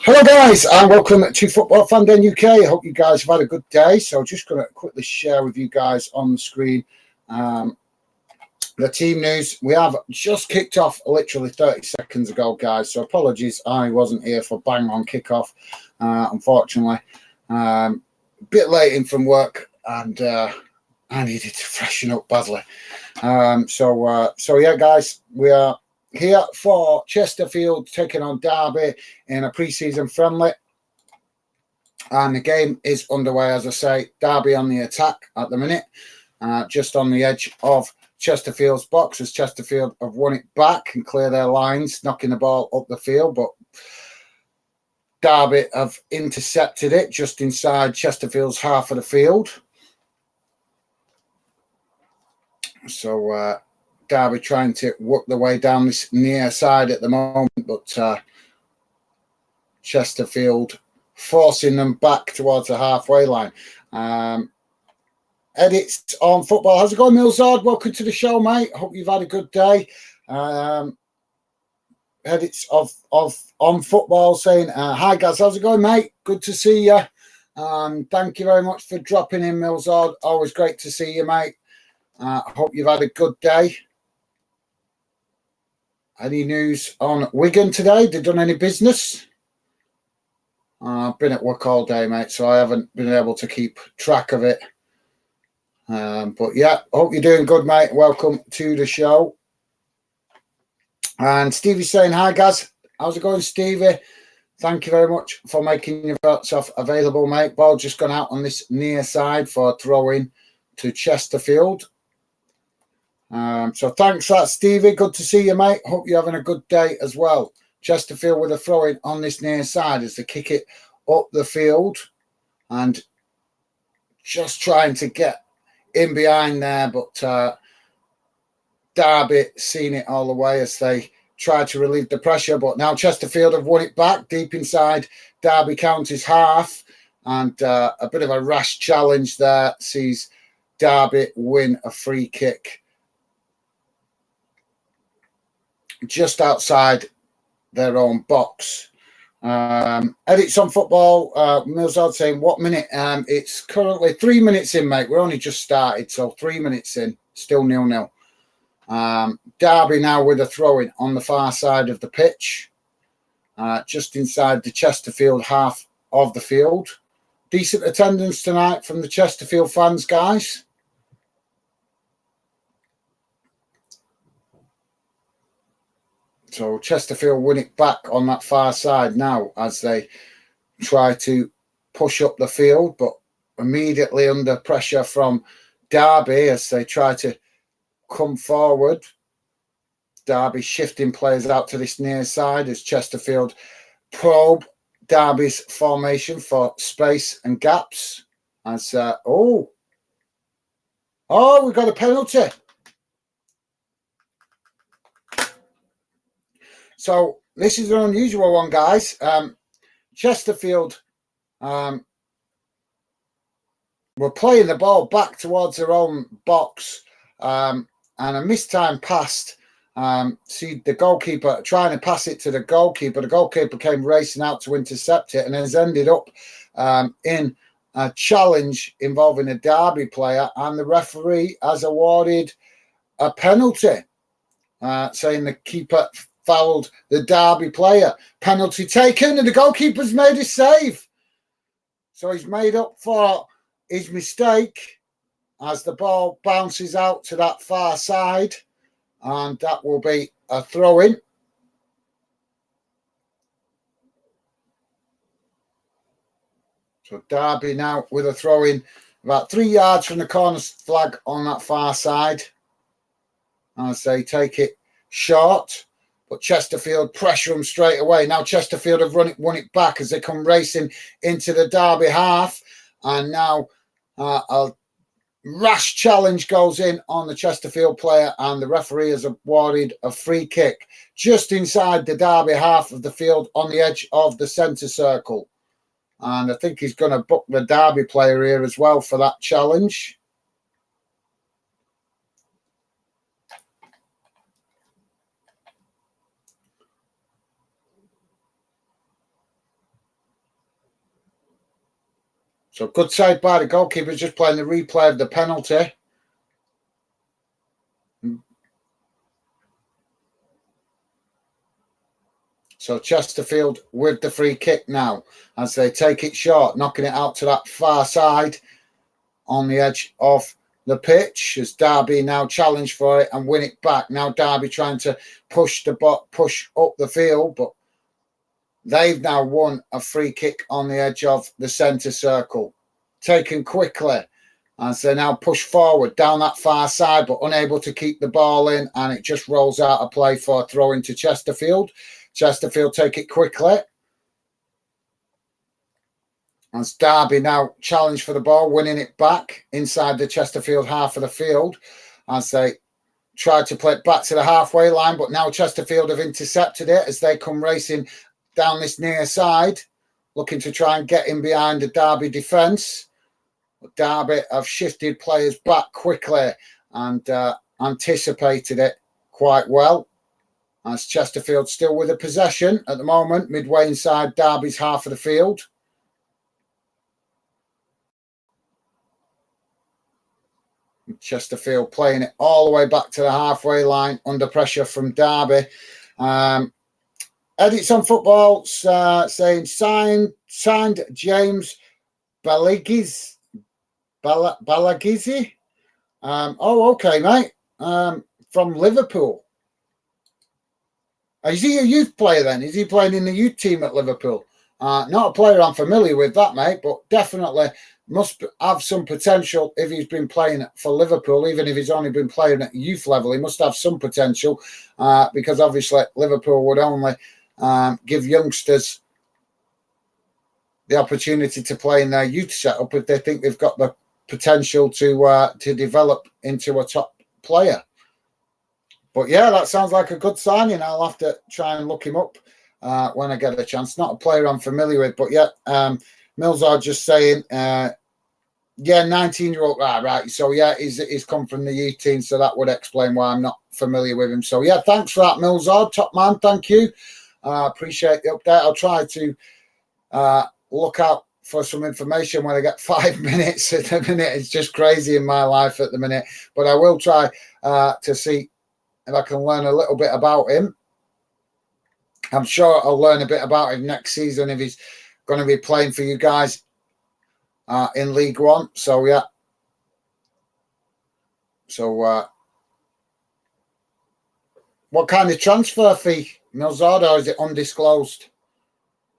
Hello guys and welcome to Football Fan Den UK. I hope you guys have had a good day. So just going to quickly share with you guys on the screen the team news. We have just kicked off literally 30 seconds ago, guys. So apologies, I wasn't here for bang on kickoff, unfortunately. A bit late in from work and I needed to freshen up badly. So yeah, guys, we are here for Chesterfield taking on Derby in a pre-season friendly. And the game is underway, as I say. Derby on the attack at the minute, just on the edge of Chesterfield's box, as Chesterfield have won it back and clear their lines, knocking the ball up the field. But Derby have intercepted it just inside Chesterfield's half of the field. So Derby trying to work their way down this near side at the moment, but Chesterfield forcing them back towards the halfway line. Edits on football. How's it going, Milzard? Welcome to the show, mate. Hope you've had a good day. Edits of on football saying, hi guys, how's it going, mate? Good to see you. Thank you very much for dropping in, Milzard. Always great to see you, mate. I hope you've had a good day. Any news on Wigan today? They done any business? I've been at work all day, mate, so I haven't been able to keep track of it. But yeah, hope you're doing good, mate. Welcome to the show. And Stevie's saying, hi, guys. How's it going, Stevie? Thank you very much for making yourself available, mate. Ball just gone out on this near side for throwing to Chesterfield. So thanks for that, Stevie. Good to see you, mate. Hope you're having a good day as well. Chesterfield with a throw-in on this near side as they kick it up the field and just trying to get in behind there, but Derby seen it all the way as they try to relieve the pressure. But now Chesterfield have won it back deep inside Derby County's half, and a bit of a rash challenge there sees Derby win a free kick just outside their own box. Edits on football. Milzard saying, what minute? It's currently 3 minutes in, mate. We're only just started, so 3 minutes in, still 0-0. Derby now with a throw-in on the far side of the pitch, just inside the Chesterfield half of the field. Decent attendance tonight from the Chesterfield fans, guys. So Chesterfield win it back on that far side now as they try to push up the field, but immediately under pressure from Derby as they try to come forward. Derby shifting players out to this near side as Chesterfield probe Derby's formation for space and gaps. As we got a penalty. So this is an unusual one, guys. Chesterfield were playing the ball back towards their own box, and a mistimed pass. See the goalkeeper trying to pass it to the goalkeeper. The goalkeeper came racing out to intercept it and has ended up in a challenge involving a Derby player, and the referee has awarded a penalty, saying the keeper fouled the Derby player. Penalty taken, and the goalkeeper's made his save. So he's made up for his mistake as the ball bounces out to that far side, and that will be a throw-in. So Derby now with a throw-in about 3 yards from the corner flag on that far side as they take it short. But Chesterfield pressure them straight away. Now Chesterfield have won it back as they come racing into the Derby half. And now a rash challenge goes in on the Chesterfield player, and the referee has awarded a free kick just inside the Derby half of the field on the edge of the centre circle. And I think he's going to book the Derby player here as well for that challenge. So good side by the goalkeeper, just playing the replay of the penalty. So Chesterfield with the free kick now as they take it short, knocking it out to that far side on the edge of the pitch as Derby now challenge for it and win it back. Now Derby trying to push up the field, but they've now won a free kick on the edge of the centre circle. Taken quickly as they now push forward down that far side, but unable to keep the ball in, and it just rolls out of play for a throw into Chesterfield. Chesterfield take it quickly. As Derby now challenge for the ball, winning it back inside the Chesterfield half of the field as they try to play it back to the halfway line, but now Chesterfield have intercepted it as they come racing down this near side, looking to try and get in behind the Derby defence. But Derby have shifted players back quickly and anticipated it quite well. As Chesterfield still with a possession at the moment, midway inside Derby's half of the field. Chesterfield playing it all the way back to the halfway line under pressure from Derby. Edits on Football saying signed James Balagizi. Okay, mate. From Liverpool. Is he a youth player then? Is he playing in the youth team at Liverpool? Not a player I'm familiar with, that, mate, but definitely must have some potential if he's been playing for Liverpool, even if he's only been playing at youth level. He must have some potential because obviously Liverpool would only give youngsters the opportunity to play in their youth setup if they think they've got the potential to develop into a top player. But yeah, that sounds like a good signing. I'll have to try and look him up when I get a chance. Not a player I'm familiar with, but yeah, Mills are just saying, 19-year-old, right. So yeah, he's come from the youth team, so that would explain why I'm not familiar with him. So yeah, thanks for that, Millsard, top man. Thank you. Appreciate the update. I'll try to look out for some information when I get 5 minutes. At the minute, it's just crazy in my life at the minute, but I will try to see if I can learn a little bit about him. I'm sure I'll learn a bit about him next season if he's going to be playing for you guys in League One. So, yeah. So, what kind of transfer fee, Milzard, or is it undisclosed?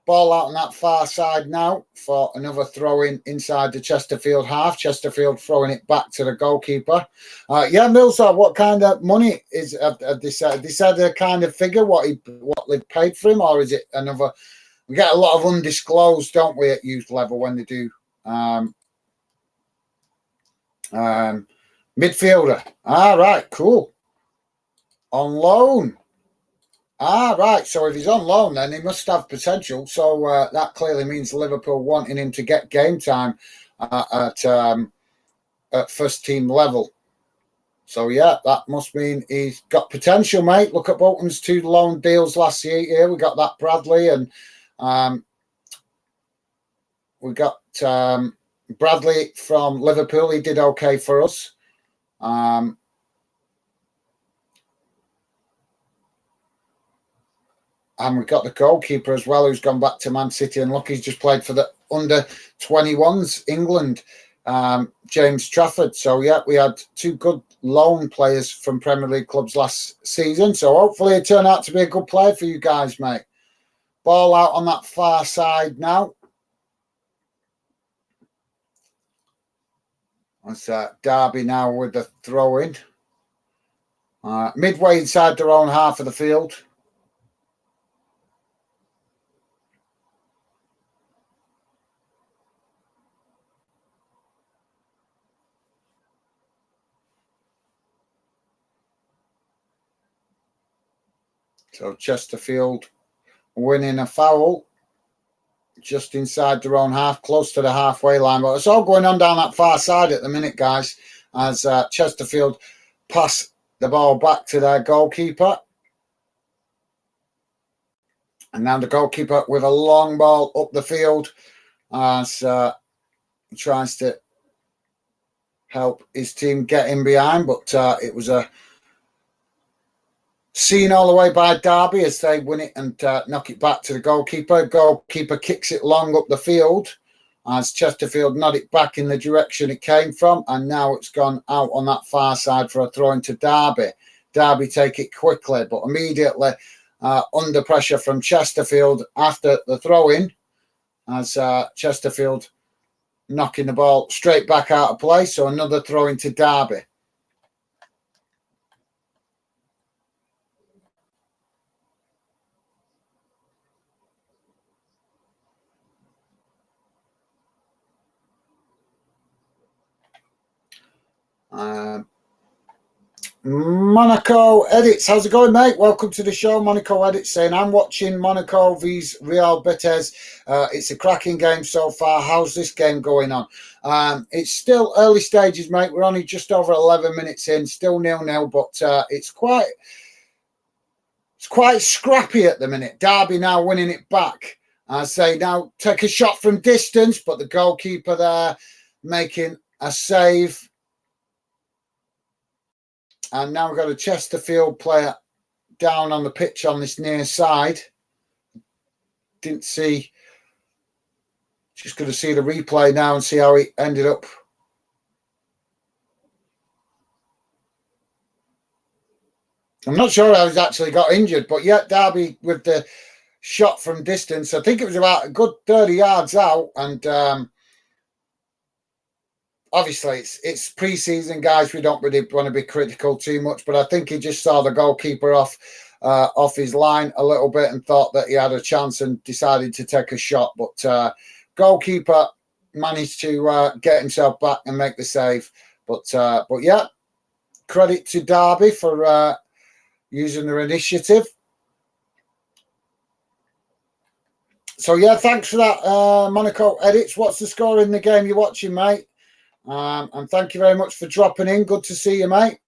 Ball out on that far side now for another throw-in inside the Chesterfield half. Chesterfield throwing it back to the goalkeeper. Yeah, Milzard, what kind of money is they said a kind of figure what they've paid for him, or is it another? We get a lot of undisclosed, don't we, at youth level when they do midfielder. Right, cool. On loan. Right. So if he's on loan, then he must have potential. So that clearly means Liverpool wanting him to get game time at first team level. So yeah, that must mean he's got potential, mate. Look at Bolton's 2 loan deals last year. Here we got that Bradley, and we got Bradley from Liverpool. He did okay for us. And we've got the goalkeeper as well, who's gone back to Man City. And look, he's just played for the under-21s England, James Trafford. So, yeah, we had 2 good loan players from Premier League clubs last season. So, hopefully it turned out to be a good player for you guys, mate. Ball out on that far side now. That's Derby now with the throw-in. Midway inside their own half of the field. So Chesterfield winning a foul just inside their own half, close to the halfway line. But it's all going on down that far side at the minute, guys, as Chesterfield pass the ball back to their goalkeeper. And now the goalkeeper with a long ball up the field as tries to help his team get in behind, but it was a seen all the way by Derby as they win it and knock it back to the goalkeeper. Goalkeeper kicks it long up the field as Chesterfield nod it back in the direction it came from, and now it's gone out on that far side for a throw into Derby. Derby take it quickly, but immediately under pressure from Chesterfield after the throw-in as Chesterfield knocking the ball straight back out of play, so another throw into Derby. Monaco Edits, how's it going, mate? Welcome to the show. Monaco Edits saying, I'm watching Monaco vs Real Betis. It's a cracking game so far. How's this game going on? It's still early stages, mate. We're only just over 11 minutes in, still 0-0, but it's quite scrappy at the minute. Derby now winning it back as they now take a shot from distance, but the goalkeeper there making a save. And now we've got a Chesterfield player down on the pitch on this near side. Didn't see. Just going to see the replay now and see how he ended up. I'm not sure how he's actually got injured, but yet Derby with the shot from distance. I think it was about a good 30 yards out, and obviously, it's pre-season, guys. We don't really want to be critical too much, but I think he just saw the goalkeeper off his line a little bit and thought that he had a chance and decided to take a shot. But goalkeeper managed to get himself back and make the save. But yeah, credit to Derby for using their initiative. So yeah, thanks for that, Monaco Edits. What's the score in the game you're watching, mate? And thank you very much for dropping in. Good to see you, mate.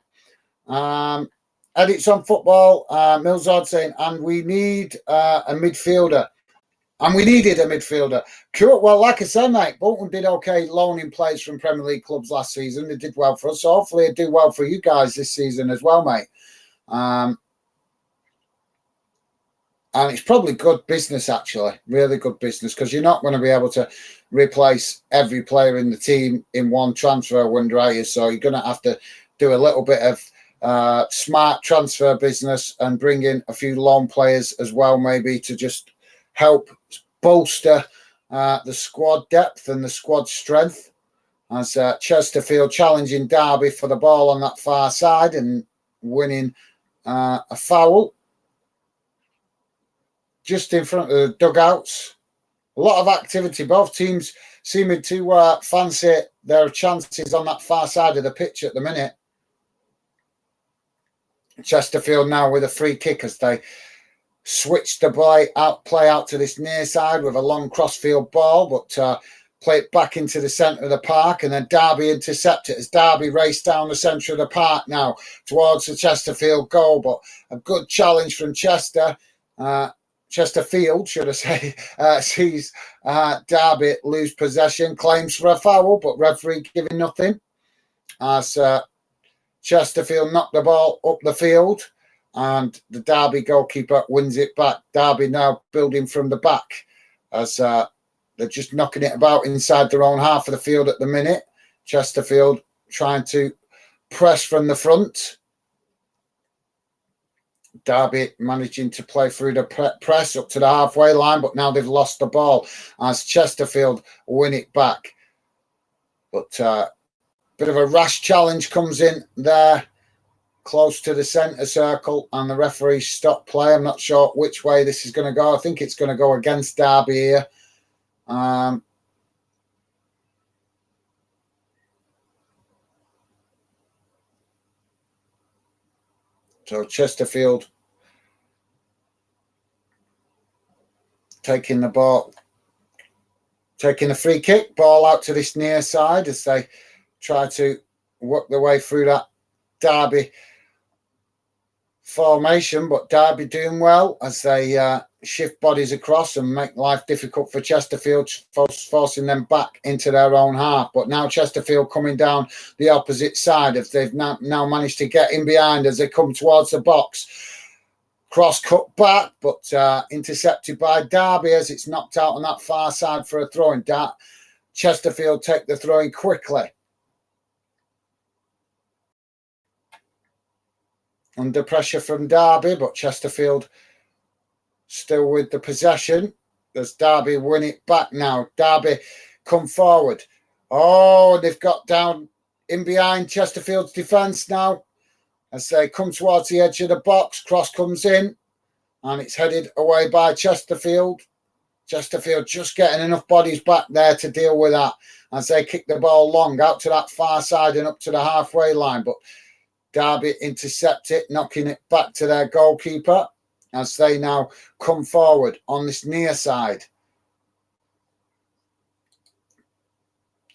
Edits on football. Millsard saying, and we need a midfielder. And we needed a midfielder. Cool. Well, like I said, mate, Bolton did okay loaning players from Premier League clubs last season. They did well for us. So hopefully it'll do well for you guys this season as well, mate. And it's probably good business, actually, really good business, because you're not going to be able to replace every player in the team in one transfer window, are you? So you're going to have to do a little bit of smart transfer business and bring in a few loan players as well, maybe to just help bolster the squad depth and the squad strength. As Chesterfield challenging Derby for the ball on that far side and winning a foul just in front of the dugouts. A lot of activity. Both teams seeming to fancy their chances on that far side of the pitch at the minute. Chesterfield now with a free kick as they switch the play out to this near side with a long crossfield ball, but play it back into the centre of the park, and then Derby intercept it as Derby race down the centre of the park now towards the Chesterfield goal. But a good challenge from Chesterfield, should I say, sees Derby lose possession, claims for a foul, but referee giving nothing. As Chesterfield knocked the ball up the field, and the Derby goalkeeper wins it back. Derby now building from the back, as they're just knocking it about inside their own half of the field at the minute. Chesterfield trying to press from the front. Derby managing to play through the press up to the halfway line, but now they've lost the ball as Chesterfield win it back. But bit of a rash challenge comes in there close to the centre circle, and the referee stopped play. I'm not sure which way this is going to go. I think it's going to go against Derby here. So Chesterfield taking the ball, taking a free kick, ball out to this near side as they try to work their way through that Derby formation, but Derby doing well as they shift bodies across and make life difficult for Chesterfield, forcing them back into their own half. But now Chesterfield coming down the opposite side, if they've now managed to get in behind as they come towards the box. Cross cut back, but intercepted by Derby as it's knocked out on that far side for a throw-in. Chesterfield take the throw-in quickly. Under pressure from Derby, but Chesterfield still with the possession. Does Derby win it back now? Derby come forward. Oh, they've got down in behind Chesterfield's defence now. As they come towards the edge of the box, cross comes in and it's headed away by Chesterfield. Chesterfield just getting enough bodies back there to deal with that as they kick the ball long out to that far side and up to the halfway line. But Derby intercept it, knocking it back to their goalkeeper as they now come forward on this near side.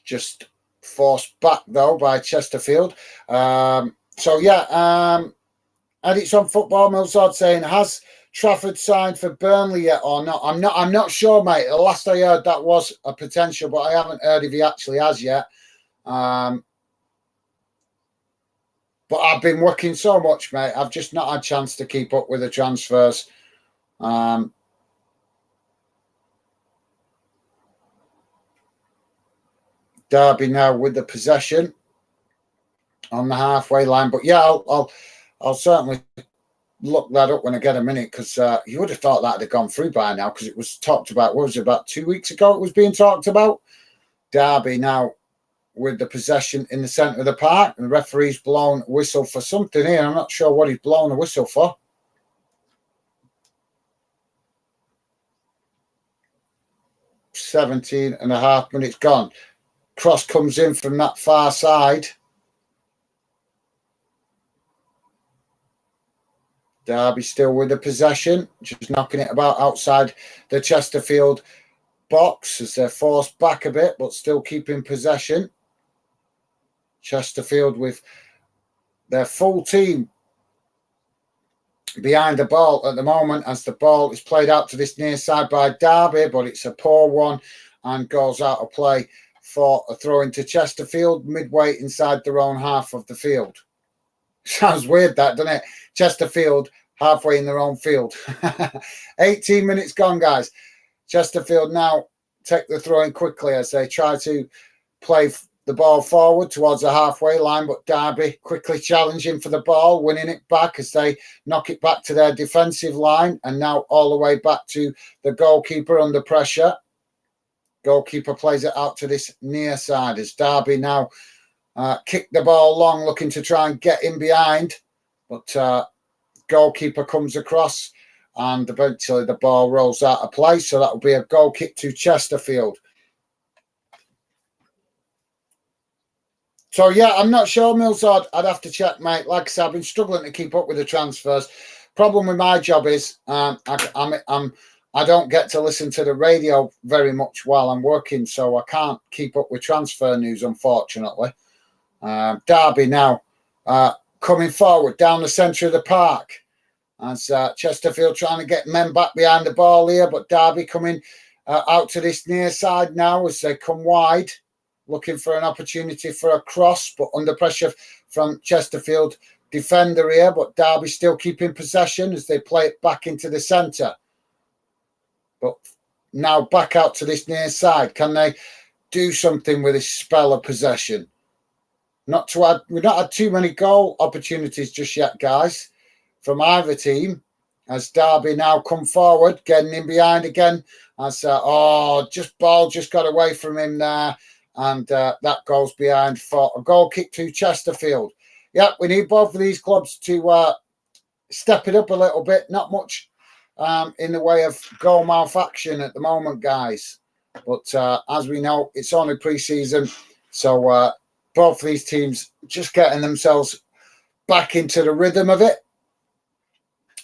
Just forced back, though, by Chesterfield. And it's on Football Millsard saying, has Trafford signed for Burnley yet or not? I'm not sure, mate. The last I heard that was a potential, but I haven't heard if he actually has yet. But I've been working so much, mate. I've just not had a chance to keep up with the transfers. Derby now with the possession on the halfway line. But yeah, I'll certainly look that up when I get a minute, because you would have thought that had gone through by now, because it was talked about. What was it, about 2 weeks ago? It was being talked about. Derby now with the possession in the centre of the park, and the referee's blown a whistle for something here. I'm not sure what he's blown a whistle for. "17 and a half minutes gone." Cross comes in from that far side. Derby still with the possession, just knocking it about outside the Chesterfield box as they're forced back a bit, but still keeping possession. Chesterfield with their full team behind the ball at the moment as the ball is played out to this near side by Derby, but it's a poor one and goes out of play for a throw into Chesterfield midway inside their own half of the field. Sounds weird, that, doesn't it? Chesterfield halfway in their own field. 18 minutes gone, guys. Chesterfield now take the throw in quickly as they try to play the ball forward towards the halfway line, but Derby quickly challenging for the ball, winning it back as they knock it back to their defensive line, and now all the way back to the goalkeeper under pressure. Goalkeeper plays it out to this near side as Derby now kick the ball long, looking to try and get in behind, but goalkeeper comes across and eventually the ball rolls out of play, so that will be a goal kick to Chesterfield. So yeah, I'm not sure, Millsard. I'd have to check, mate. Like I said, I've been struggling to keep up with the transfers. Problem with my job is I don't get to listen to the radio very much while I'm working, so I can't keep up with transfer news, unfortunately. Derby now coming forward down the centre of the park as Chesterfield trying to get men back behind the ball here, but Derby coming out to this near side now as they come wide, looking for an opportunity for a cross, but under pressure from Chesterfield defender here, but Derby still keeping possession as they play it back into the centre. But now back out to this near side. Can they do something with this spell of possession? We've not had too many goal opportunities just yet, guys, from either team. As Derby now come forward, getting in behind again. As ball just got away from him there, and that goes behind for a goal kick to Chesterfield. Yeah, we need both of these clubs to step it up a little bit. Not much in the way of goal malfaction at the moment, guys. But as we know, it's only pre-season, so both of these teams just getting themselves back into the rhythm of it.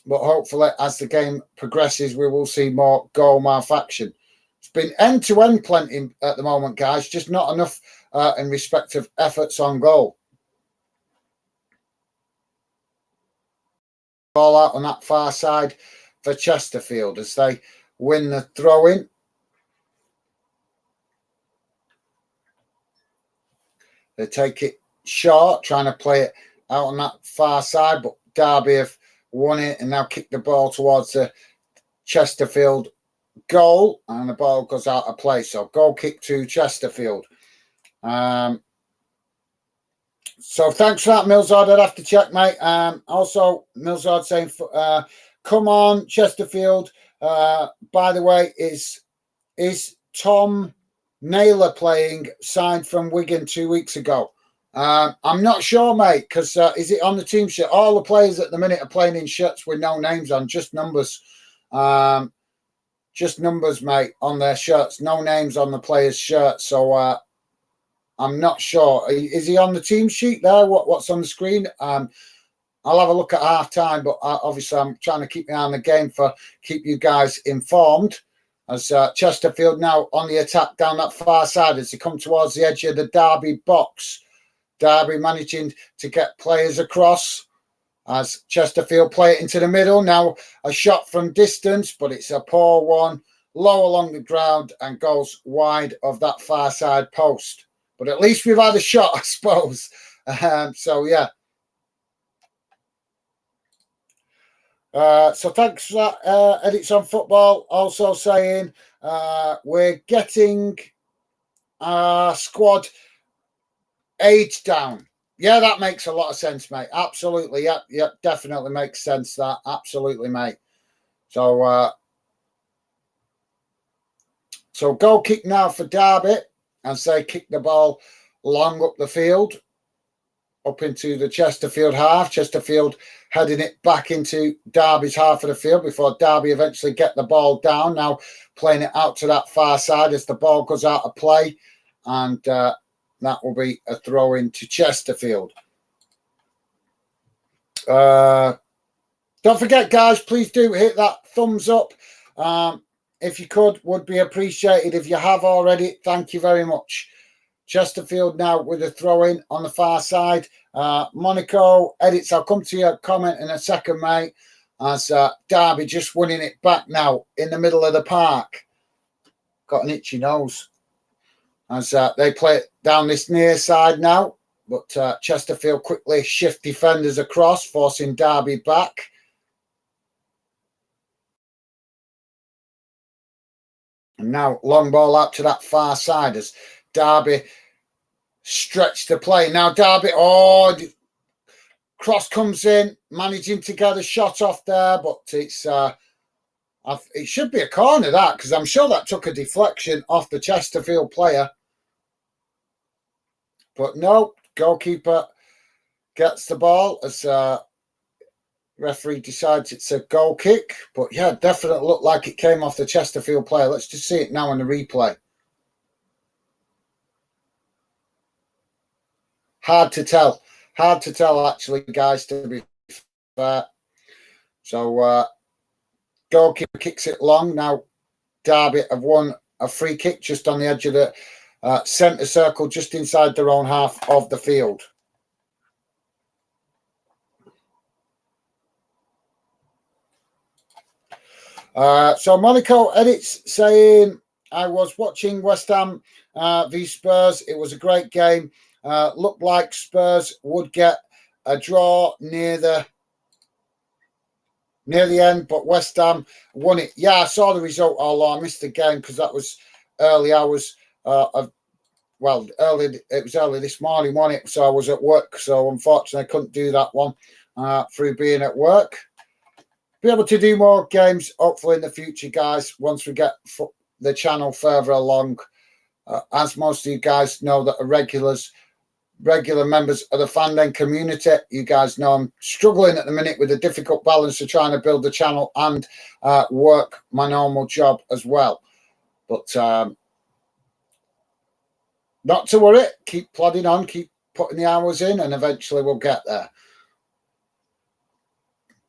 But hopefully, as the game progresses, we will see more goal malfaction. It's been end-to-end plenty at the moment, guys, just not enough in respect of efforts on goal. Ball out on that far side for Chesterfield as they win the throw-in. They take it short, trying to play it out on that far side, but Derby have won it and now kick the ball towards the Chesterfield goal, and the ball goes out of play. So goal kick to Chesterfield. So thanks for that, Millsard. I'd have to check, mate. Also, Millsard saying, come on, Chesterfield. By the way, is Tom Naylor playing, signed from Wigan 2 weeks ago? I'm not sure, mate, because is it on the team shirt? All the players at the minute are playing in shirts with no names on, just numbers. Just numbers, mate, on their shirts. No names on the players' shirts. So I'm not sure. Is he on the team sheet there? What's on the screen? I'll have a look at half time, but obviously I'm trying to keep my eye on the game keep you guys informed. As Chesterfield now on the attack down that far side as they come towards the edge of the Derby box. Derby managing to get players across as Chesterfield play it into the middle. Now a shot from distance, but it's a poor one, low along the ground and goes wide of that far side post. But at least we've had a shot, I suppose. So, yeah. So thanks for that, Edits on Football. Also saying we're getting our squad age down. Yeah, that makes a lot of sense, mate. Absolutely. Yep, definitely makes sense, that. Absolutely, mate. So, goal kick now for Derby. As they kick the ball long up the field, up into the Chesterfield half. Chesterfield heading it back into Derby's half of the field before Derby eventually get the ball down. Now playing it out to that far side as the ball goes out of play. And that will be a throw in to Chesterfield. Don't forget, guys, please do hit that thumbs up. If you could, would be appreciated. If you have already, thank you very much. Chesterfield now with a throw-in on the far side. Monaco, Edits, I'll come to your comment in a second, mate. As Derby just winning it back now in the middle of the park. Got an itchy nose. As they play it down this near side now. But Chesterfield quickly shift defenders across, forcing Derby back. And now long ball out to that far side as Derby stretch the play. Now Derby, cross comes in, managing to get a shot off there, but it's it should be a corner, that, because I'm sure that took a deflection off the Chesterfield player. But no, goalkeeper gets the ball as referee decides it's a goal kick. But yeah, definitely looked like it came off the Chesterfield player. Let's just see it now in the replay. Hard to tell actually, guys, to be fair. So goalkeeper kicks it long. Now Derby have won a free kick just on the edge of the centre circle, just inside their own half of the field. So Monaco Edits saying, I was watching West Ham v Spurs. It was a great game. Looked like Spurs would get a draw near the end, but West Ham won it. Yeah, I saw the result, although I missed the game because that was early hours early. It was early this morning, wasn't it? So I was at work, so unfortunately I couldn't do that one through being at work. Be able to do more games hopefully in the future, guys, once we get the channel further along. As most of you guys know that are regular members of the Fandom community, you guys know I'm struggling at the minute with a difficult balance of trying to build the channel and work my normal job as well. But not to worry, keep plodding on, keep putting the hours in, and eventually we'll get there.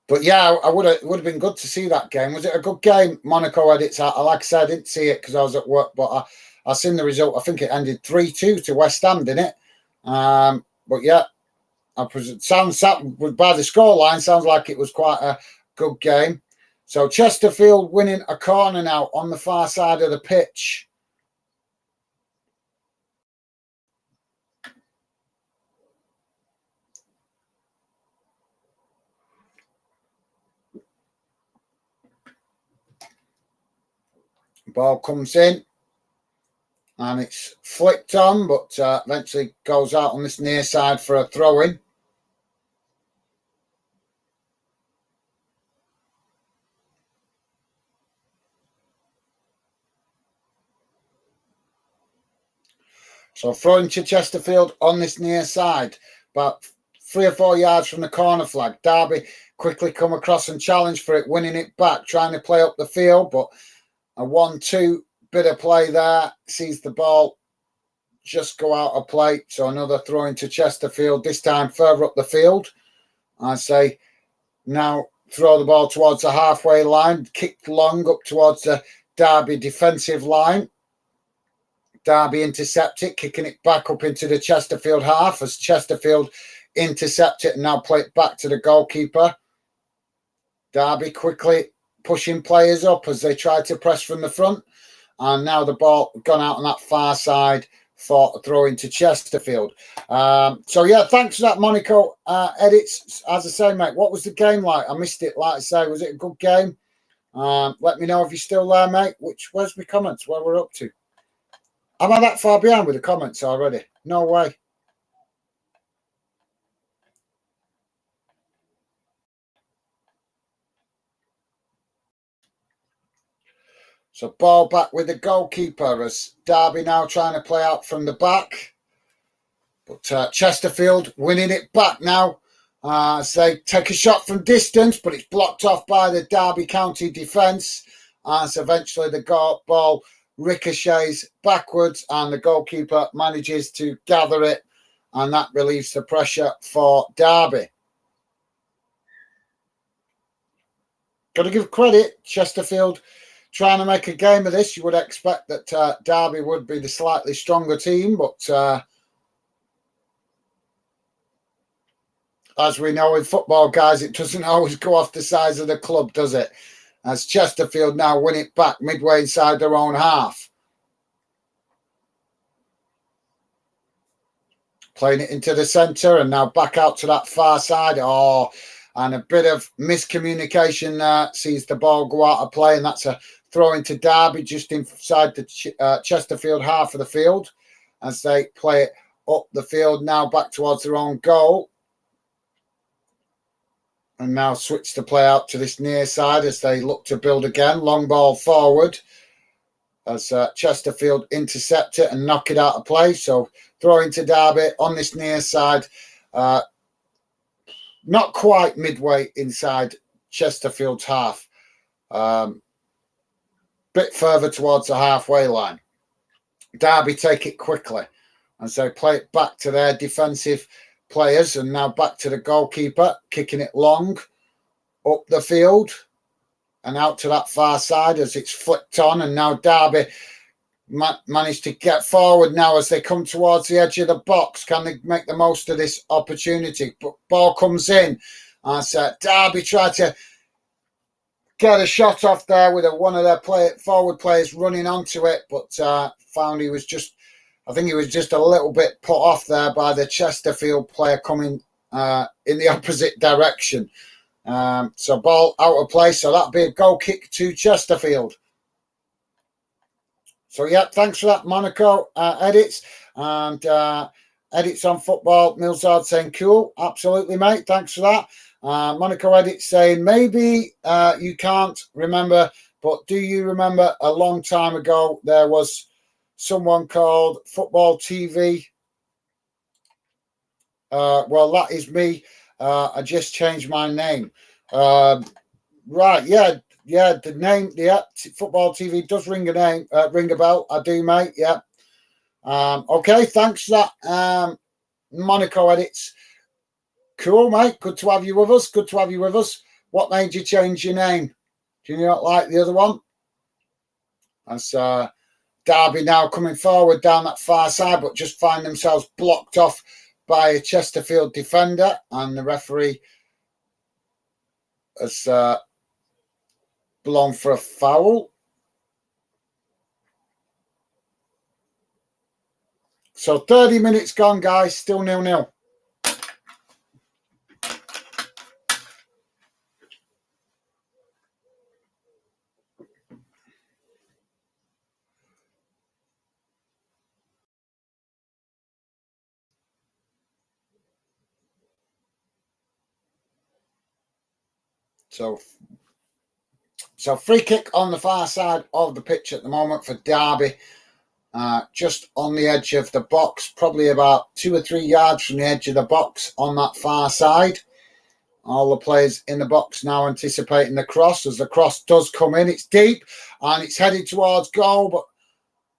But yeah, it would have been good to see that game. Was it a good game, Monaco Edits? Like I said, I didn't see it because I was at work, but I seen the result. I think it ended 3-2 to West Ham, didn't it? But yeah, by the scoreline, sounds like it was quite a good game. So Chesterfield winning a corner now on the far side of the pitch. Ball comes in and it's flicked on, but eventually goes out on this near side for a throw-in. So throwing to Chesterfield on this near side, about 3 or 4 yards from the corner flag. Derby quickly come across and challenge for it, winning it back, trying to play up the field, but a 1-2 bit of play there, sees the ball just go out of play. So another throw into Chesterfield, this time further up the field. I say now throw the ball towards the halfway line, kicked long up towards the Derby defensive line. Derby intercept it, kicking it back up into the Chesterfield half as Chesterfield intercept it and now play it back to the goalkeeper. Derby quickly pushing players up as they try to press from the front. And now the ball gone out on that far side for a throw into Chesterfield. So, yeah, thanks for that, Monaco edits. As I say, mate, what was the game like? I missed it, like I say. Was it a good game? Let me know if you're still there, mate. Where's my comments? Where we're up to? Am I that far behind with the comments already? No way. So ball back with the goalkeeper as Derby now trying to play out from the back. But Chesterfield winning it back now. As they take a shot from distance, but it's blocked off by the Derby County defence. As eventually the ball ricochets backwards and the goalkeeper manages to gather it, and that relieves the pressure for Derby. Got to give credit, Chesterfield trying to make a game of this. You would expect that Derby would be the slightly stronger team, but as we know in football, guys, it doesn't always go off the size of the club, does it? As Chesterfield now win it back midway inside their own half. Playing it into the centre and now back out to that far side. Oh, and a bit of miscommunication there. Sees the ball go out of play, and that's a throw into Derby just inside the Chesterfield half of the field as they play it up the field now back towards their own goal. And now switch the play out to this near side as they look to build again. Long ball forward as Chesterfield intercept it and knock it out of play. So throw into Derby on this near side. Not quite midway inside Chesterfield's half. Bit further towards the halfway line. Derby take it quickly and so play it back to their defensive players and now back to the goalkeeper, kicking it long up the field and out to that far side as it's flicked on, and now Derby managed to get forward now as they come towards the edge of the box. Can they make the most of this opportunity? But ball comes in as Derby tried to get a shot off there with one of their forward players running onto it, but found he was just, I think he was just a little bit put off there by the Chesterfield player coming in the opposite direction. So ball out of play, so that'll be a goal kick to Chesterfield. So, yeah, thanks for that, Monaco edits. And edits on football, Milzard saying, cool, absolutely, mate, thanks for that. Monaco edits saying, maybe you can't remember, but do you remember a long time ago there was someone called Football TV? Well, that is me. I just changed my name. Right, yeah, the name, Football TV does ring a bell. I do, mate, yeah. Okay, thanks for that, Monaco edits. Cool, mate. Good to have you with us. What made you change your name? Do you not like the other one? That's Derby now coming forward down that far side, but just find themselves blocked off by a Chesterfield defender, and the referee has blown for a foul. So 30 minutes gone, guys. Still 0-0. So free kick on the far side of the pitch at the moment for Derby. Just on the edge of the box, probably about 2 or 3 yards from the edge of the box on that far side. All the players in the box now anticipating the cross. As the cross does come in, it's deep and it's headed towards goal, but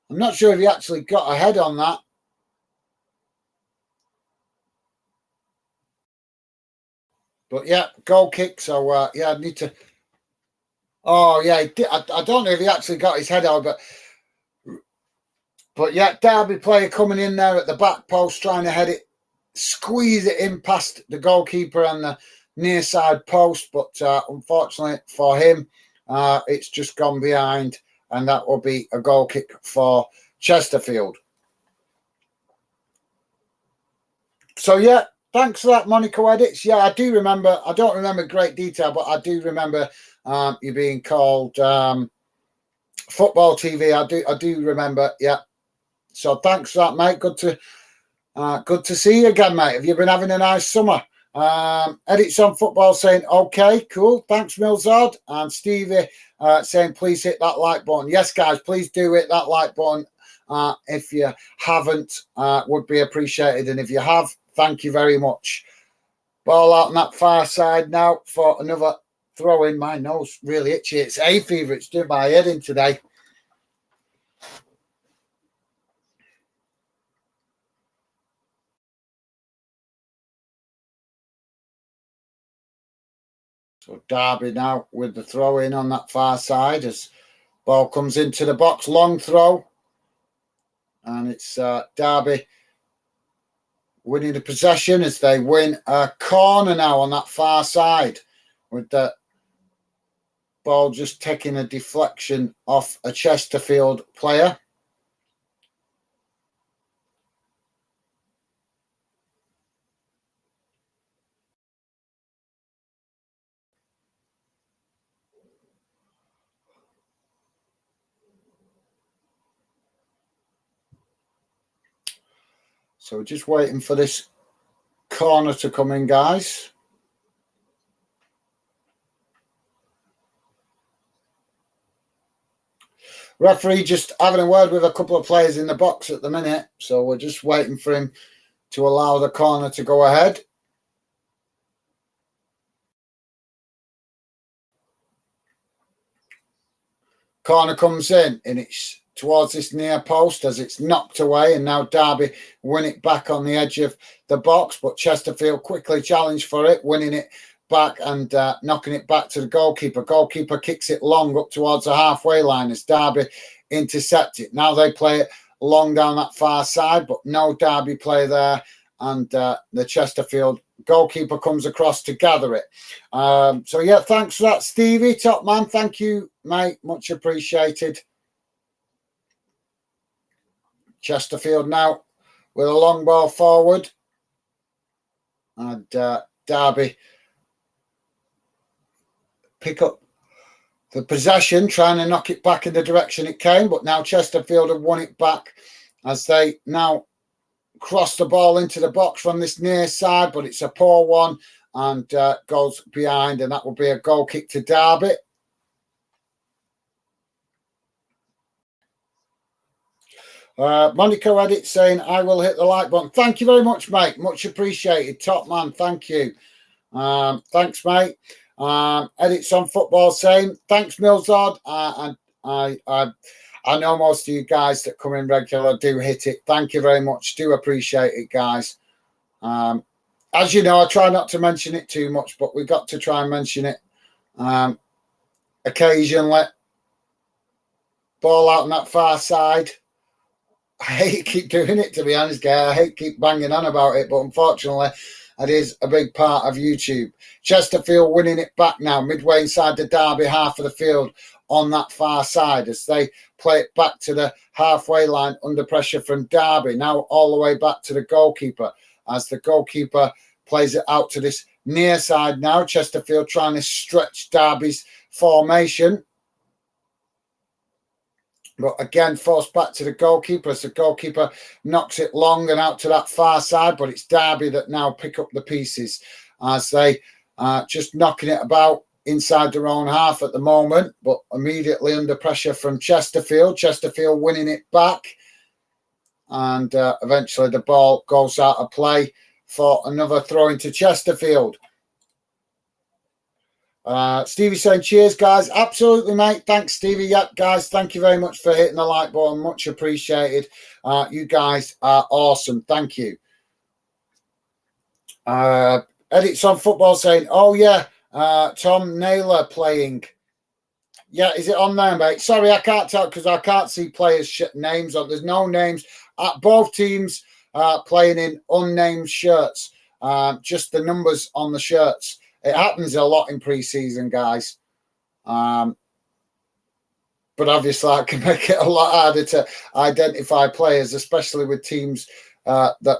I'm not sure if he actually got a head on that. But yeah, goal kick. So yeah, I need to. Oh yeah, I don't know if he actually got his head on, but yeah, Derby player coming in there at the back post, trying to head it, squeeze it in past the goalkeeper and the near side post. But unfortunately for him, it's just gone behind, and that will be a goal kick for Chesterfield. So yeah, thanks for that, Monaco Edits. Yeah, I do remember. I don't remember great detail, but I do remember you being called Football TV. I do remember. Yeah. So thanks for that, mate. Good to see you again, mate. Have you been having a nice summer? Edits on Football saying, okay, cool. Thanks, Milzard. And Stevie saying, please hit that like button. Yes, guys, please do hit that like button. If you haven't, would be appreciated. And if you have, thank you very much. Ball out on that far side now for another throw in. My nose really itchy. It's hay fever. It's doing my head in today. So Derby now with the throw in on that far side as ball comes into the box. Long throw. And it's Derby winning the possession as they win a corner now on that far side, with the ball just taking a deflection off a Chesterfield player. So we're just waiting for this corner to come in, guys. Referee just having a word with a couple of players in the box at the minute. So we're just waiting for him to allow the corner to go ahead. Corner comes in and it's towards this near post as it's knocked away, and now Derby win it back on the edge of the box, but Chesterfield quickly challenged for it, winning it back and knocking it back to the goalkeeper. Goalkeeper kicks it long up towards the halfway line as Derby intercept it. Now they play it long down that far side, but no Derby play there, and the Chesterfield goalkeeper comes across to gather it. So yeah, thanks for that, Stevie, top man. Thank you, mate, much appreciated. Chesterfield now with a long ball forward, and Derby pick up the possession, trying to knock it back in the direction it came, but now Chesterfield have won it back as they now cross the ball into the box from this near side, but it's a poor one and goes behind, and that will be a goal kick to Derby. Monaco Edit saying, I will hit the like button. Thank you very much, mate. Much appreciated. Top man. Thank you. Thanks, mate. Edits on Football saying, thanks, Milzard. And I know most of you guys that come in regular do hit it. Thank you very much. Do appreciate it, guys. As you know, I try not to mention it too much, but we've got to try and mention it occasionally. Ball out on that far side. I hate keep doing it, to be honest, guy. I hate keep banging on about it, but unfortunately, and is a big part of YouTube. Chesterfield winning it back now, midway inside the Derby half of the field on that far side as they play it back to the halfway line under pressure from Derby. Now all the way back to the goalkeeper as the goalkeeper plays it out to this near side now. Chesterfield trying to stretch Derby's formation. But again, forced back to the goalkeeper as the goalkeeper knocks it long and out to that far side. But it's Derby that now pick up the pieces as they just knocking it about inside their own half at the moment. But immediately under pressure from Chesterfield. Chesterfield winning it back. And eventually the ball goes out of play for another throw into Chesterfield. Stevie saying, cheers, guys. Absolutely, mate. Thanks, Stevie. Yep, guys, thank you very much for hitting the like button. Much appreciated. You guys are awesome. Thank you. Edits on football saying, oh, yeah, Tom Naylor playing. Yeah, is it on there, mate? Sorry, I can't tell because I can't see players' names on. There's no names. Both teams playing in unnamed shirts. Just the numbers on the shirts. It happens a lot in pre-season, guys. But obviously, I can make it a lot harder to identify players, especially with teams that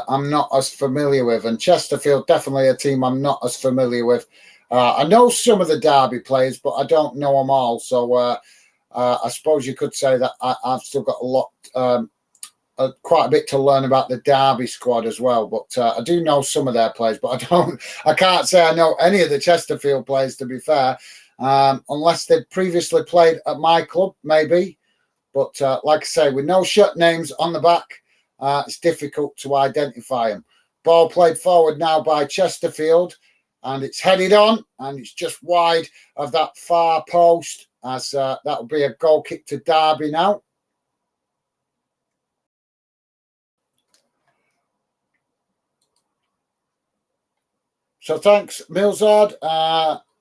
I'm not as familiar with. And Chesterfield, definitely a team I'm not as familiar with. I know some of the Derby players, but I don't know them all. So I suppose you could say that I've still got a lot, quite a bit to learn about the Derby squad as well. But I do know some of their players, but I can't say I know any of the Chesterfield players, to be fair, unless they'd previously played at my club, maybe. But like I say, with no shirt names on the back, it's difficult to identify them. Ball played forward now by Chesterfield. And it's headed on, and it's just wide of that far post, as that will be a goal kick to Derby now. So thanks, Milzard.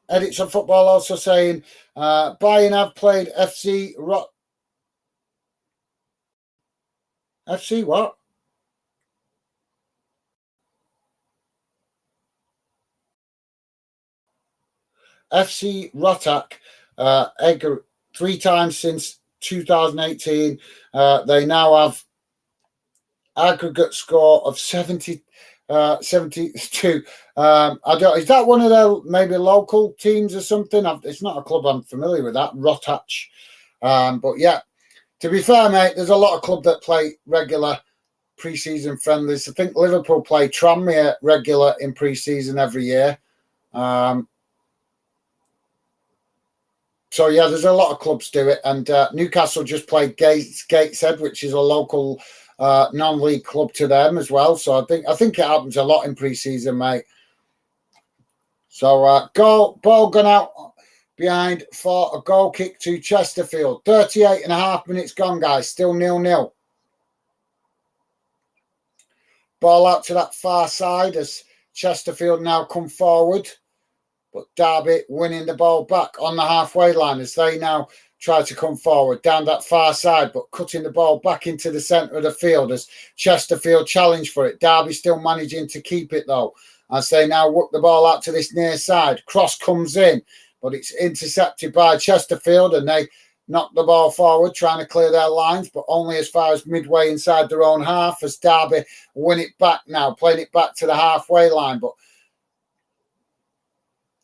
Edits on football also saying, Bayern have played FC FC what? FC Rotak, Edgar, 3 times since 2018. They now have aggregate score of 72. I don't. Is that one of their maybe local teams or something? It's not a club I'm familiar with. That Rotach, but yeah. To be fair, mate, there's a lot of clubs that play regular pre-season friendlies. I think Liverpool play Tranmere regular in pre-season every year. So, yeah, there's a lot of clubs do it. And Newcastle just played Gateshead, which is a local non-league club to them as well. So, I think it happens a lot in pre-season, mate. So, ball gone out behind for a goal kick to Chesterfield. 38 and a half minutes gone, guys. Still 0-0. Ball out to that far side as Chesterfield now come forward. But Derby winning the ball back on the halfway line as they now try to come forward down that far side, but cutting the ball back into the centre of the field as Chesterfield challenge for it. Derby still managing to keep it, though, as they now work the ball out to this near side. Cross comes in, but it's intercepted by Chesterfield, and they knock the ball forward, trying to clear their lines, but only as far as midway inside their own half as Derby win it back now, playing it back to the halfway line, but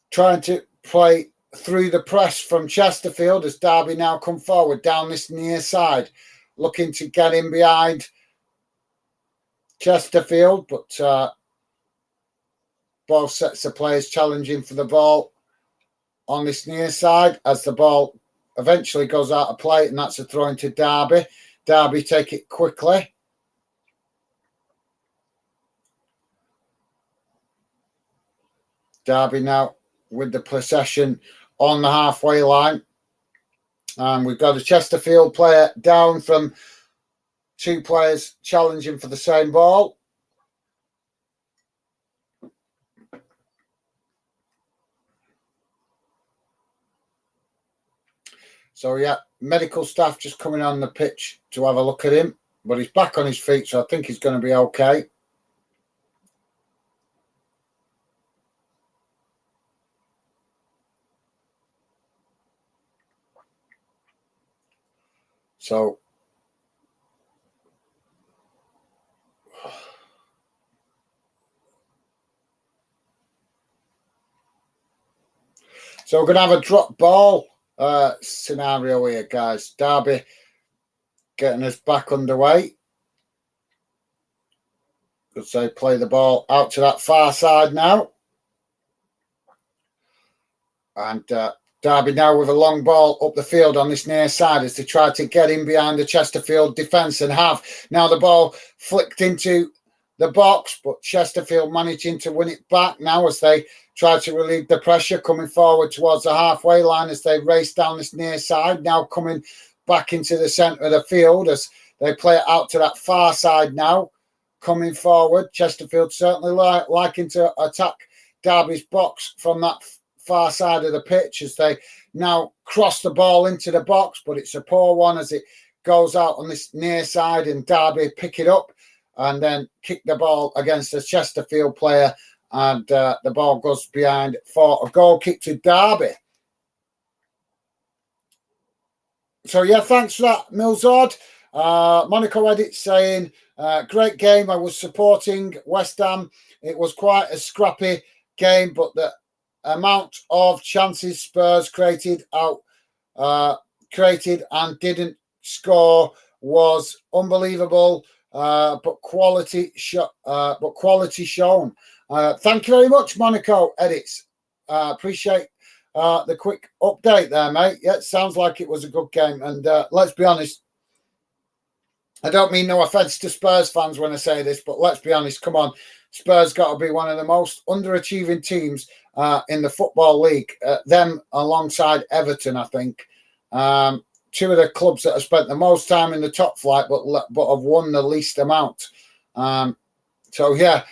trying to play through the press from Chesterfield as Derby now come forward down this near side, looking to get in behind Chesterfield, but both sets of players challenging for the ball on this near side as the ball eventually goes out of play, and that's a throw into Derby. Derby take it quickly. Derby now with the possession on the halfway line. And we've got a Chesterfield player down from 2 players challenging for the same ball. So, yeah, medical staff just coming on the pitch to have a look at him. But he's back on his feet, so I think he's going to be okay. So we're going to have a drop ball scenario here, guys. Derby getting us back underway. Because they play the ball out to that far side now. And Derby now with a long ball up the field on this near side as they try to get in behind the Chesterfield defence and have now the ball flicked into the box, but Chesterfield managing to win it back now as they try to relieve the pressure, coming forward towards the halfway line as they race down this near side, now coming back into the centre of the field as they play it out to that far side now, coming forward. Chesterfield certainly liking to attack Derby's box from that far side of the pitch as they now cross the ball into the box, but it's a poor one as it goes out on this near side and Derby pick it up and then kick the ball against the Chesterfield player, and the ball goes behind for a goal kick to Derby. So yeah, thanks for that, Milzord. Monaco Edit saying, great game. I was supporting West Ham. It was quite a scrappy game, but the amount of chances Spurs created and didn't score was unbelievable. But quality shown. Thank you very much, Monaco Edits. Appreciate the quick update there, mate. Yeah, it sounds like it was a good game. And let's be honest, I don't mean no offence to Spurs fans when I say this, but let's be honest, come on. Spurs got to be one of the most underachieving teams in the Football League. Them alongside Everton, I think. Two of the clubs that have spent the most time in the top flight, but have won the least amount. So yeah,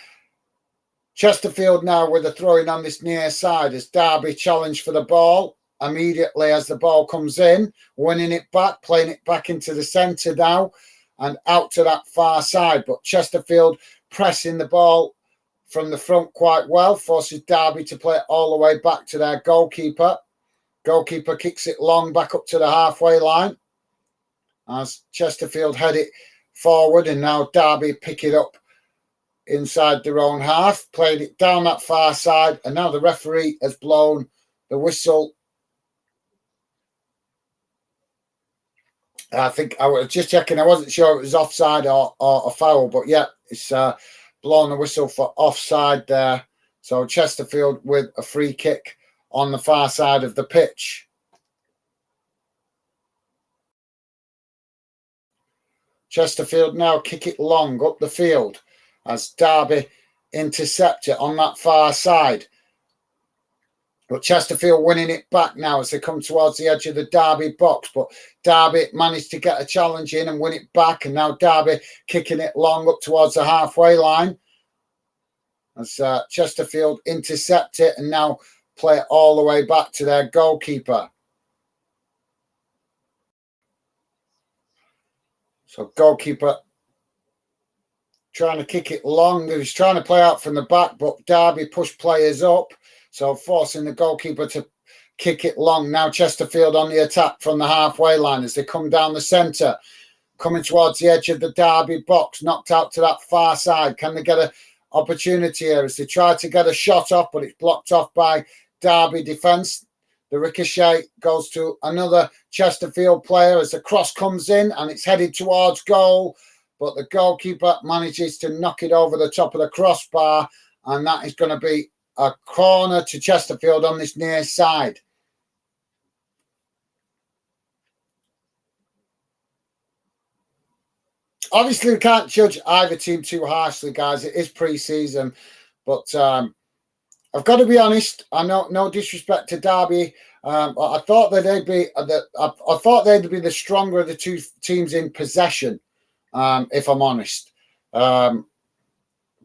Chesterfield now with a throw-in on this near side as Derby challenge for the ball immediately as the ball comes in, winning it back, playing it back into the centre now and out to that far side. But Chesterfield pressing the ball from the front quite well, forces Derby to play it all the way back to their goalkeeper. Goalkeeper kicks it long back up to the halfway line as Chesterfield head it forward, and now Derby pick it up inside their own half, played it down that far side, and now the referee has blown the whistle. I think I was just checking. I wasn't sure it was offside or a foul, but yeah, it's blown the whistle for offside there. So Chesterfield with a free kick on the far side of the pitch. Chesterfield now kick it long up the field as Derby intercept it on that far side. But Chesterfield winning it back now as they come towards the edge of the Derby box. But Derby managed to get a challenge in and win it back. And now Derby kicking it long up towards the halfway line as Chesterfield intercept it and now play it all the way back to their goalkeeper. So goalkeeper trying to kick it long. He was trying to play out from the back, but Derby pushed players up. So forcing the goalkeeper to kick it long. Now Chesterfield on the attack from the halfway line as they come down the centre. Coming towards the edge of the Derby box. Knocked out to that far side. Can they get an opportunity here as they try to get a shot off, but it's blocked off by Derby defence. The ricochet goes to another Chesterfield player as the cross comes in and it's headed towards goal. But the goalkeeper manages to knock it over the top of the crossbar. And that is going to be a corner to Chesterfield on this near side. Obviously, we can't judge either team too harshly, guys. It is pre-season. But I've got to be honest. I know no disrespect to Derby. I thought that they'd be I thought they'd be the stronger of the two teams in possession, if I'm honest. But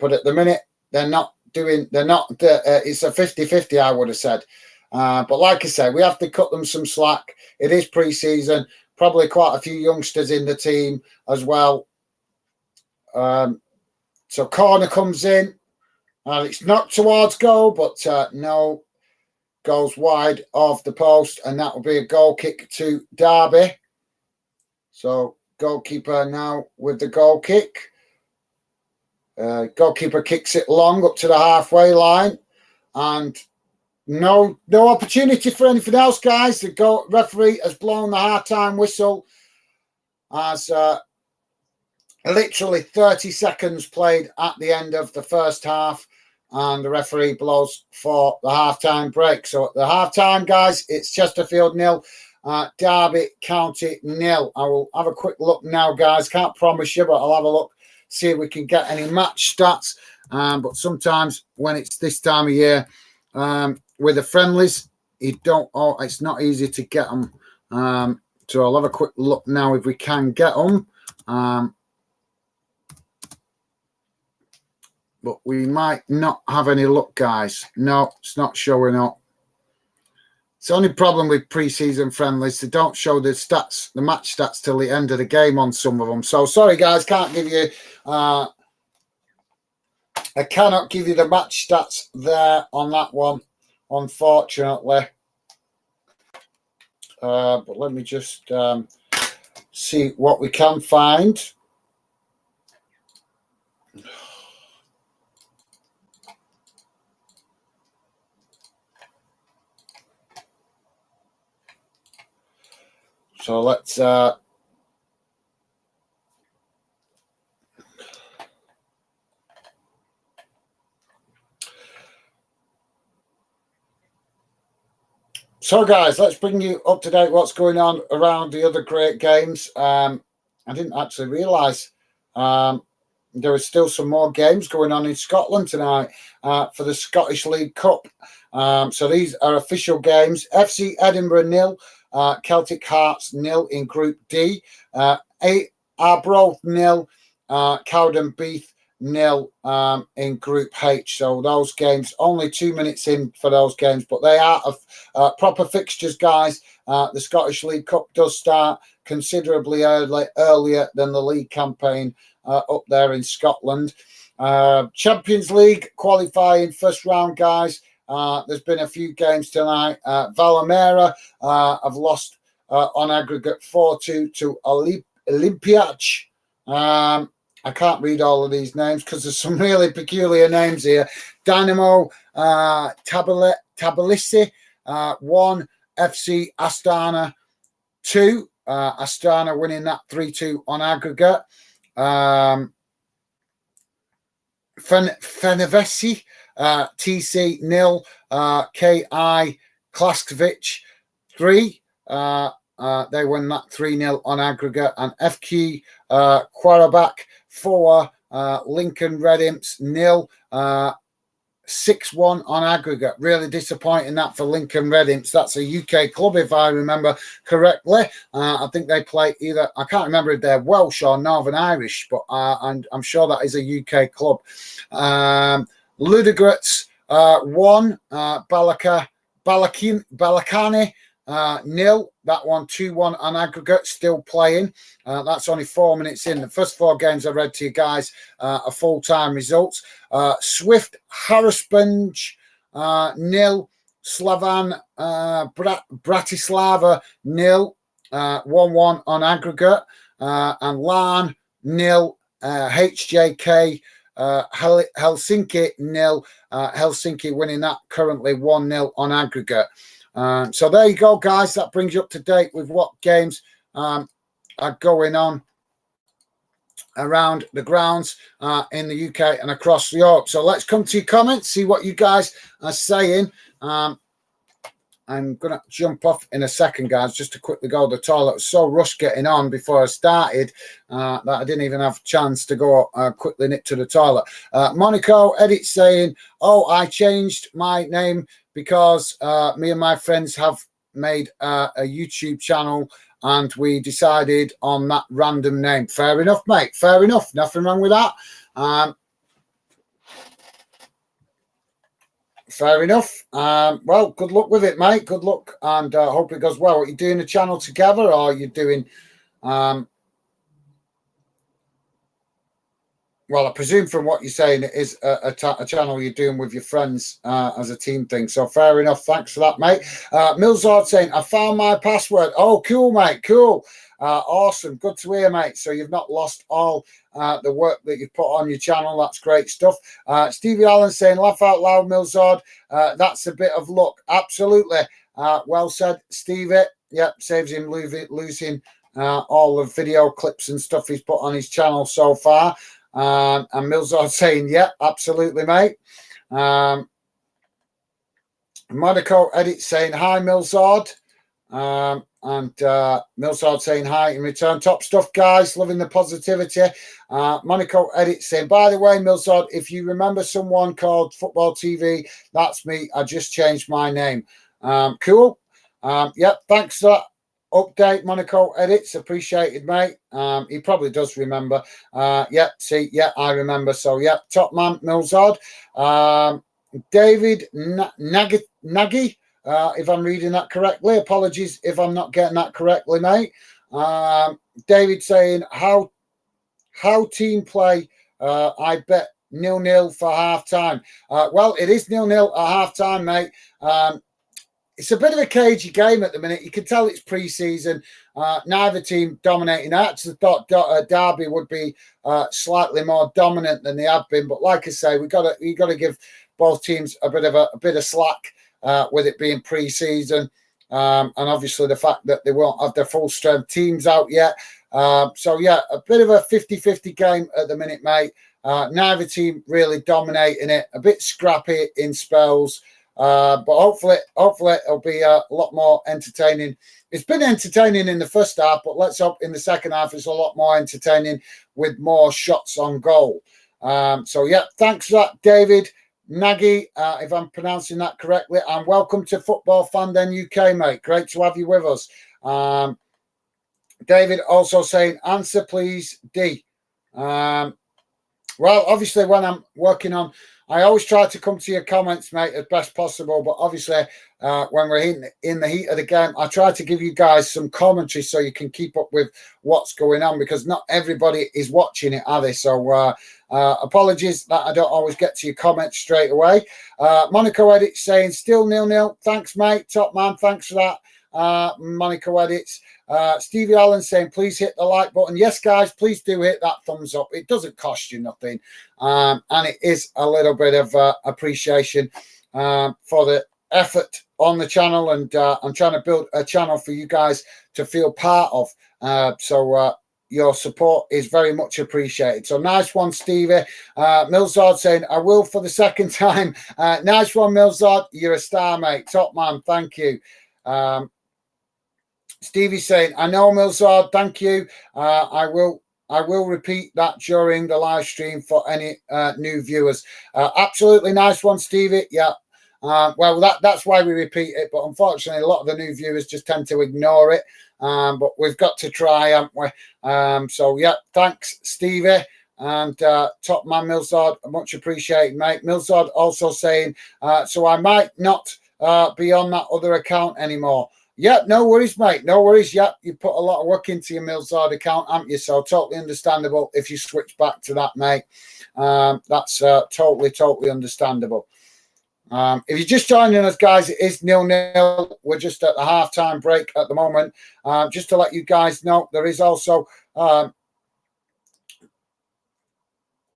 at the minute, they're not. It's a 50-50, I would have said. But like I said, we have to cut them some slack. It is pre-season. Probably quite a few youngsters in the team as well. So corner comes in. It's knocked towards goal, but no, goes wide of the post. And that will be a goal kick to Derby. So goalkeeper now with the goal kick. Goalkeeper kicks it long up to the halfway line, and no opportunity for anything else, guys. The goal referee has blown the half-time whistle as literally 30 seconds played at the end of the first half, and the referee blows for the half-time break. So at the half-time, guys, it's Chesterfield 0, Derby County 0. I will have a quick look now, guys. Can't promise you, but I'll have a look, see if we can get any match stats. But sometimes when it's this time of year, with the friendlies, it's not easy to get them. So I'll have a quick look now if we can get them. But we might not have any luck, guys. No, it's not showing up. It's the only problem with pre-season friendlies. They don't show the stats, the match stats, till the end of the game on some of them. So sorry, guys, can't give you. I cannot give you the match stats there on that one, unfortunately. But let me just see what we can find. So let's so guys, let's bring you up to date what's going on around the other great games. I didn't actually realise there was still some more games going on in Scotland tonight for the Scottish League Cup. So these are official games. FC Edinburgh 0, Celtic Hearts 0 in Group D, Arbroath 0, Cowdenbeath 0 in Group H. So those games, only 2 minutes in for those games, but they are proper fixtures, guys. The Scottish League Cup does start considerably earlier than the league campaign up there in Scotland. Champions League qualifying first round, guys. There's been a few games tonight. Valomera have lost on aggregate 4-2 to Olympiach. I can't read all of these names because there's some really peculiar names here. Dynamo Tbilisi 1, FC Astana 2. Astana winning that 3-2 on aggregate. Fenerbahce TC 0, KI Klaskovic 3. They won that 3-0 on aggregate. And FK Qarabağ 4, Lincoln Red Imps 0, 6-1 on aggregate. Really disappointing that for Lincoln Red Imps. That's a UK club, if I remember correctly. I think they play either, I can't remember if they're Welsh or Northern Irish, but and I'm sure that is a UK club. Ludogorets 1, Balakani 0. That one 2-1 on aggregate, still playing. That's only 4 minutes in. The first 4 games I read to you guys are full-time results. Swift Harrisbanj 0, Slavan Bratislava 0, 1-1 on aggregate, and Larn 0, HJK Helsinki 0, Helsinki winning that currently 1-0 on aggregate. So there you go, guys. That brings you up to date with what games are going on around the grounds in the UK and across Europe. So let's come to your comments, see what you guys are saying. I'm going to jump off in a second, guys, just to quickly go to the toilet. I was so rushed getting on before I started that I didn't even have a chance to go quickly nip to the toilet. Monaco edit saying, oh, I changed my name because me and my friends have made a YouTube channel and we decided on that random name. Fair enough, mate. Fair enough. Nothing wrong with that. Fair enough. Well, good luck with it, mate. Good luck, and hope it goes well. Are you doing a channel together, or are you doing well, I presume from what you're saying, it is a channel you're doing with your friends as a team thing. So fair enough. Thanks for that, mate. Milzard saying, I found my password. Oh, cool, mate. Cool. Awesome. Good to hear, mate. So you've not lost all the work that you've put on your channel. That's great stuff. Stevie Allen saying, laugh out loud, Milzard. That's a bit of luck. Absolutely. Well said, Stevie. Yep, saves him losing all the video clips and stuff he's put on his channel so far. And Milzard saying, yeah, absolutely, mate. Monaco Edit saying, hi, Milzard. And Milzard saying hi in return. Top stuff, guys. Loving the positivity. Monaco Edit saying, by the way, Milzard, if you remember someone called Football TV, that's me. I just changed my name. Cool. Yep, thanks for that update, Monaco Edits. Appreciated, mate. He probably does remember. Yeah, see, yeah, I remember. So, yeah, top man, Milzard. David Nagy, if I'm reading that correctly. Apologies if I'm not getting that correctly, mate. David saying, how team play? I bet 0-0 for half time. Well, it is 0-0 at half time, mate. It's a bit of a cagey game at the minute. You can tell it's pre-season. Neither team dominating. I actually thought Derby would be slightly more dominant than they have been. But like I say, you got to give both teams a bit of slack with it being pre-season, and obviously the fact that they won't have their full strength teams out yet. So yeah, a bit of a 50-50 game at the minute, mate. Neither team really dominating it. A bit scrappy in spells. But hopefully it'll be a lot more entertaining. It's been entertaining in the first half, but let's hope in the second half it's a lot more entertaining with more shots on goal. So yeah, thanks for that, David Nagy, if I'm pronouncing that correctly, and welcome to Football Fan Den UK, mate. Great to have you with us. David also saying, answer please, D. Well, obviously when I'm working on, I always try to come to your comments, mate, as best possible. But obviously, when we're in the heat of the game, I try to give you guys some commentary so you can keep up with what's going on, because not everybody is watching it, are they? So apologies that I don't always get to your comments straight away. Monaco Edits saying, still 0-0. Thanks, mate. Top man. Thanks for that, Monaco Edits. Stevie Allen saying, please hit the like button. Yes, guys, please do hit that thumbs up. It doesn't cost you nothing. And it is a little bit of appreciation for the effort on the channel. And I'm trying to build a channel for you guys to feel part of. So your support is very much appreciated. So nice one, Stevie. Milzard saying, I will for the second time. Nice one, Milzard. You're a star, mate. Top man. Thank you. Stevie saying, I know, Milzard, thank you. I will repeat that during the live stream for any new viewers. Absolutely nice one, Stevie. Yeah. Well, that's why we repeat it. But unfortunately, a lot of the new viewers just tend to ignore it. But we've got to try, haven't we? So, yeah, thanks, Stevie. And top man, Milzard, much appreciated, mate. Milzard also saying, so I might not be on that other account anymore. Yeah, no worries, mate. No worries. Yeah, you put a lot of work into your Milzard account, haven't you? So totally understandable if you switch back to that, mate. That's totally understandable. If you're just joining us, guys, it is 0-0. We're just at the half-time break at the moment. Just to let you guys know, there is also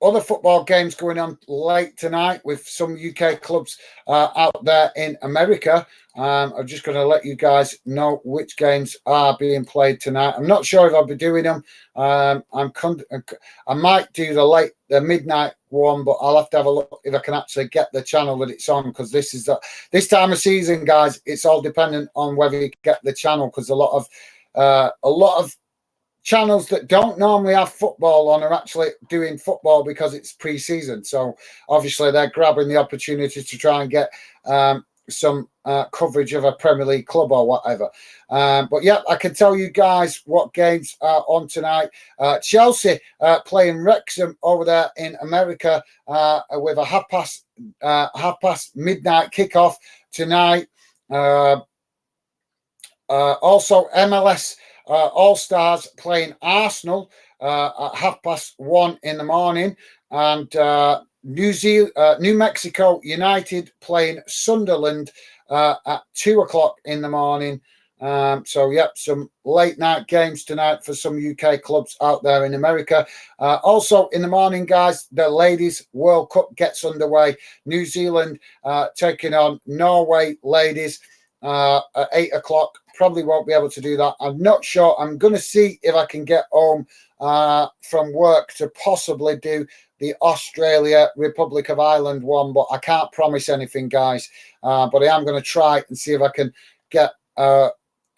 other football games going on late tonight with some UK clubs out there in America. I'm just going to let you guys know which games are being played tonight. I'm not sure if I'll be doing them. I might do the midnight one, but I'll have to have a look if I can actually get the channel that it's on, because this time of season, guys, it's all dependent on whether you get the channel, because a lot of channels that don't normally have football on are actually doing football because it's pre-season. So obviously they're grabbing the opportunity to try and get some coverage of a Premier League club or whatever. But yeah, I can tell you guys what games are on tonight. Chelsea playing Wrexham over there in America with a half past midnight kickoff tonight. Also MLS All-Stars playing Arsenal at 1:30 in the morning, and New Mexico United playing Sunderland at 2 o'clock in the morning. So, yep, some late night games tonight for some UK clubs out there in America. Also in the morning, guys, the Ladies World Cup gets underway. New Zealand taking on Norway ladies at 8 o'clock. Probably won't be able to do that. I'm not sure. I'm going to see if I can get home from work to possibly do the Australia Republic of Ireland one, but I can't promise anything, guys. But I am going to try and see if I can get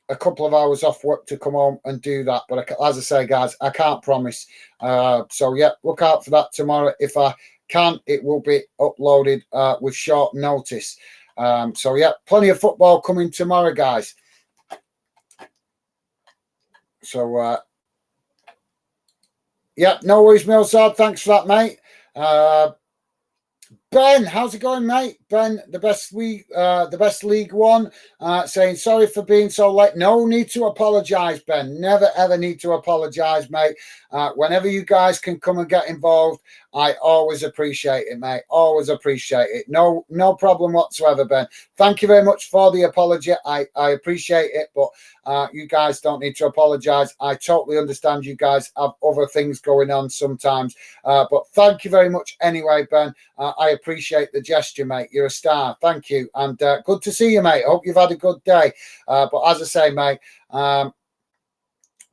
a couple of hours off work to come home and do that. But as I say, guys, I can't promise. So, yeah, look out for that tomorrow. If I can, it will be uploaded with short notice. So, yeah, plenty of football coming tomorrow, guys. So, yeah, no worries, Milsard. Thanks for that, mate. Ben, how's it going, mate? Ben, the best League One, saying sorry for being so late. No need to apologise, Ben. Never ever need to apologise, mate. Whenever you guys can come and get involved, I always appreciate it, mate. Always appreciate it. No problem whatsoever, Ben. Thank you very much for the apology. I appreciate it, but you guys don't need to apologise. I totally understand you guys have other things going on sometimes. But thank you very much anyway, Ben. I appreciate the gesture, mate. You're a star. Thank you. And good to see you, mate. I hope you've had a good day. But as I say, mate,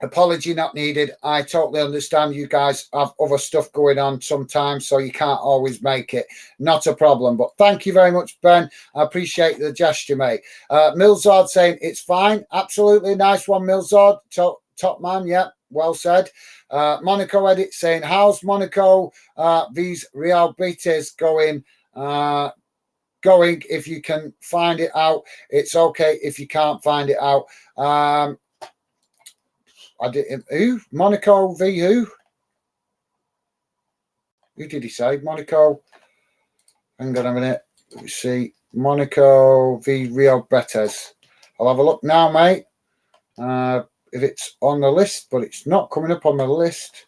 apology not needed. I totally understand you guys have other stuff going on sometimes, so you can't always make it. Not a problem. But thank you very much, Ben. I appreciate the gesture, mate. Milzard saying it's fine. Absolutely. Nice one, Milzard. Top man. Yeah, well said. Monaco Edit saying, how's Monaco these Real Betis going? Going if you can find it out. It's okay if you can't find it out. I didn't. Who? Monaco v who? Who did he say? Monaco. Hang on a minute. Let me see. Monaco v Real Betis. I'll have a look now, mate. If it's on the list, but it's not coming up on the list.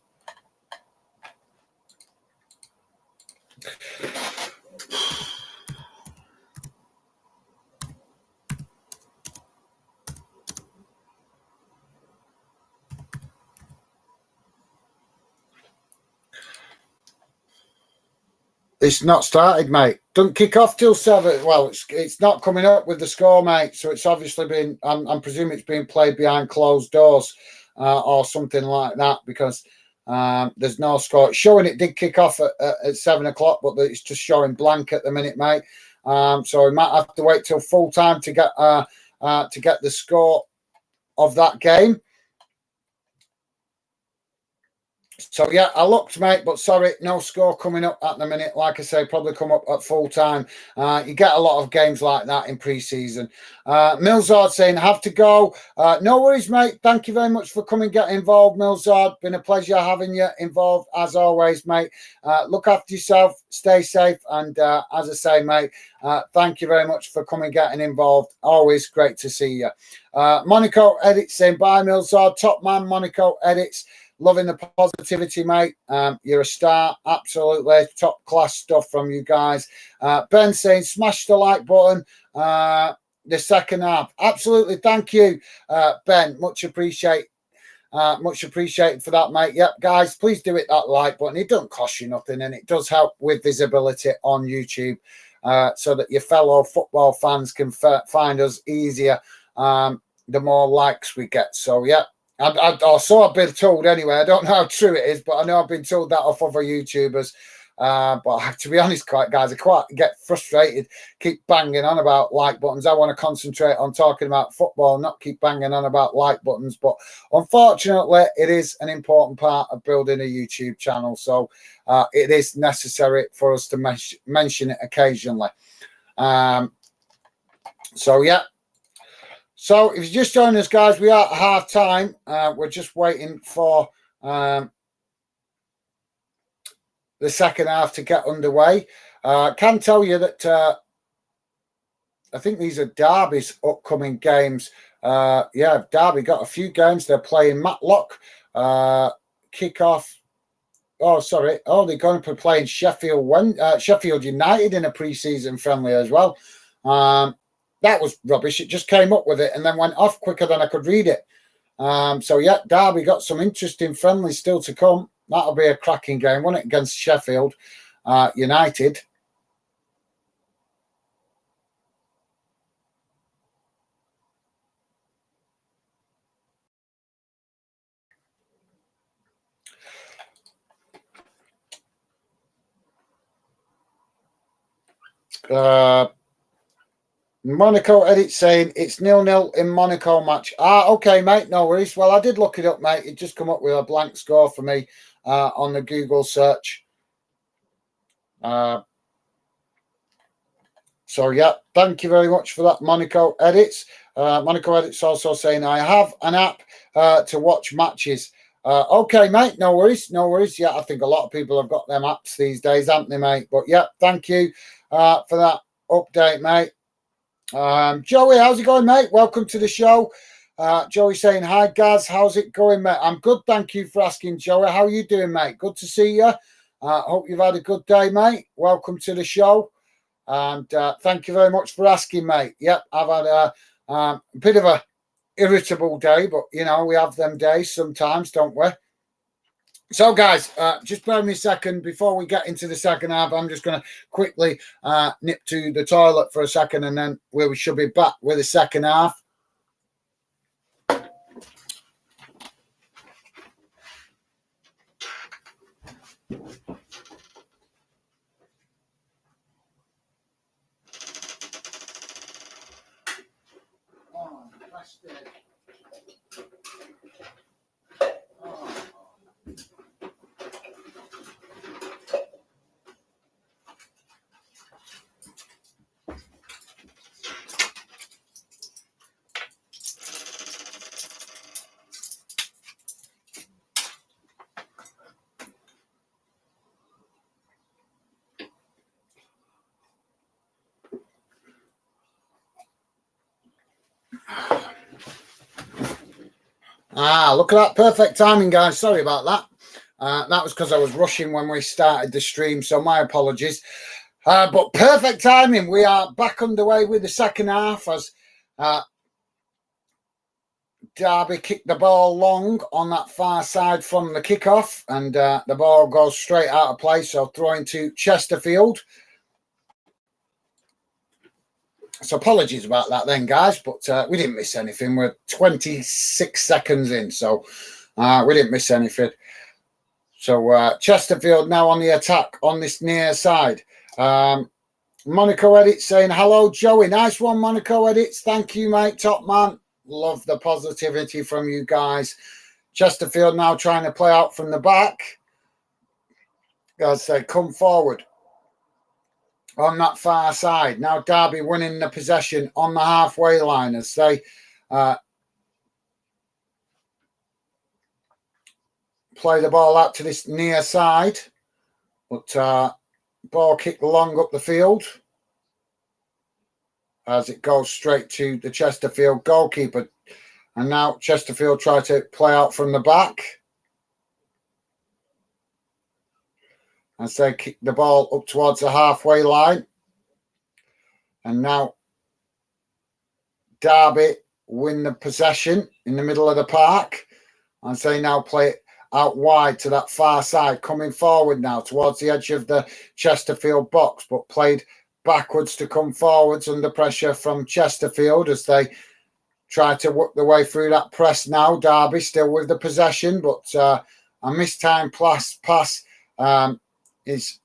It's not started, mate. Don't kick off till 7. Well, it's not coming up with the score, mate. So it's obviously been. I'm presuming it's being played behind closed doors or something like that, because there's no score. It's showing it did kick off at 7 o'clock, but it's just showing blank at the minute, mate. So we might have to wait till full time to get the score of that game. So, yeah, I looked, mate, but sorry, no score coming up at the minute. Like I say, probably come up at full time. You get a lot of games like that in pre-season. Milzard saying, have to go. No worries, mate. Thank you very much for coming, get involved, Milzard. Been a pleasure having you involved, as always, mate. Look after yourself, stay safe, and as I say, mate, thank you very much for coming, getting involved. Always great to see you. Monaco Edits saying, bye, Milzard. Top man, Monaco Edits. Loving the positivity, mate. You're a star. Absolutely. Top class stuff from you guys. Ben saying, smash the like button. The second half. Absolutely. Thank you, Ben. Much appreciated for that, mate. Yep, guys, please do it that like button. It doesn't cost you nothing, and it does help with visibility on YouTube, so that your fellow football fans can find us easier the more likes we get. So, yeah. So I've been told anyway. I don't know how true it is, but I know I've been told that off other YouTubers. But to be honest, guys, I quite get frustrated, keep banging on about like buttons. I want to concentrate on talking about football, not keep banging on about like buttons. But unfortunately, it is an important part of building a YouTube channel. So it is necessary for us to mention it occasionally. So, yeah. So if you just join us, guys, we are at half time. We're just waiting for the second half to get underway. Can tell you that I think these are Derby's upcoming games. Yeah, Derby got a few games. They're playing Matlock, kick off. Oh, sorry. Oh, they're going to be playing Sheffield United in a pre-season friendly as well. That was rubbish. It just came up with it and then went off quicker than I could read it. So, yeah, Derby got some interesting friendlies still to come. That'll be a cracking game, won't it, against Sheffield United. Monaco edit saying it's 0-0 in Monaco match. Okay, mate, no worries. Well, I did look it up, mate. It just come up with a blank score for me on the Google search. So, yeah, thank you very much for that, Monaco edits. Monaco edits also saying I have an app to watch matches. Okay, mate, no worries, no worries. Yeah, I think a lot of people have got them apps these days, haven't they, mate? But, yeah, thank you for that update, mate. Joey, how's it going, mate? Welcome to the show. Joey saying, hi, Gaz. How's it going, mate? I'm good. Thank you for asking, Joey. How are you doing, mate? Good to see you. Hope you've had a good day, mate. Welcome to the show. And thank you very much for asking, mate. Yep, I've had a bit of a irritable day, but, you know, we have them days sometimes, don't we? So, guys, just bear me a second before we get into the second half. I'm just going to quickly nip to the toilet for a second, and then we should be back with the second half. Look at that. Perfect timing, guys. Sorry about that. That was because I was rushing when we started the stream, so my apologies. But perfect timing. We are back underway with the second half as Derby kicked the ball long on that far side from the kickoff, and the ball goes straight out of play, so throwing to Chesterfield. So apologies about that then, guys, but we didn't miss anything. We're 26 seconds in, so we didn't miss anything. So Chesterfield now on the attack on this near side. Monaco Edits saying, hello, Joey. Nice one, Monaco Edits. Thank you, mate. Top man. Love the positivity from you guys. Chesterfield now trying to play out from the back. As they come forward on that far side. Now Derby winning the possession on the halfway line as they play the ball out to this near side. But ball kicked long up the field as it goes straight to the Chesterfield goalkeeper. And now Chesterfield try to play out from the back as they kick the ball up towards the halfway line. And now Derby win the possession in the middle of the park as they now play it out wide to that far side, coming forward now towards the edge of the Chesterfield box, but played backwards to come forwards under pressure from Chesterfield as they try to work their way through that press now. Derby still with the possession, but a mistimed pass is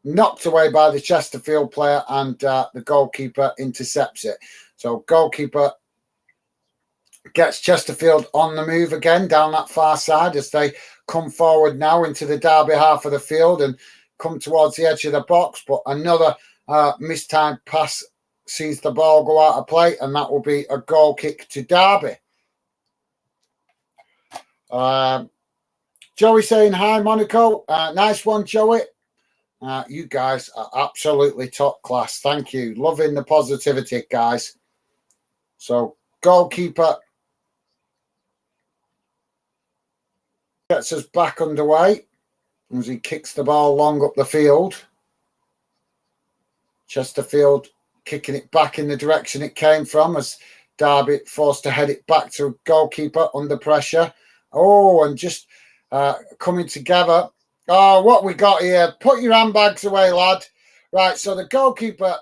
knocked away by the Chesterfield player, and the goalkeeper intercepts it. So goalkeeper gets Chesterfield on the move again down that far side as they come forward now into the Derby half of the field and come towards the edge of the box. But another mistimed pass sees the ball go out of play, and that will be a goal kick to Derby. Joey saying, hi, Monaco. Nice one, Joey. You guys are absolutely top class. Thank you. Loving the positivity, guys. So goalkeeper Gets us back underway as he kicks the ball long up the field. Chesterfield kicking it back in the direction it came from as Derby forced to head it back to a goalkeeper under pressure. Oh, and just coming together. Oh, what we got here. Put your handbags away, lad. Right, so the goalkeeper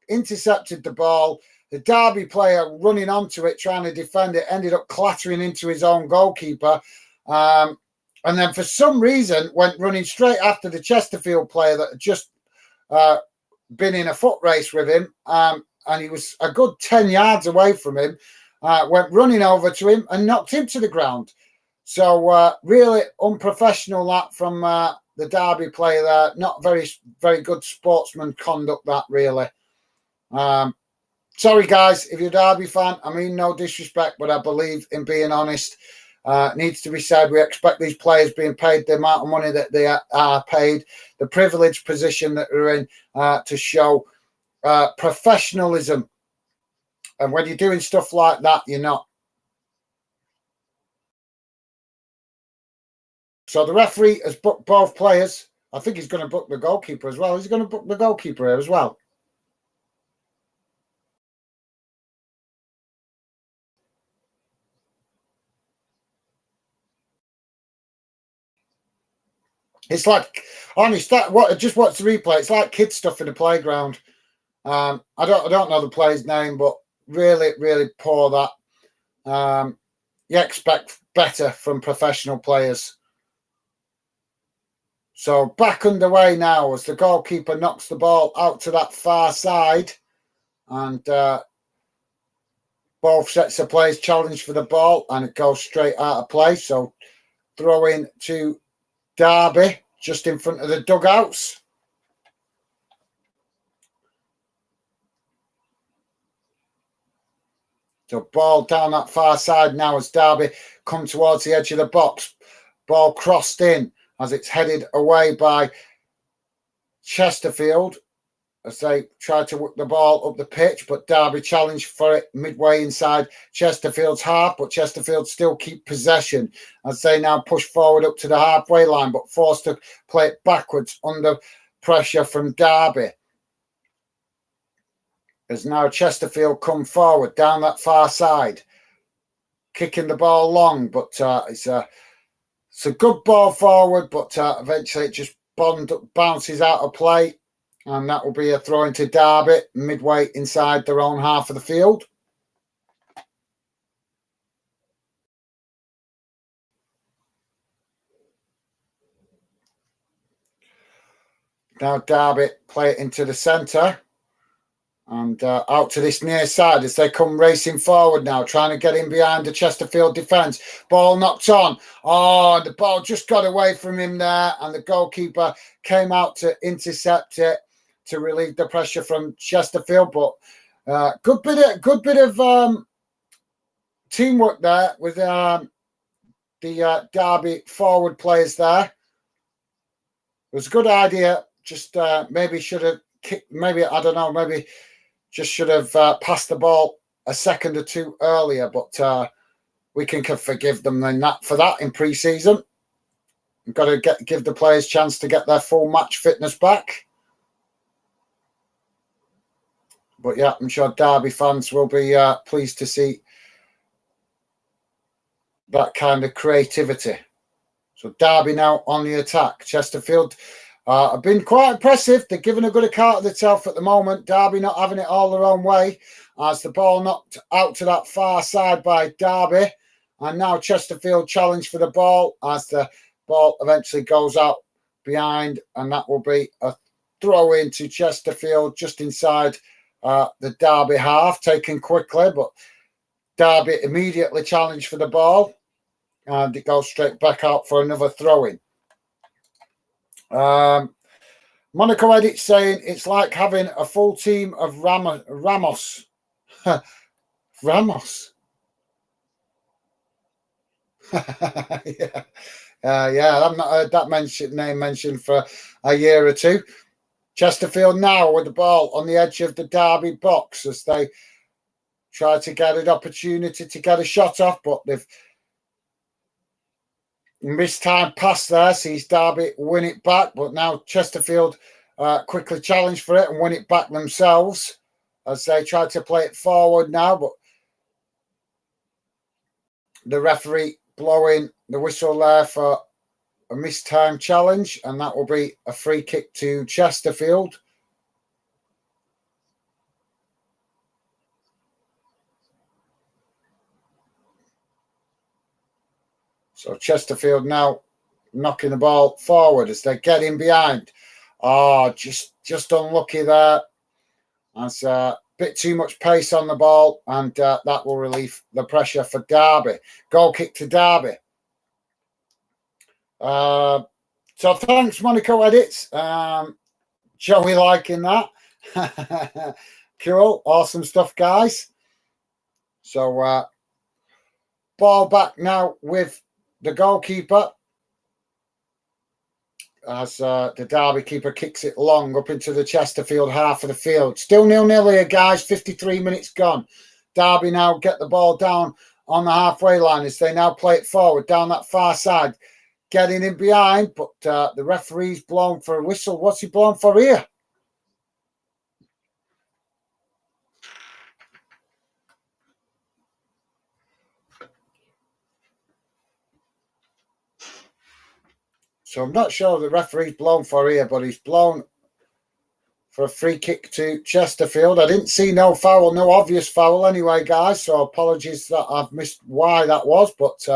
intercepted the ball. The Derby player running onto it, trying to defend it, ended up clattering into his own goalkeeper. And then for some reason went running straight after the Chesterfield player that had just been in a foot race with him. And he was a good 10 yards away from him. Went running over to him and knocked him to the ground. So really unprofessional that from the Derby player there. Not very, very good sportsman conduct that really. Sorry guys, if you're a Derby fan, I mean no disrespect, but I believe in being honest. Needs to be said, we expect these players being paid the amount of money that they are paid, the privileged position that they're in to show professionalism. And when you're doing stuff like that, you're not. So the referee has booked both players. I think he's going to book the goalkeeper as well. He's going to book the goalkeeper here as well. It's like, honest, just watch the replay. It's like kid stuff in the playground. I don't know the player's name, but really, really poor that. You expect better from professional players. So back underway now as the goalkeeper knocks the ball out to that far side, and both sets of players challenge for the ball, and it goes straight out of play. So throw in to Derby just in front of the dugouts. So ball down that far side now as Derby come towards the edge of the box. Ball crossed in as it's headed away by Chesterfield as they try to work the ball up the pitch, but Derby challenged for it midway inside Chesterfield's half, but Chesterfield still keep possession as they now push forward up to the halfway line, but forced to play it backwards under pressure from Derby. As now Chesterfield come forward down that far side, kicking the ball long, but it's a good ball forward, but eventually it just bounces out of play, and that will be a throw into Derby midway inside their own half of the field. Now Derby play it into the centre and out to this near side as they come racing forward now, trying to get in behind the Chesterfield defence. Ball knocked on. Oh, the ball just got away from him there, and the goalkeeper came out to intercept it to relieve the pressure from Chesterfield. But good bit of teamwork there with the Derby forward players there. It was a good idea. Just maybe should have kicked. Maybe I don't know. Maybe just should have passed the ball a second or two earlier. But we can forgive them for that in pre-season. We've got to give the players a chance to get their full match fitness back. But yeah, I'm sure Derby fans will be pleased to see that kind of creativity. So Derby now on the attack. Chesterfield have been quite impressive. They're giving a good account of themselves at the moment. Derby not having it all their own way as the ball knocked out to that far side by Derby. And now Chesterfield challenge for the ball as the ball eventually goes out behind, and that will be a throw into Chesterfield just inside the Derby half, taken quickly, but Derby immediately challenged for the ball, and it goes straight back out for another throw-in. Monaco Edit saying it's like having a full team of Ramos. Ramos. Yeah. I've not heard that name mentioned for a year or two. Chesterfield now with the ball on the edge of the Derby box as they try to get an opportunity to get a shot off, but they've Missed time pass there, sees Derby win it back, but now Chesterfield quickly challenge for it and win it back themselves as they try to play it forward now, but the referee blowing the whistle there for a missed time challenge, and that will be a free kick to Chesterfield. So Chesterfield now knocking the ball forward as they get in behind. Oh, just unlucky there. That's a bit too much pace on the ball, and that will relieve the pressure for Derby. Goal kick to Derby. So thanks, Monaco Edits. Joey liking that. Cool. Awesome stuff, guys. So ball back now with the goalkeeper as the Derby keeper kicks it long up into the Chesterfield half of the field. Still 0-0 here, guys. 53 minutes gone. Derby now get the ball down on the halfway line as they now play it forward down that far side. Getting in behind, but the referee's blown for a whistle. What's he blown for here? So I'm not sure the referee's blown for here, but he's blown for a free kick to Chesterfield. I didn't see no foul, no obvious foul anyway, guys. So apologies that I've missed why that was. But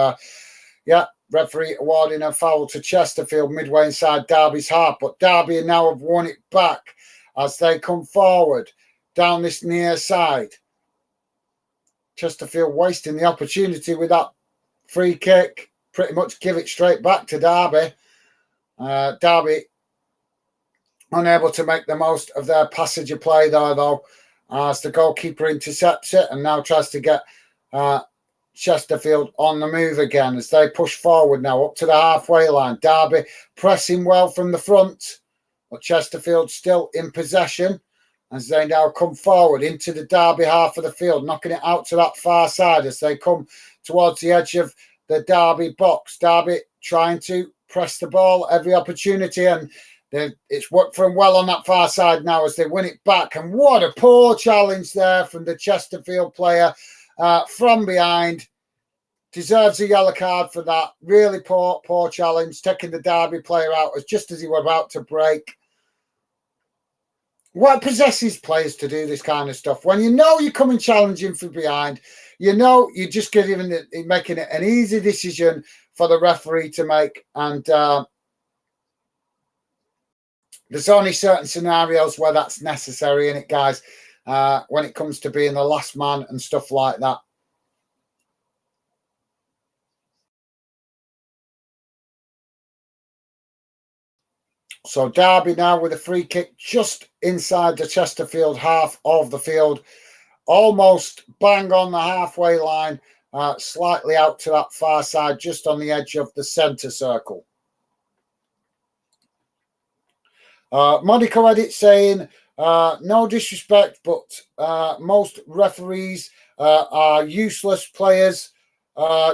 yeah, referee awarding a foul to Chesterfield midway inside Derby's half. But Derby now have won it back as they come forward down this near side. Chesterfield wasting the opportunity with that free kick. Pretty much give it straight back to Derby. Derby unable to make the most of their passage of play there, though, as the goalkeeper intercepts it and now tries to get Chesterfield on the move again as they push forward now up to the halfway line. Derby pressing well from the front, but Chesterfield still in possession as they now come forward into the Derby half of the field, knocking it out to that far side as they come towards the edge of the Derby box. Derby trying to press the ball every opportunity, and it's worked for them well on that far side now as they win it back. And what a poor challenge there from the Chesterfield player from behind. Deserves a yellow card for that. Really poor challenge, taking the Derby player out just as he was about to break. What possesses players to do this kind of stuff? When you know you're coming challenging from behind, you know you're just making it an easy decision for the referee to make. And there's only certain scenarios where that's necessary in it, guys, when it comes to being the last man and stuff like that. So Derby now with a free kick just inside the Chesterfield half of the field, almost bang on the halfway line, slightly out to that far side, just on the edge of the centre circle. Monaco Edit saying, no disrespect, but most referees are useless players,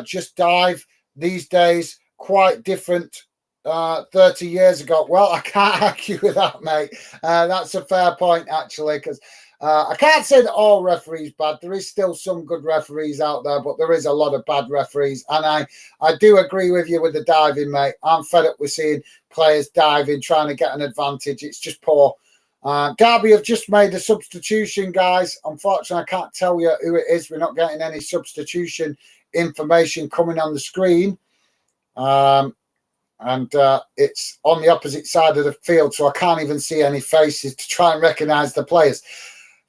just dive these days, quite different 30 years ago. Well, I can't argue with that, mate. That's a fair point, actually, because I can't say that all referees bad. There is still some good referees out there, but there is a lot of bad referees. And I do agree with you with the diving, mate. I'm fed up with seeing players diving, trying to get an advantage. It's just poor. Derby have just made a substitution, guys. Unfortunately, I can't tell you who it is. We're not getting any substitution information coming on the screen. And it's on the opposite side of the field, so I can't even see any faces to try and recognise the players.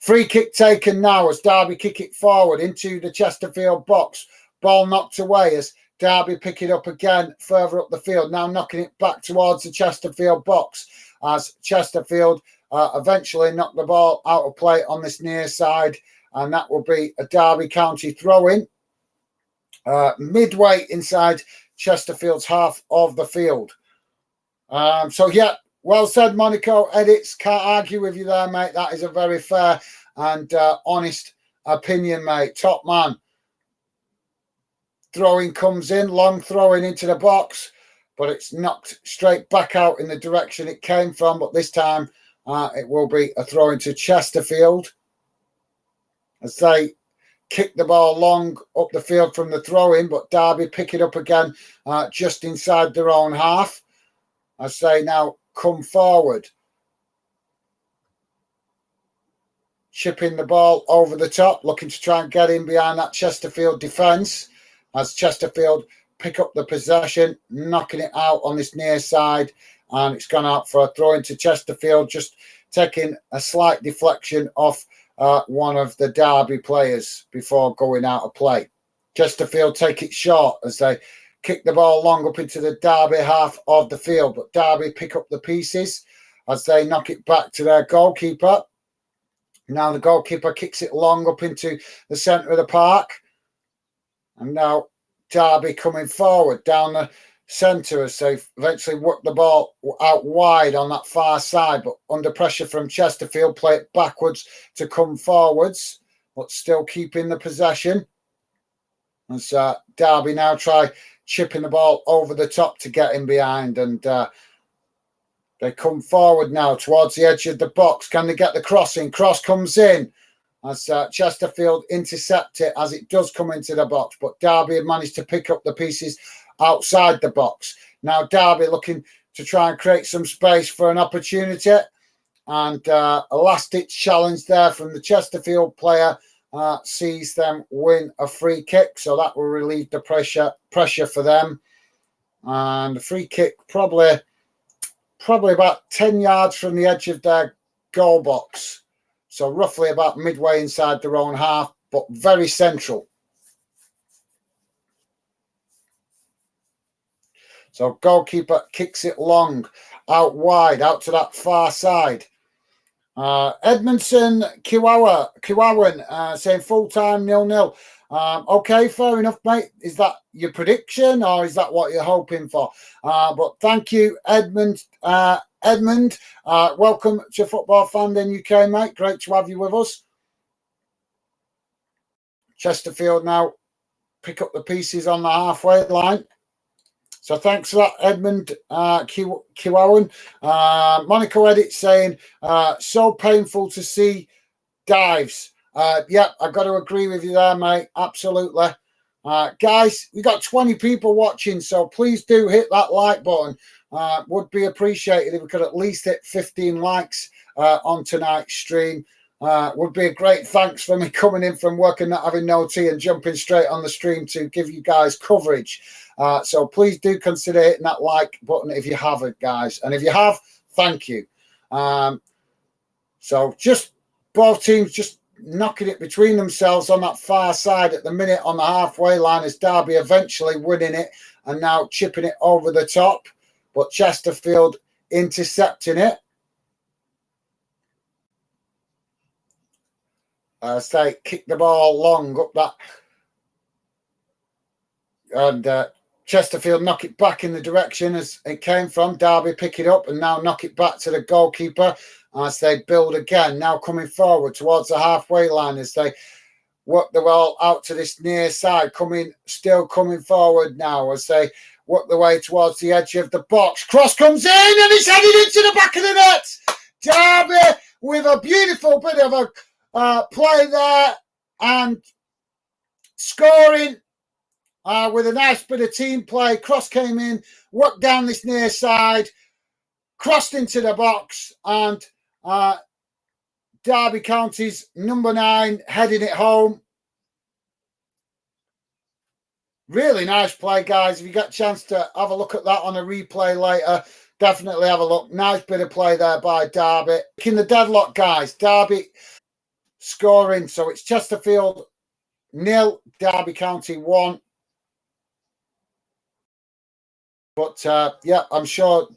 Free kick taken now as Derby kick it forward into the Chesterfield box. Ball knocked away as Derby pick it up again further up the field, now knocking it back towards the Chesterfield box as Chesterfield eventually knock the ball out of play on this near side, and that will be a Derby County throw-in midway inside Chesterfield's half of the field. So yeah, well said, Monaco Edits. Can't argue with you there, mate. That is a very fair and honest opinion, mate. Top man. Throwing comes in, long throwing into the box. but it's knocked straight back out in the direction it came from. But this time it will be a throw into Chesterfield as they kick the ball long up the field from the throw-in, but Derby pick it up again just inside their own half as they now come forward. Chipping the ball over the top, looking to try and get in behind that Chesterfield defence as Chesterfield pick up the possession, knocking it out on this near side, and it's gone out for a throw into Chesterfield, just taking a slight deflection off one of the Derby players before going out of play. Chesterfield take it short as they kick the ball long up into the Derby half of the field, but Derby pick up the pieces as they knock it back to their goalkeeper. Now the goalkeeper kicks it long up into the centre of the park. And now Derby coming forward down the centre as they eventually work the ball out wide on that far side. But under pressure from Chesterfield, play it backwards to come forwards, but still keeping the possession. As Derby now try chipping the ball over the top to get in behind. And they come forward now towards the edge of the box. Can they get the cross in? Cross comes in as Chesterfield intercept it as it does come into the box. But Derby have managed to pick up the pieces outside the box. Now Derby looking to try and create some space for an opportunity. And a last-ditch challenge there from the Chesterfield player sees them win a free kick. So that will relieve the pressure for them. And the free kick probably about 10 yards from the edge of their goal box. So roughly about midway inside their own half, but very central. So goalkeeper kicks it long, out wide, out to that far side. Edmondson Kiwawan saying full-time 0-0. Okay, fair enough, mate. Is that your prediction or is that what you're hoping for? But thank you, Edmund. Welcome to Football Fan in UK, mate. Great to have you with us. Chesterfield now pick up the pieces on the halfway line. So thanks for that, Edmund Kiwawan. Monaco Edit saying, so painful to see dives. Yeah, I've got to agree with you there, mate. Absolutely. Guys, we got 20 people watching, so please do hit that like button. Would be appreciated if we could at least hit 15 likes on tonight's stream. Would be a great thanks for me coming in from work and not having no tea and jumping straight on the stream to give you guys coverage. So please do consider hitting that like button if you haven't, guys. And if you have, thank you. So just both teams just knocking it between themselves on that far side at the minute on the halfway line as Derby eventually winning it and now chipping it over the top. But Chesterfield intercepting it. As they kick the ball long up that. And Chesterfield knock it back in the direction as it came from. Derby pick it up and now knock it back to the goalkeeper as they build again. Now coming forward towards the halfway line as they work the ball out to this near side. Still coming forward now as they work the way towards the edge of the box. Cross comes in and it's headed into the back of the net. Derby with a beautiful bit of a play there and scoring with a nice bit of team play. Cross came in, worked down this near side, crossed into the box, and Derby County's number 9 heading it home. Really nice play, guys. If you get a chance to have a look at that on a replay later, definitely have a look. Nice bit of play there by Derby. In the deadlock, guys. Derby scoring. So it's Chesterfield 0, Derby County 1. But, yeah, I'm sure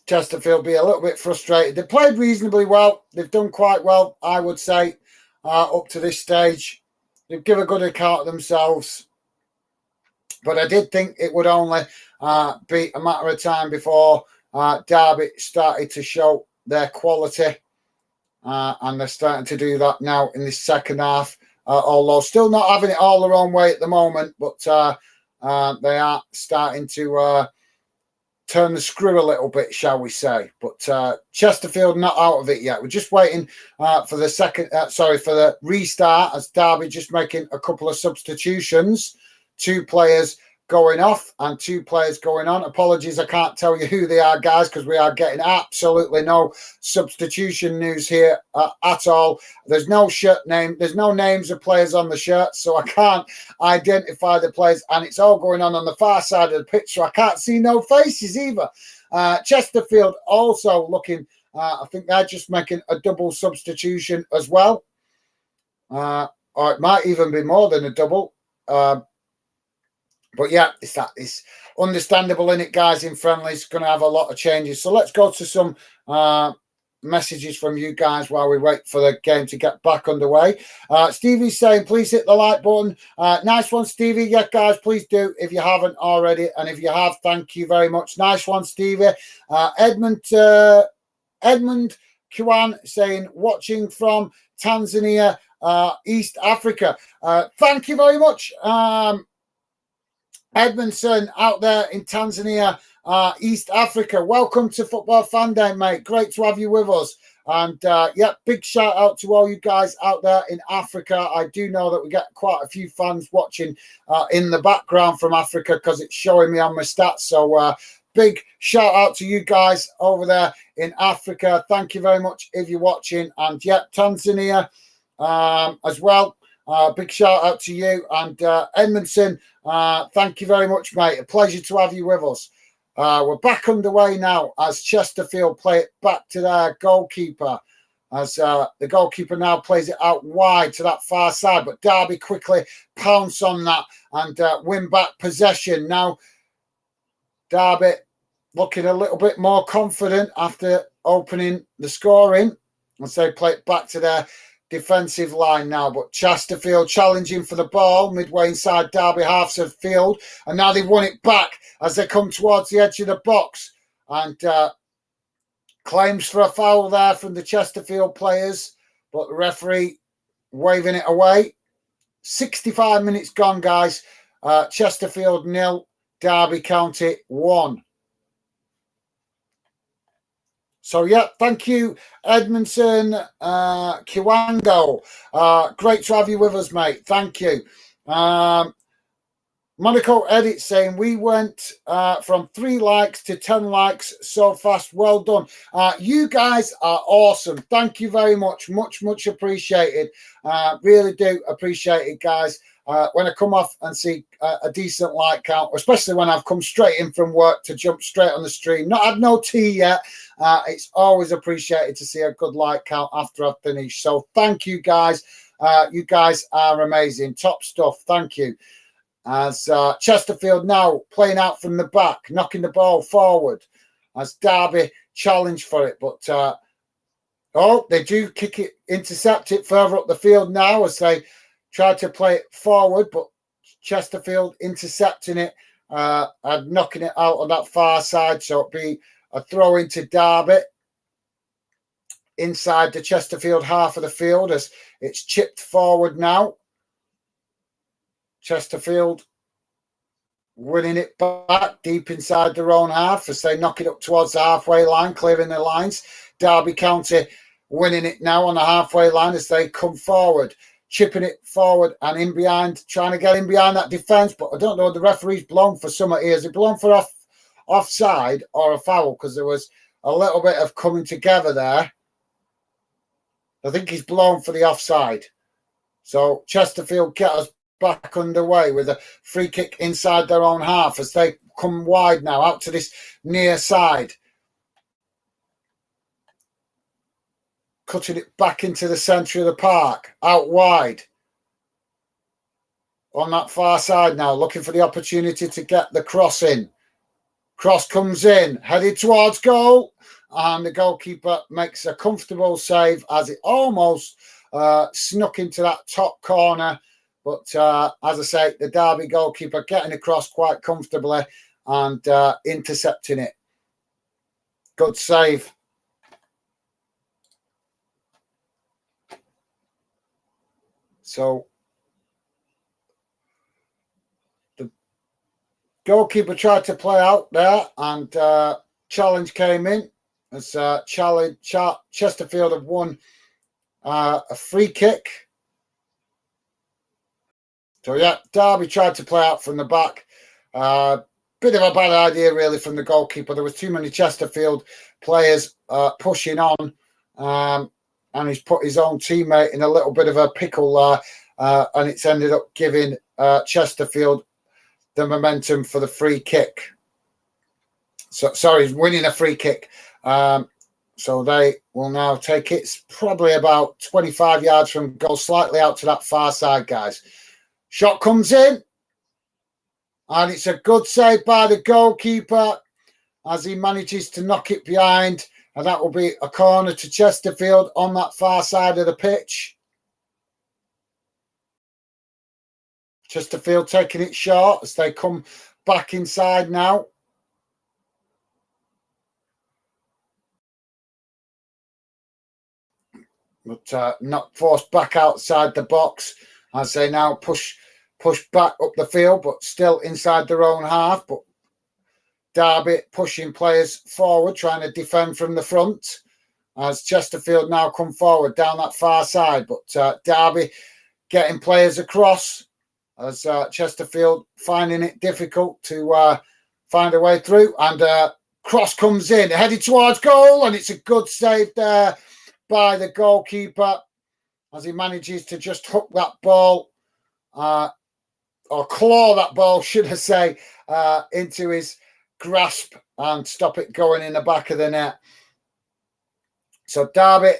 Chesterfield will be a little bit frustrated. They played reasonably well. They've done quite well, I would say, up to this stage. They've given a good account of themselves. But I did think it would only be a matter of time before Derby started to show their quality. And they're starting to do that now in this second half. Although still not having it all their own way at the moment. But they are starting to turn the screw a little bit, shall we say. But Chesterfield not out of it yet. We're just waiting for the restart, as Derby just making a couple of substitutions. 2 players going off and 2 players going on. Apologies, I can't tell you who they are, guys, because we are getting absolutely no substitution news here at all. There's no shirt name. There's no names of players on the shirt, so I can't identify the players, and it's all going on the far side of the pitch, so I can't see no faces either. Chesterfield also looking, I think they're just making a double substitution as well. Or it might even be more than a double. But yeah, it's understandable in it, guys. In friendlies, going to have a lot of changes. So let's go to some messages from you guys while we wait for the game to get back underway. Stevie's saying, please hit the like button. Nice one, Stevie. Yeah, guys, please do if you haven't already. And if you have, thank you very much. Nice one, Stevie. Edmund Kwan saying, watching from Tanzania, East Africa. Thank you very much. Edmondson out there in Tanzania, East Africa. Welcome to Football Fan Day, mate. Great to have you with us. And yeah, big shout out to all you guys out there in Africa. I do know that we get quite a few fans watching in the background from Africa because it's showing me on my stats. So big shout out to you guys over there in Africa. Thank you very much if you're watching. And yeah, Tanzania as well. Big shout out to you. And Edmondson, thank you very much, mate. A pleasure to have you with us. We're back underway now as Chesterfield play it back to their goalkeeper. As the goalkeeper now plays it out wide to that far side. But Derby quickly pounce on that and win back possession. Now, Derby looking a little bit more confident after opening the scoring. As they play it back to their defensive line now, but Chesterfield challenging for the ball midway inside Derby half of field, and now they've won it back as they come towards the edge of the box, and claims for a foul there from the Chesterfield players, but the referee waving it away. 65 minutes gone, guys. Chesterfield 0, Derby County 1. So, yeah, thank you, Edmondson Kiwango. Great to have you with us, mate. Thank you. Monaco Edit saying, we went from 3 likes to 10 likes so fast. Well done. You guys are awesome. Thank you very much. Much appreciated. Really do appreciate it, guys. When I come off and see a decent like count, especially when I've come straight in from work to jump straight on the stream, not had no tea yet, it's always appreciated to see a good like count after I've finished. So thank you, guys. You guys are amazing. Top stuff. Thank you. As Chesterfield now playing out from the back, knocking the ball forward as Derby challenge for it. But, they do kick it, intercept it further up the field now as they try to play it forward, but Chesterfield intercepting it and knocking it out on that far side. So it'll be a throw into Derby inside the Chesterfield half of the field as it's chipped forward now. Chesterfield winning it back deep inside their own half as they knock it up towards the halfway line, clearing the lines. Derby County winning it now on the halfway line as they come forward, chipping it forward and in behind, trying to get in behind that defence. But I don't know, the referee's blown for some of it. Is it blown for offside or a foul? Because there was a little bit of coming together there. I think he's blown for the offside. So Chesterfield get us back underway with a free kick inside their own half as they come wide now out to this near side. Cutting it back into the centre of the park, out wide. On that far side now, looking for the opportunity to get the cross in. Cross comes in, headed towards goal. And the goalkeeper makes a comfortable save as it almost snuck into that top corner. But as I say, the Derby goalkeeper getting across quite comfortably and intercepting it. Good save. So Goalkeeper tried to play out there, and challenge came in as Chesterfield have won a free kick. So yeah, Derby tried to play out from the back. Bit of a bad idea really from the goalkeeper. There was too many Chesterfield players pushing on, and he's put his own teammate in a little bit of a pickle there, and it's ended up giving Chesterfield the momentum for the free kick. So sorry, winning a free kick. So they will now take it. It's probably about 25 yards from goal, slightly out to that far side, guys. Shot comes in, and it's a good save by the goalkeeper as he manages to knock it behind, and that will be a corner to Chesterfield on that far side of the pitch. Chesterfield taking it short as they come back inside now. But not forced back outside the box as they now push back up the field, but still inside their own half. But Derby pushing players forward, trying to defend from the front as Chesterfield now come forward down that far side. But Derby getting players across as Chesterfield finding it difficult to find a way through. And cross comes in, headed towards goal, and it's a good save there by the goalkeeper as he manages to just hook that ball, or claw that ball, should I say, into his grasp and stop it going in the back of the net. So Derby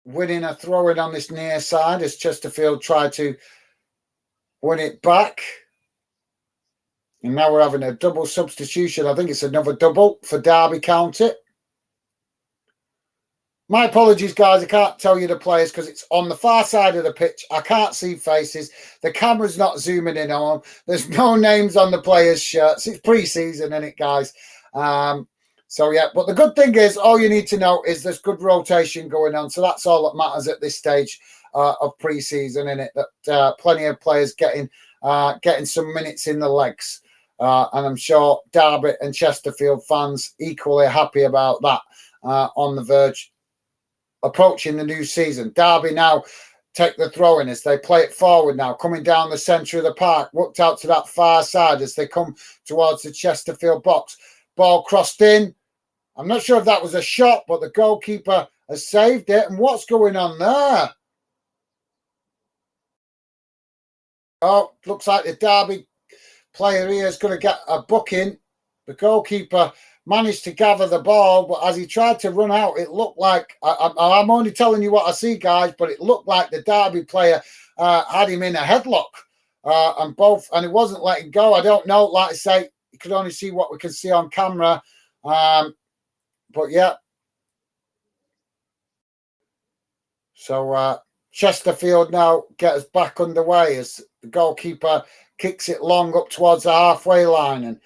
winning a throw-in on this near side as Chesterfield tried to win it back. And now we're having a double substitution. I think it's another double for Derby County. My apologies, guys. I can't tell you the players because it's on the far side of the pitch. I can't see faces. The camera's not zooming in on them. There's no names on the players' shirts. It's pre-season, isn't it, guys? So, yeah. But the good thing is, all you need to know is there's good rotation going on. So that's all that matters at this stage of pre-season, isn't it? That plenty of players getting some minutes in the legs. And I'm sure Derby and Chesterfield fans equally happy about that on the verge. Approaching the new season. Derby now take the throw in as they play it forward now, coming down the centre of the park, worked out to that far side as they come towards the Chesterfield box. Ball crossed in. I'm not sure if that was a shot, but the goalkeeper has saved it. And what's going on there? Oh, looks like the Derby player here is going to get a booking. The goalkeeper managed to gather the ball, but as he tried to run out, it looked like, I'm only telling you what I see, guys, but it looked like the Derby player had him in a headlock, and it wasn't letting go. I don't know, like I say, you could only see what we can see on camera, but yeah. So Chesterfield now gets back underway as the goalkeeper kicks it long up towards the halfway line, and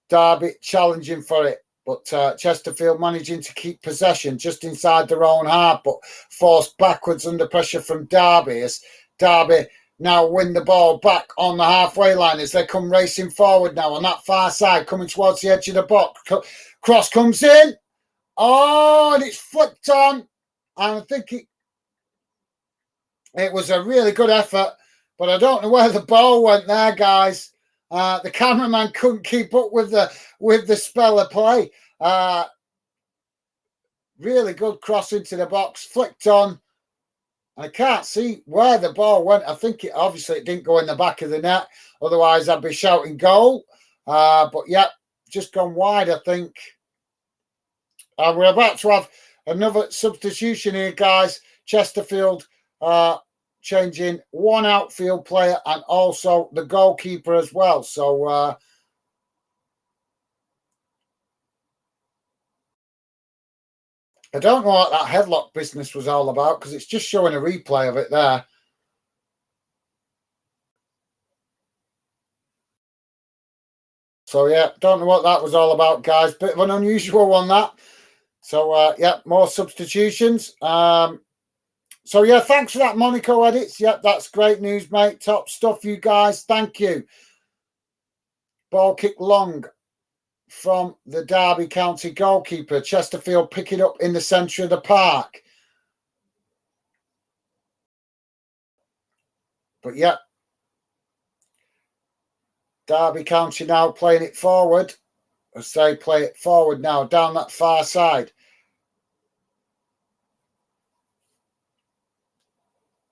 Derby challenging for it, but Chesterfield managing to keep possession just inside their own half, but forced backwards under pressure from Derby as Derby now win the ball back on the halfway line as they come racing forward now on that far side, coming towards the edge of the box. Cross comes in. Oh, and it's flicked on. And I think it was a really good effort, but I don't know where the ball went there, guys. The cameraman couldn't keep up with the spell of play. Really good cross into the box, flicked on. I can't see where the ball went. I think it didn't go in the back of the net. Otherwise, I'd be shouting goal. But yeah, just gone wide, I think. We're about to have another substitution here, guys. Chesterfield changing one outfield player and also the goalkeeper as well. So I don't know what that headlock business was all about because it's just showing a replay of it there. So yeah, don't know what that was all about, guys. Bit of an unusual one, that. So yeah, more substitutions. So, yeah, thanks for that, Monaco Edits. Yep, that's great news, mate. Top stuff, you guys. Thank you. Ball kick long from the Derby County goalkeeper. Chesterfield pick it up in the centre of the park. But, yeah, Derby County now playing it forward. As they play it forward now, down that far side.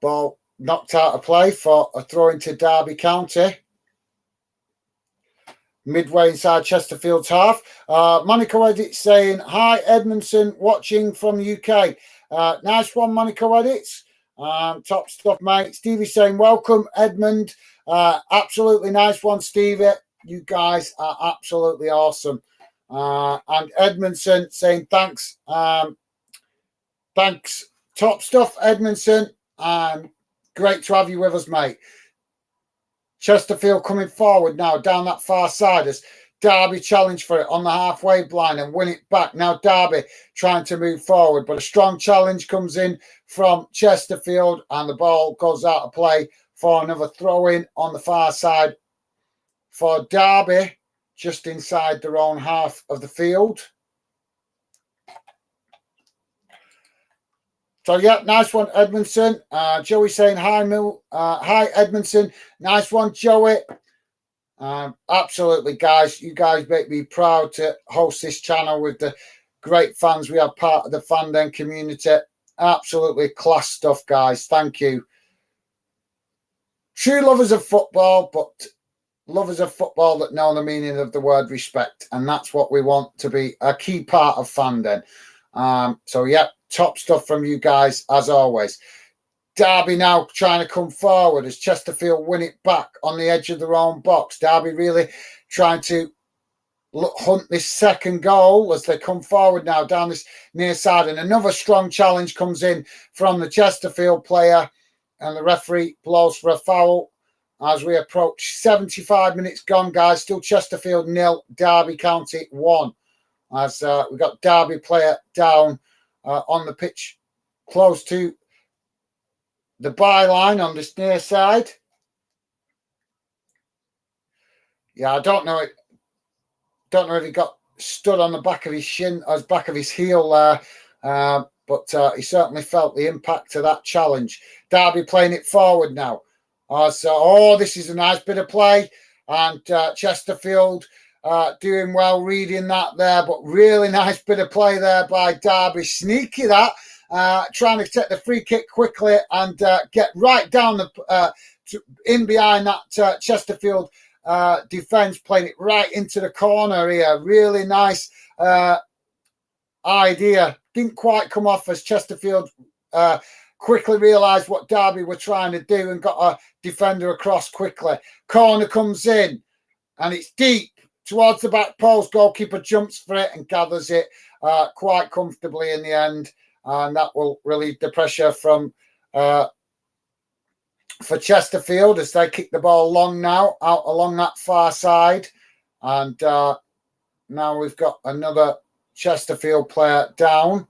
Ball knocked out of play for a throw into Derby County. Midway inside Chesterfield's half. Monaco Edits saying, hi, Edmondson, watching from the UK. Nice one, Monaco Edits. Top stuff, mate. Stevie saying, welcome, Edmund. Absolutely nice one, Stevie. You guys are absolutely awesome. And Edmondson saying, thanks. Thanks. Top stuff, Edmondson. Great to have you with us, mate. Chesterfield coming forward now down that far side as Derby challenge for it on the halfway line and win it back. Now Derby trying to move forward, but a strong challenge comes in from Chesterfield and the ball goes out of play for another throw-in on the far side for Derby, just inside their own half of the field. So, yeah, nice one, Edmondson. Joey saying, hi, Edmondson. Nice one, Joey. Absolutely, guys. You guys make me proud to host this channel with the great fans we have part of the Fandom community. Absolutely class stuff, guys. Thank you. True lovers of football, but lovers of football that know the meaning of the word respect. And that's what we want to be a key part of Fandom. So, yeah. Top stuff from you guys, as always. Derby now trying to come forward as Chesterfield win it back on the edge of their own box. Derby really trying to hunt this second goal as they come forward now down this near side. And another strong challenge comes in from the Chesterfield player. And the referee blows for a foul as we approach 75 minutes gone, guys. Still Chesterfield 0, Derby County 1. As we got Derby player down on the pitch close to the byline on this near side. Yeah, I don't know if he got stood on the back of his shin or back of his heel there, but he certainly felt the impact of that challenge. Derby playing it forward now. This is a nice bit of play, and Chesterfield doing well reading that there, but really nice bit of play there by Derby. Sneaky that, trying to take the free kick quickly and get right down the in behind that Chesterfield defence, playing it right into the corner here. Really nice idea. Didn't quite come off as Chesterfield quickly realised what Derby were trying to do and got a defender across quickly. Corner comes in and it's deep towards the back post. Goalkeeper jumps for it and gathers it quite comfortably in the end, and that will relieve the pressure from for Chesterfield as they kick the ball long now out along that far side. And now we've got another Chesterfield player down.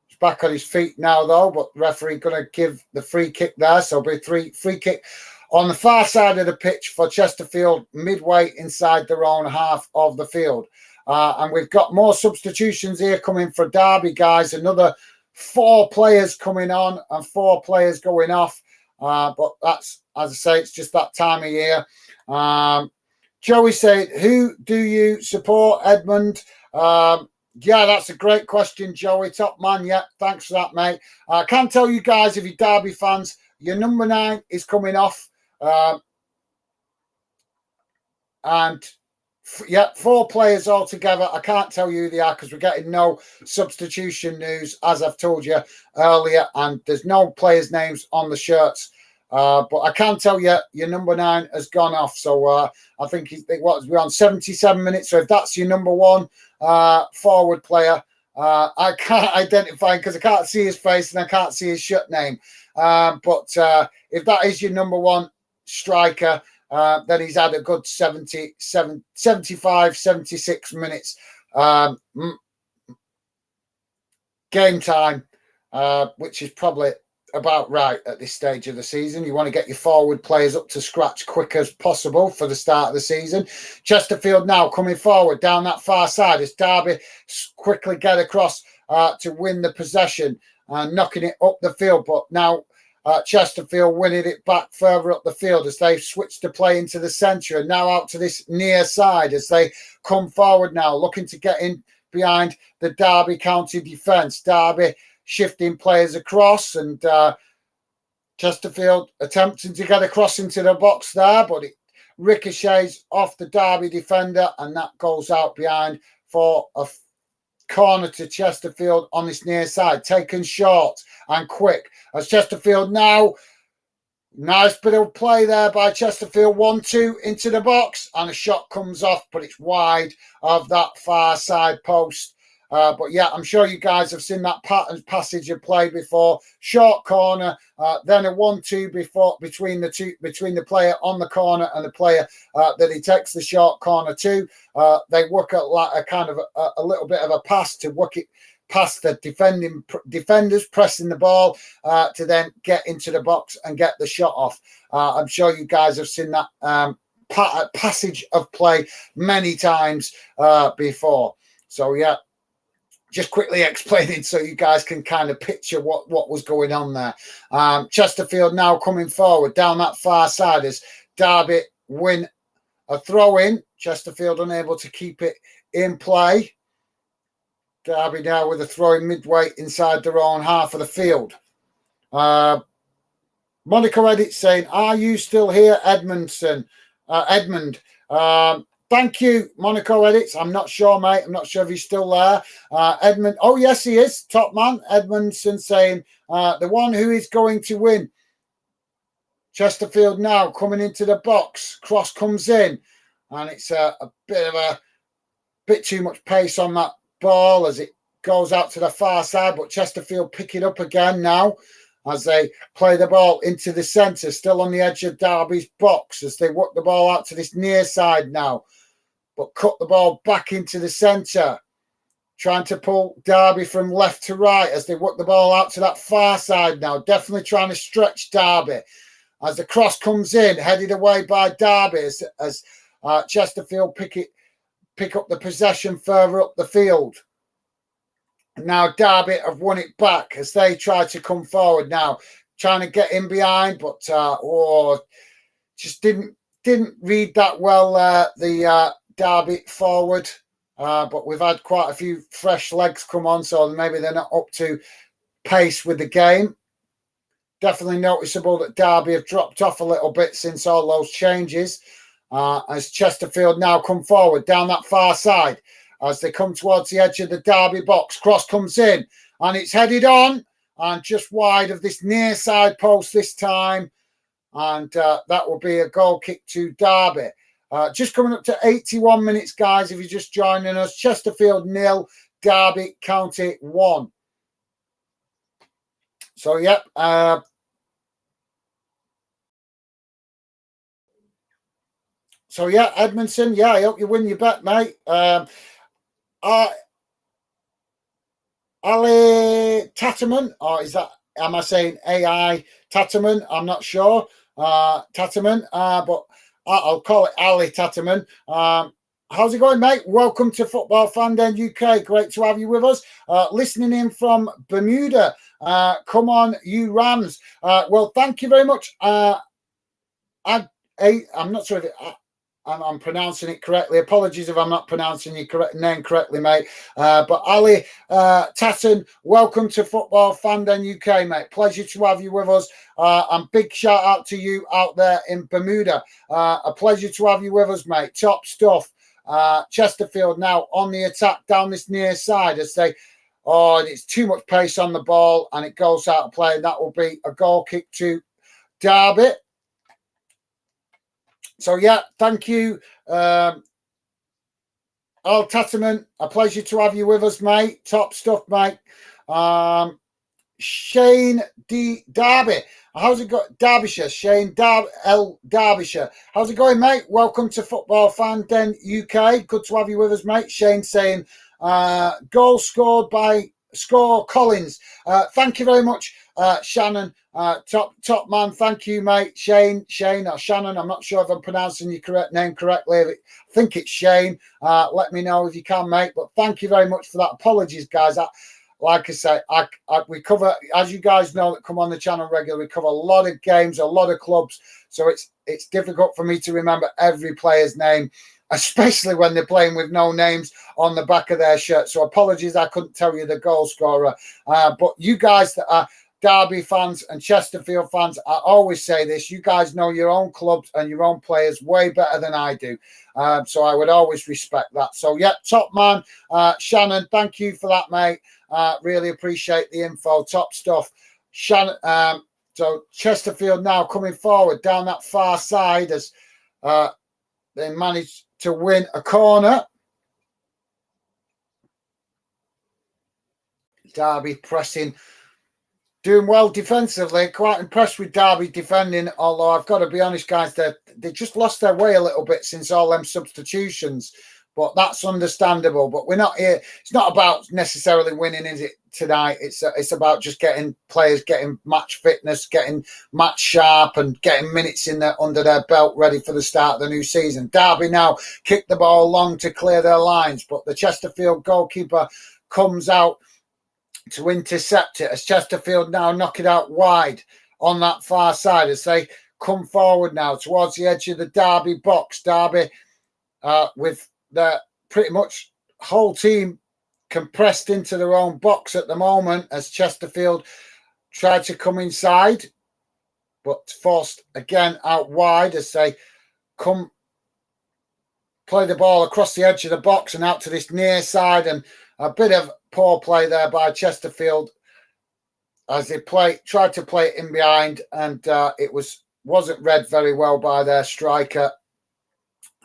He's back on his feet now though, but the referee going to give the free kick there, so it'll be free kick on the far side of the pitch for Chesterfield, midway inside their own half of the field. And we've got more substitutions here coming for Derby, guys. Another 4 players coming on and 4 players going off. But that's, as I say, it's just that time of year. Joey said, who do you support, Edmund? Yeah, that's a great question, Joey. Top man. Yeah, thanks for that, mate. I can tell you guys, if you're Derby fans, your number 9 is coming off. And yeah, 4 players altogether. I can't tell you who they are because we're getting no substitution news, as I've told you earlier, and there's no players' names on the shirts. But I can tell you your number 9 has gone off. So I think we're on 77 minutes. So if that's your number 1 forward player, I can't identify because I can't see his face and I can't see his shirt name. But if that is your number 1 striker, then he's had a good 75, 76 minutes game time which is probably about right at this stage of the season. You want to get your forward players up to scratch quick as possible for the start of the season. Chesterfield now coming forward down that far side as Derby quickly get across to win the possession and knocking it up the field. But now Chesterfield winning it back further up the field as they switch to play into the centre and now out to this near side as they come forward now looking to get in behind the Derby County defence. Derby shifting players across and Chesterfield attempting to get across into the box there, but it ricochets off the Derby defender and that goes out behind for a corner to Chesterfield on this near side, taken short and quick as Chesterfield now. Nice bit of play there by Chesterfield. 1-2 into the box and a shot comes off, but it's wide of that far side post. But yeah, I'm sure you guys have seen that pattern passage of play before. Short corner, then a 1-2 between the player on the corner and the player that he takes the short corner to. They work at like a kind of a little bit of a pass to work it past the defenders, pressing the ball to then get into the box and get the shot off. I'm sure you guys have seen that passage of play many times before. So yeah. Just quickly explaining so you guys can kind of picture what was going on there. Chesterfield now coming forward down that far side as Derby win a throw in. Chesterfield unable to keep it in play. Derby now with a throw in midway inside their own half of the field. Monica Edit saying, "Are you still here, Edmondson? Edmund?" Thank you, Monaco Edits. I'm not sure, mate. I'm not sure if he's still there. Edmund. Oh, yes, he is. Top man. Edmondson saying, the one who is going to win. Chesterfield now coming into the box. Cross comes in. And it's a bit too much pace on that ball as it goes out to the far side. But Chesterfield pick it up again now as they play the ball into the centre. Still on the edge of Derby's box as they work the ball out to this near side now. But cut the ball back into the centre, trying to pull Derby from left to right as they work the ball out to that far side now. Definitely trying to stretch Derby as the cross comes in, headed away by Derby as Chesterfield pick up the possession further up the field. And now Derby have won it back as they try to come forward now, trying to get in behind, but just didn't read that well. The Derby forward, but we've had quite a few fresh legs come on, so maybe they're not up to pace with the game. Definitely noticeable that Derby have dropped off a little bit since all those changes. As Chesterfield now come forward down that far side, as they come towards the edge of the Derby box, cross comes in and it's headed on and just wide of this near side post this time, and that will be a goal kick to Derby. Just coming up to 81 minutes, guys, if you're just joining us. Chesterfield 0, Derby County 1. So, yep. So, yeah, Edmondson, yeah, I hope you win your bet, mate. Ali Tatterman, or is that, am I saying AI Tatterman? I'm not sure. Tatterman, but I'll call it Ali Tatterman. How's it going, mate? Welcome to Football Fan Den UK. Great to have you with us. Listening in from Bermuda. Come on, you Rams. Well, thank you very much. I'm not sure if I'm pronouncing it correctly. Apologies if I'm not pronouncing your name correctly, mate. But Ali Tatton, welcome to Football Fan Den UK, mate. Pleasure to have you with us. And big shout out to you out there in Bermuda. A pleasure to have you with us, mate. Top stuff. Chesterfield now on the attack down this near side as they, it's too much pace on the ball and it goes out of play. And that will be a goal kick to Derby. So, yeah, thank you, Al Tatterman. A pleasure to have you with us, mate. Top stuff, mate. Shane D. Derby. How's it going? Derbyshire. Shane L. Derbyshire. How's it going, mate? Welcome to Football Fan Den UK. Good to have you with us, mate. Shane saying, goal scored by Score Collins. Thank you very much, Shannon. Top man. Thank you, mate. Shane or Shannon. I'm not sure if I'm pronouncing your correct name correctly. I think it's Shane. Let me know if you can, mate. But thank you very much for that. Apologies, guys. Like I say, we cover, as you guys know that come on the channel regularly, we cover a lot of games, a lot of clubs. So it's difficult for me to remember every player's name, especially when they're playing with no names on the back of their shirt. So apologies, I couldn't tell you the goal scorer. But you guys that are Derby fans and Chesterfield fans, I always say this, you guys know your own clubs and your own players way better than I do. So I would always respect that. So, yeah, top man, Shannon, thank you for that, mate. Really appreciate the info. Top stuff. Shannon, so Chesterfield now coming forward down that far side as they managed to win a corner. Derby pressing, doing well defensively. Quite impressed with Derby defending, although I've got to be honest, guys, they just lost their way a little bit since all them substitutions. But that's understandable. But we're not here. It's not about necessarily winning, is it, tonight? It's about just getting players, getting match fitness, getting match sharp, and getting minutes in there under their belt, ready for the start of the new season. Derby now kick the ball long to clear their lines, but the Chesterfield goalkeeper comes out to intercept it as Chesterfield now knock it out wide on that far side as they come forward now towards the edge of the Derby box. Derby with the pretty much whole team compressed into their own box at the moment as Chesterfield tried to come inside, but forced again out wide as they come play the ball across the edge of the box and out to this near side, and a bit of poor play there by Chesterfield as they tried to play it in behind, and it wasn't read very well by their striker,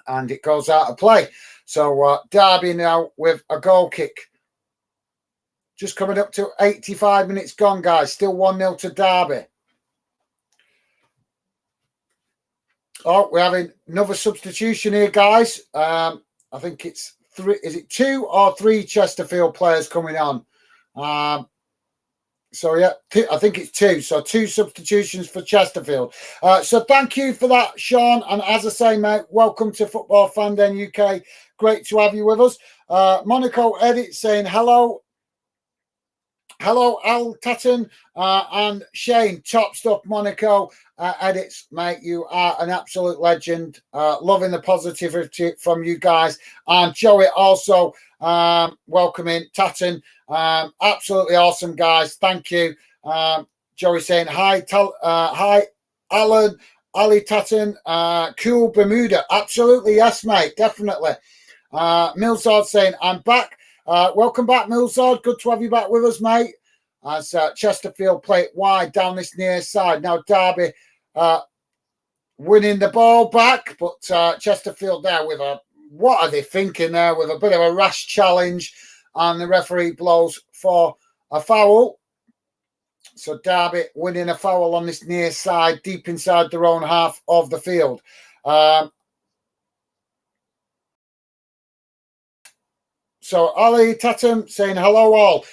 and it goes out of play. So Derby now with a goal kick. Just coming up to 85 minutes gone, guys. Still 1-0 to Derby. Oh, we're having another substitution here, guys. I think it's 3. Is it 2 or 3 Chesterfield players coming on? So, yeah, I think it's 2. So 2 substitutions for Chesterfield. So thank you for that, Sean. And as I say, mate, welcome to Football Fan Den UK. Great to have you with us. Monaco Edit saying hello. Hello, Al Tatton and Shane. Top stuff, Monaco Edits, mate. You are an absolute legend. Loving the positivity from you guys. And Joey also welcoming Tatton. Absolutely awesome, guys. Thank you. Joey saying hi. Hi, Alan, Ali Tatton. Cool Bermuda. Absolutely, yes, mate. Definitely. Millsard saying, I'm back. Welcome back, Millsard. Good to have you back with us, mate. As Chesterfield play it wide down this near side. Now Derby winning the ball back, but Chesterfield there with what are they thinking there? With a bit of a rash challenge, and the referee blows for a foul. So Derby winning a foul on this near side, deep inside their own half of the field. So Ali Tatum saying hello all.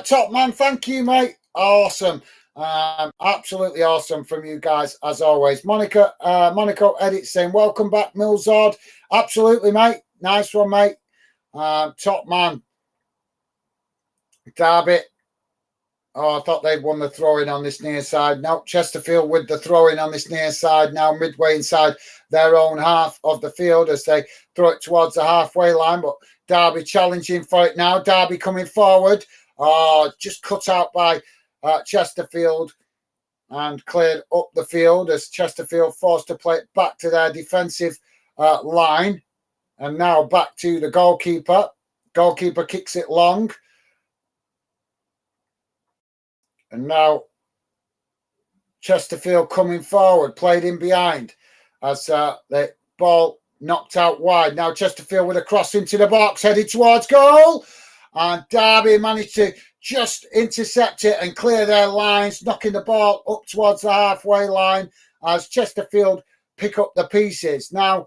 Top man, thank you, mate. Awesome. Absolutely awesome from you guys, as always. Monaco Edit saying, welcome back, Millsard. Absolutely, mate. Nice one, mate. Top man. Derby. Oh, I thought they'd won the throw-in on this near side. Now Chesterfield with the throw-in on this near side, now midway inside their own half of the field as they throw it towards the halfway line. But Derby challenging for it now. Derby coming forward. Oh, just cut out by Chesterfield and cleared up the field as Chesterfield forced to play it back to their defensive line. And now back to the goalkeeper. Goalkeeper kicks it long. And now Chesterfield coming forward, played in behind as the ball knocked out wide. Now Chesterfield with a cross into the box, headed towards goal. And Derby managed to just intercept it and clear their lines, knocking the ball up towards the halfway line as Chesterfield pick up the pieces. Now,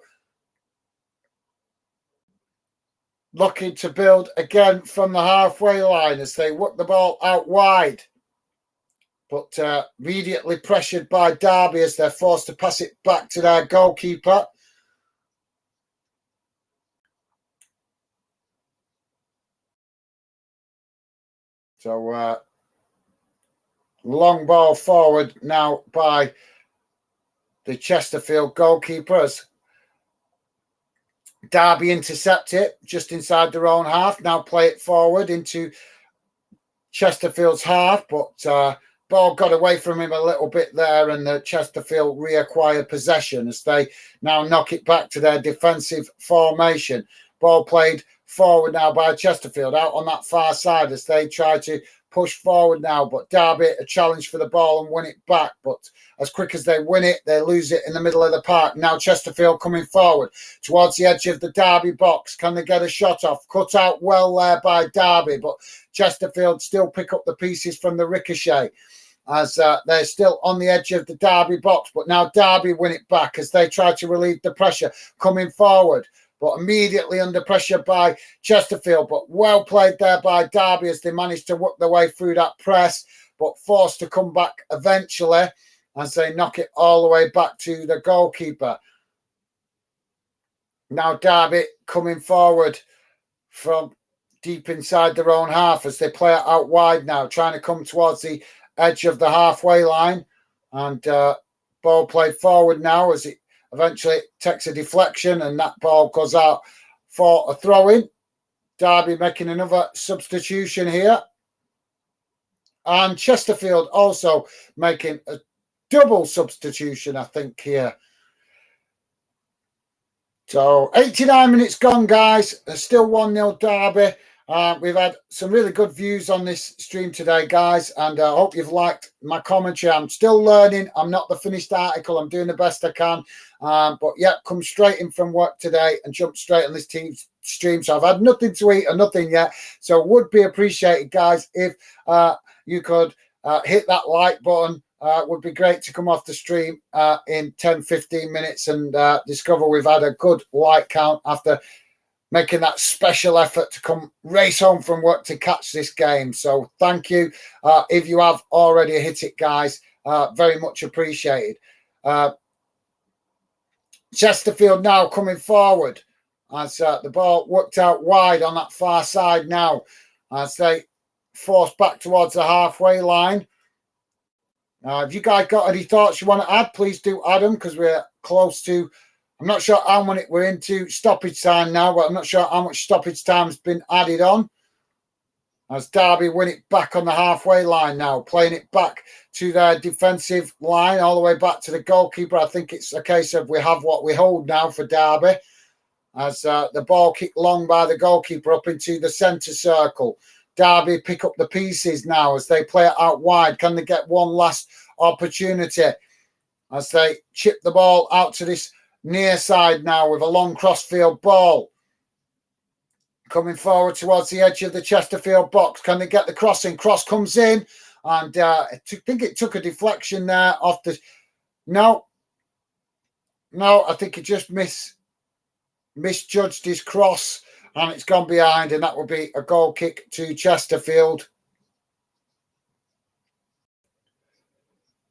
looking to build again from the halfway line as they work the ball out wide. But immediately pressured by Derby as they're forced to pass it back to their goalkeeper. So long ball forward now by the Chesterfield goalkeeper as Derby intercept it just inside their own half. Now play it forward into Chesterfield's half, but ball got away from him a little bit there, and the Chesterfield reacquired possession as they now knock it back to their defensive formation. Ball played forward now by Chesterfield out on that far side as they try to push forward now, but Derby a challenge for the ball and win it back, but as quick as they win it, they lose it in the middle of the park. Now Chesterfield coming forward towards the edge of the Derby box. Can they get a shot off? Cut out well there by Derby, but Chesterfield still pick up the pieces from the ricochet as they're still on the edge of the Derby box, but now Derby win it back as they try to relieve the pressure coming forward, but immediately under pressure by Chesterfield, but well played there by Derby as they managed to work their way through that press, but forced to come back eventually as they knock it all the way back to the goalkeeper. Now Derby coming forward from deep inside their own half as they play it out wide now, trying to come towards the edge of the halfway line, and ball played forward now as it eventually takes a deflection and that ball goes out for a throw-in. Derby making another substitution here, and Chesterfield also making a double substitution, I think, here. So 89 minutes gone, guys. There's still 1-0 Derby. We've had some really good views on this stream today, guys, and I hope you've liked my commentary. I'm still learning. I'm not the finished article. I'm doing the best I can. But yeah, come straight in from work today and jump straight on this team's stream. So I've had nothing to eat or nothing yet. So would be appreciated, guys, if you could hit that like button. Would be great to come off the stream in 10-15 minutes and discover we've had a good like count after making that special effort to come race home from work to catch this game. So thank you. If you have already hit it, guys, very much appreciated. Chesterfield now coming forward as the ball worked out wide on that far side now as they force back towards the halfway line. If you guys got any thoughts you want to add, please do add them because we're close to, I'm not sure how many we're into stoppage time now, but I'm not sure how much stoppage time has been added on. As Derby win it back on the halfway line now, playing it back to their defensive line, all the way back to the goalkeeper. I think it's a case of we have what we hold now for Derby. As the ball kicked long by the goalkeeper up into the centre circle. Derby pick up the pieces now as they play it out wide. Can they get one last opportunity as they chip the ball out to this near side now with a long crossfield ball coming forward towards the edge of the Chesterfield box? Can they get the crossing? Cross comes in, and I think it took a deflection there off the. No, I think he just misjudged his cross, and it's gone behind, and that will be a goal kick to Chesterfield.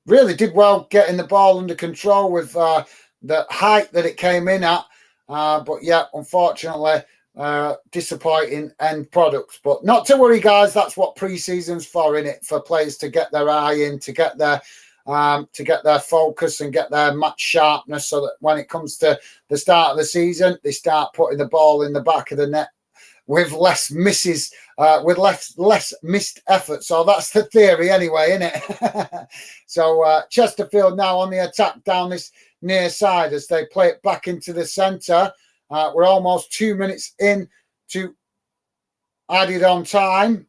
Really did well getting the ball under control with the height that it came in at. But yeah, unfortunately, disappointing end products. But not to worry, guys. That's what pre-season's for, innit? For players to get their eye in, to get their focus and get their match sharpness, so that when it comes to the start of the season, they start putting the ball in the back of the net with less misses, with less missed effort. So that's the theory anyway, isn't it? So Chesterfield now on the attack down this near side as they play it back into the centre. We're almost 2 minutes in to added on time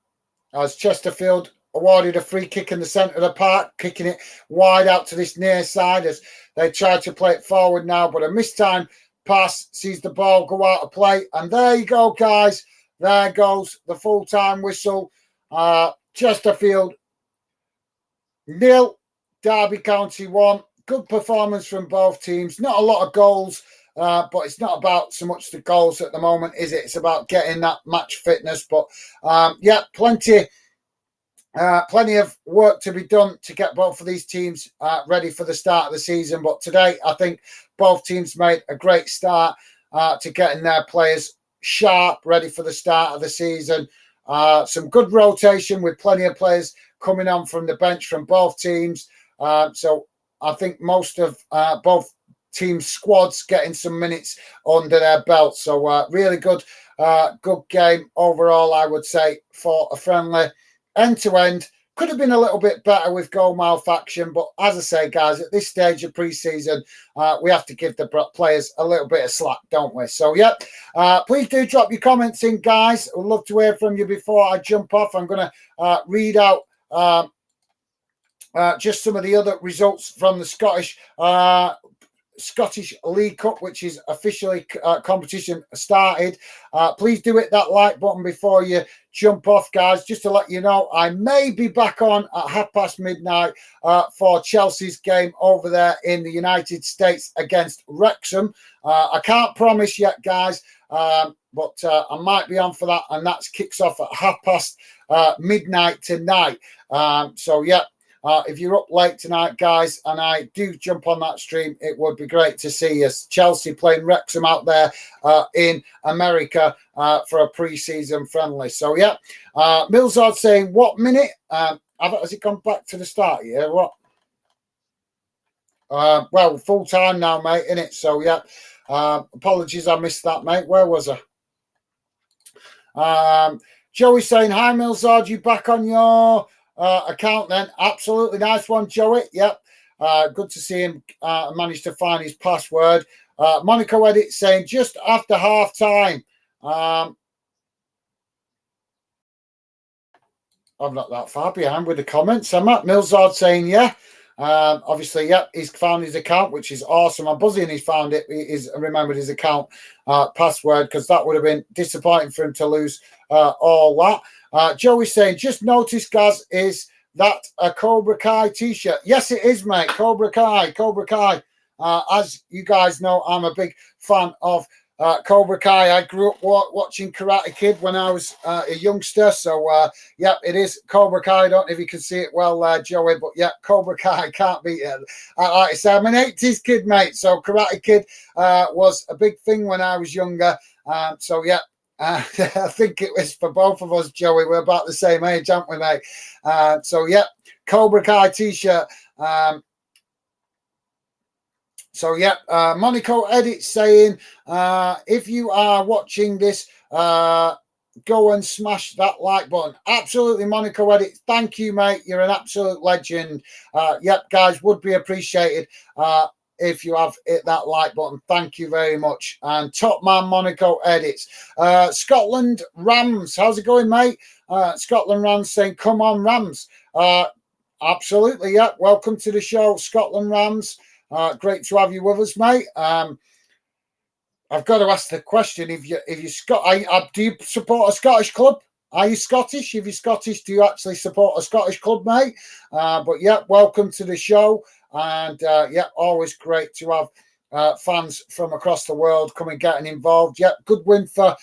as Chesterfield awarded a free kick in the centre of the park, kicking it wide out to this near side as they try to play it forward now, but a mistimed pass sees the ball go out of play. And there you go, guys. There goes the full-time whistle. Chesterfield 0, Derby County 1. Good performance from both teams. Not a lot of goals but it's not about so much the goals at the moment, is it? It's about getting that match fitness. But yeah, plenty of work to be done to get both of these teams ready for the start of the season. But today, I think both teams made a great start to getting their players sharp, ready for the start of the season. Some good rotation with plenty of players coming on from the bench from both teams. So I think most of both teams' squads getting some minutes under their belt. So really good game overall, I would say, for a friendly. End to end, could have been a little bit better with goal mouth action, but as I say, guys, at this stage of pre-season, we have to give the players a little bit of slack, don't we? So, yeah, please do drop your comments in, guys. I'd love to hear from you before I jump off. I'm going to read out just some of the other results from the Scottish League Cup, which is officially competition started. Please do hit that like button before you jump off, guys. Just to let you know, I may be back on at midnight for Chelsea's game over there in the United States against Wrexham. I can't promise yet, guys, but I might be on for that, and that kicks off at midnight tonight. So yeah. If you're up late tonight, guys, and I do jump on that stream, it would be great to see us. Chelsea playing Wrexham out there in America for a pre-season friendly. So, yeah, Millsard saying, what minute? Has it gone back to the start here? What? Well, full time now, mate, innit? So, yeah, apologies, I missed that, mate. Where was I? Joey saying, hi, Millsard, you back on your account then? Absolutely nice one, Joey. Yep. Good to see him manage to find his password. Monaco Edit saying just after half time. I'm not that far behind with the comments. I'm at Millsard saying yeah. Obviously, yeah, he's found his account, which is awesome. I'm buzzing he's found it. He's remembered his account password, because that would have been disappointing for him to lose all that. Joey's saying, just noticed, guys, is that a Cobra Kai t-shirt? Yes, it is, mate. Cobra Kai. As you guys know, I'm a big fan of Cobra Kai. I grew up watching Karate Kid when I was a youngster. So, yeah, it is Cobra Kai. I don't know if you can see it well, Joey, but yeah, Cobra Kai, can't beat it. Like I say, I'm an 80s kid, mate. So Karate Kid was a big thing when I was younger. So, yeah. I think it was for both of us, Joey. We're about the same age, aren't we, mate? So, yeah, Cobra Kai t-shirt. So, yeah, Monaco Edit saying, if you are watching this, go and smash that like button. Absolutely, Monaco Edit. Thank you, mate. You're an absolute legend. Yep, guys, would be appreciated if you have hit that like button. Thank you very much. And top man Monaco Edits. Scotland Rams. How's it going, mate? Scotland Rams saying, come on, Rams. Absolutely, yeah. Welcome to the show, Scotland Rams. Great to have you with us, mate. I've got to ask the question: do you support a Scottish club? Are you Scottish? If you're Scottish, do you actually support a Scottish club, mate? But yeah, welcome to the show, and yeah, always great to have fans from across the world coming getting involved. Yeah, good win for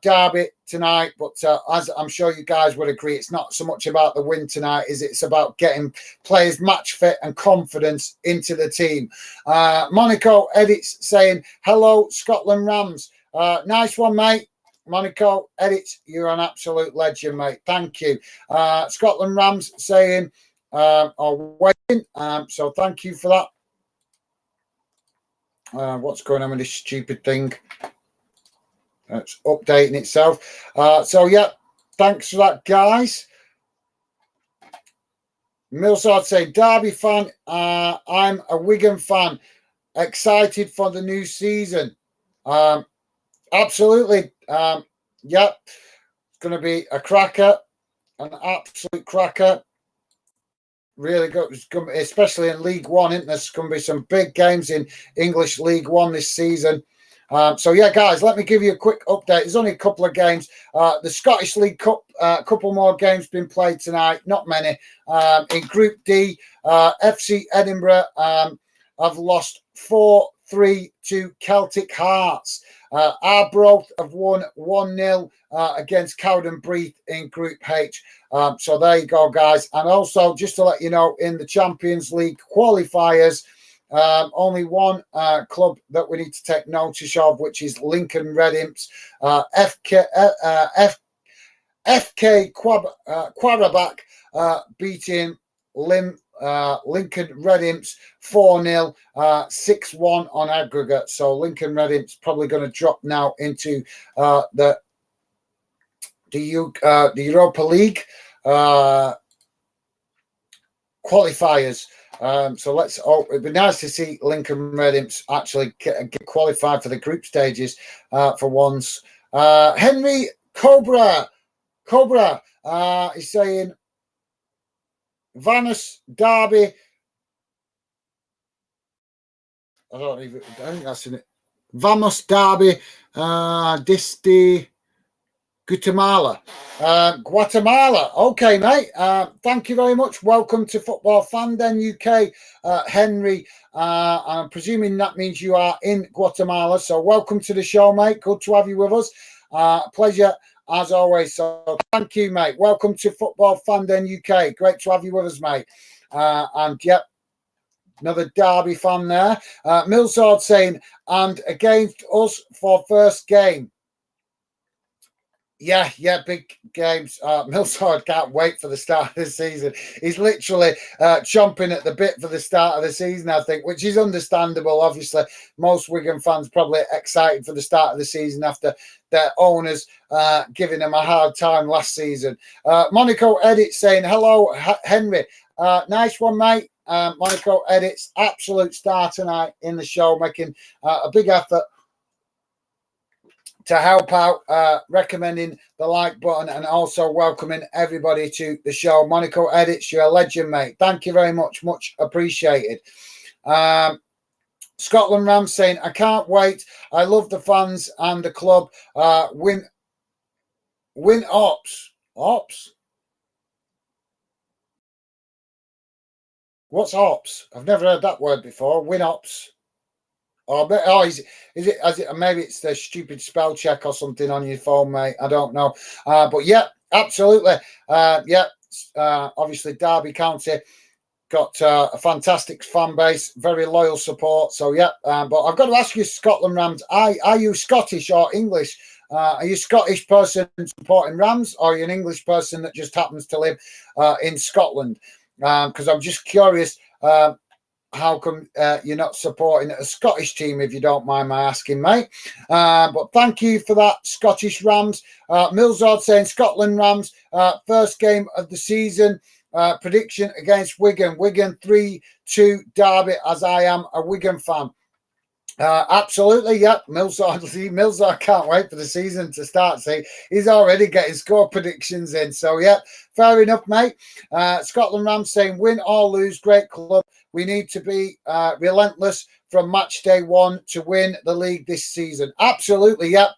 Derby tonight, but as I'm sure you guys would agree, it's not so much about the win tonight, is it? It's about getting players match fit and confidence into the team. Monaco Edits saying, hello, Scotland Rams. Nice one, mate. Monaco Edits, you're an absolute legend, mate. Thank you. Scotland Rams saying, waiting. So thank you for that. What's going on with this stupid thing? It's updating itself. So, yeah, thanks for that, guys. Millsard saying, Derby fan, I'm a Wigan fan. Excited for the new season. Absolutely. Yeah, it's going to be a cracker, an absolute cracker. Really good, especially in League One, isn't there? There's going to be some big games in English League One this season. So, yeah, guys, let me give you a quick update. There's only a couple of games. The Scottish League Cup, a couple more games been played tonight, not many. In Group D, FC Edinburgh have lost 4-3 3 to Celtic Hearts. Arbroath have won 1-0 against Cowdenbeath in Group H. So there you go, guys. And also, just to let you know, in the Champions League qualifiers, only one club that we need to take notice of, which is Lincoln Red Imps. FK Quarterback beating Lincoln Red Imps 4-0, 6-1 on aggregate. So Lincoln Red Imps probably going to drop now into the Europa League qualifiers. So it'd be nice to see Lincoln Red Imps actually get qualified for the group stages for once. Henry Cobra is saying Vanus Derby. I think that's in it. Vamos Derby, Disti Guatemala. Guatemala. Okay, mate. Thank you very much. Welcome to Football Fandom UK, Henry. I'm presuming that means you are in Guatemala. So welcome to the show, mate. Good to have you with us. Pleasure as always. So thank you, mate. Welcome to Football Fandom UK. Great to have you with us, mate. And yep. Another Derby fan there. Millsard saying, and against us for first game. Yeah, big games. Millsard can't wait for the start of the season. He's literally chomping at the bit for the start of the season, I think, which is understandable. Obviously, most Wigan fans probably excited for the start of the season after their owners giving them a hard time last season. Monaco Edit saying, hello, Henry. Nice one, mate. Monaco Edits, absolute star tonight in the show, making a big effort to help out, recommending the like button and also welcoming everybody to the show. Monaco Edits, you're a legend, mate. Thank you very much. Much appreciated. Scotland Rams saying, I can't wait. I love the fans and the club. Win ops. Ops? What's ops? I've never heard that word before. Win ops. Is it? Maybe it's the stupid spell check or something on your phone, mate. I don't know. But yeah, absolutely. Obviously, Derby County got a fantastic fan base, very loyal support. So yeah, but I've got to ask you, Scotland Rams, are you Scottish or English? Are you a Scottish person supporting Rams, or are you an English person that just happens to live in Scotland? Because I'm just curious, how come you're not supporting a Scottish team, if you don't mind my asking, mate? But thank you for that, Scottish Rams. Millsard saying Scotland Rams, first game of the season. Prediction against Wigan. Wigan 3-2 Derby, as I am a Wigan fan. Absolutely, yeah. Millsard can't wait for the season to start. See, he's already getting score predictions in. So, yeah, fair enough, mate. Scotland Rams saying, win or lose, great club. We need to be relentless from match day one to win the league this season. Absolutely, yeah.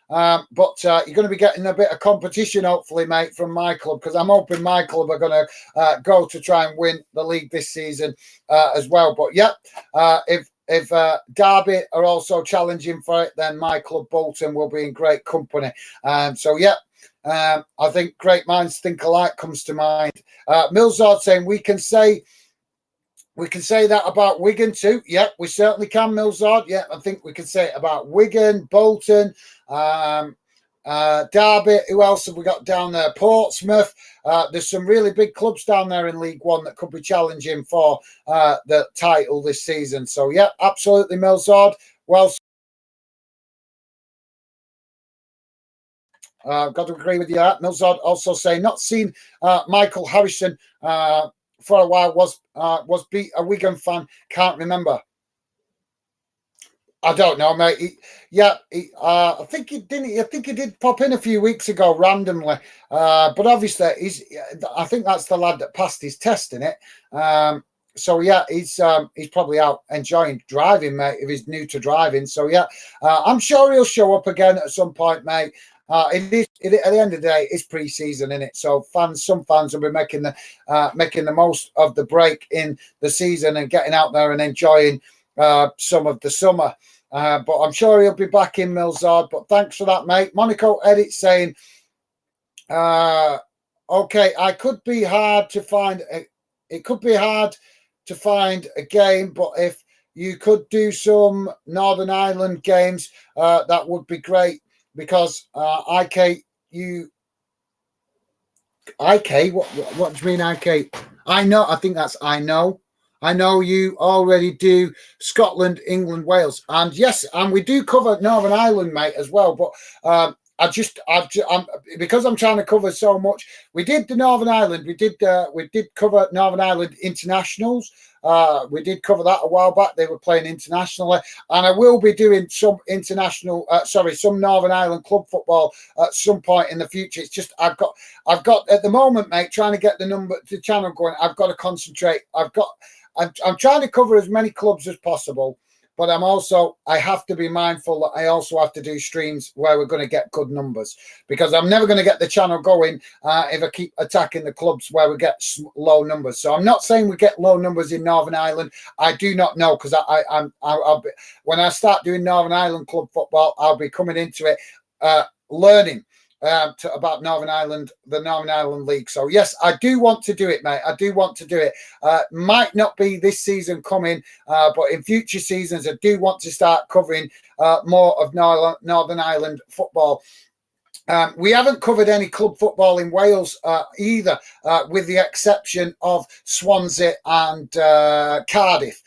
But you're going to be getting a bit of competition, hopefully, mate, from my club, because I'm hoping my club are going to go to try and win the league this season as well. But, yeah, if Derby are also challenging for it, then my club Bolton will be in great company. So, yeah, I think great minds think alike comes to mind. Millsard saying we can say that about Wigan too. Yeah, we certainly can, Millsard. Yeah, I think we can say it about Wigan, Bolton, Derby. Who else have we got down there? Portsmouth. There's some really big clubs down there in League One that could be challenging for the title this season. So, yeah, absolutely, Millsard. Well, got to agree with you. Millsard also saying not seen Michael Harrison for a while. Was beat a Wigan fan. Can't remember. I don't know, mate. I think he didn't. I think he did pop in a few weeks ago randomly. But obviously, I think that's the lad that passed his test in it. So yeah, he's probably out enjoying driving, mate. If he's new to driving, so yeah, I'm sure he'll show up again at some point, mate. At the end of the day, it's pre-season, isn't it? So some fans will be making the most of the break in the season and getting out there and enjoying some of the summer. But I'm sure he'll be back in Millsard. But thanks for that, mate. Monaco Edit saying, okay, it could be hard to find a game, but if you could do some Northern Ireland games, that would be great, because IK, what do you mean IK? I know, I think that's I know you already do Scotland, England, Wales, and yes, and we do cover Northern Ireland, mate, as well. But because I'm trying to cover so much. We did the Northern Ireland. We did cover Northern Ireland internationals. We did cover that a while back. They were playing internationally, and I will be doing some some Northern Ireland club football at some point in the future. It's just I've got at the moment, mate, trying to get the channel going. I've got to concentrate. I'm trying to cover as many clubs as possible. But I have to be mindful that I also have to do streams where we're going to get good numbers, because I'm never going to get the channel going if I keep attacking the clubs where we get low numbers. So I'm not saying we get low numbers in Northern Ireland. I do not know, because I'll be, when I start doing Northern Ireland club football, I'll be coming into it learning about Northern Ireland, the Northern Ireland League. So yes, I do want to do it, mate. I do want to do it. Might not be this season coming, but in future seasons, I do want to start covering more of Northern Ireland football. We haven't covered any club football in Wales either, with the exception of Swansea and Cardiff.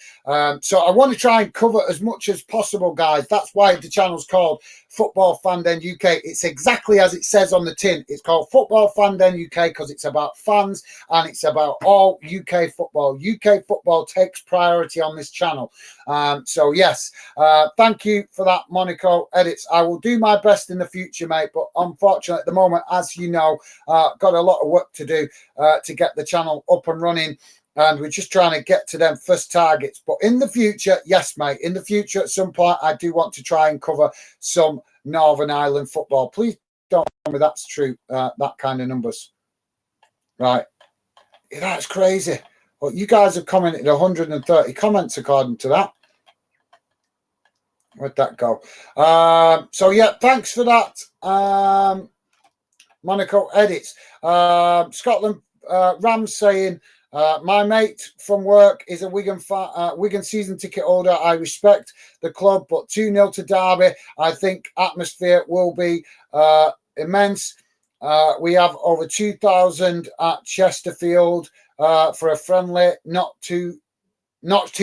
So I want to try and cover as much as possible, guys. That's why the channel's called Football Fan Den UK. It's exactly as it says on the tin. It's called Football Fan Den UK because it's about fans and it's about all UK football. UK football takes priority on this channel. So yes, thank you for that, Monaco Edits. I will do my best in the future, mate, but unfortunately at the moment, as you know, got a lot of work to do to get the channel up and running. And we're just trying to get to them first targets. But in the future, yes, mate, in the future at some point, I do want to try and cover some Northern Ireland football. Please don't tell me that's true, that kind of numbers. Right. That's crazy. Well, you guys have commented 130 comments according to that. Where'd that go? So, yeah, thanks for that, Monaco Edits. Scotland Rams saying, my mate from work is a Wigan season ticket holder. I respect the club, but 2-0 to Derby. I think atmosphere will be immense. We have over 2,000 at Chesterfield for a friendly, not too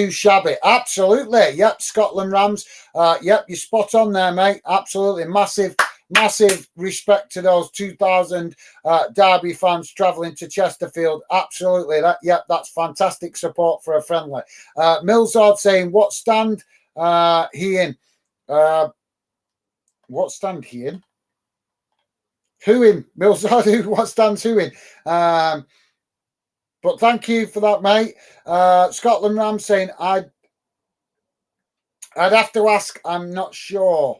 shabby. Absolutely. Yep, Scotland Rams. Yep, you're spot on there, mate. Absolutely. Massive respect to those 2,000 Derby fans travelling to Chesterfield. Absolutely. That's fantastic support for a friendly. Millsard saying, what stand he in? What stand he in? Who in? Millsard, what stands who in? But thank you for that, mate. Scotland Rams saying, I'd have to ask, I'm not sure.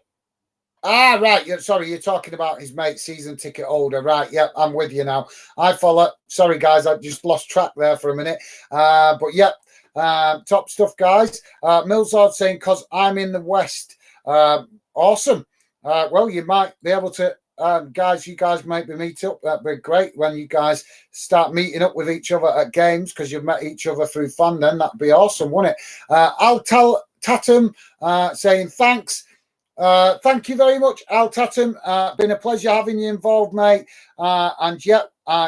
Right. Sorry, you're talking about his mate, season ticket holder. Right. Yep, I'm with you now. I follow. Sorry, guys, I just lost track there for a minute. But yep, top stuff, guys. Millsard saying, because I'm in the West. Awesome. Well, you might be able to, you guys maybe meet up. That'd be great when you guys start meeting up with each other at games, because you've met each other through fun. Then that'd be awesome, wouldn't it? I'll tell Tatum saying thanks. Thank you very much, Al Tatum. Been a pleasure having you involved, mate. And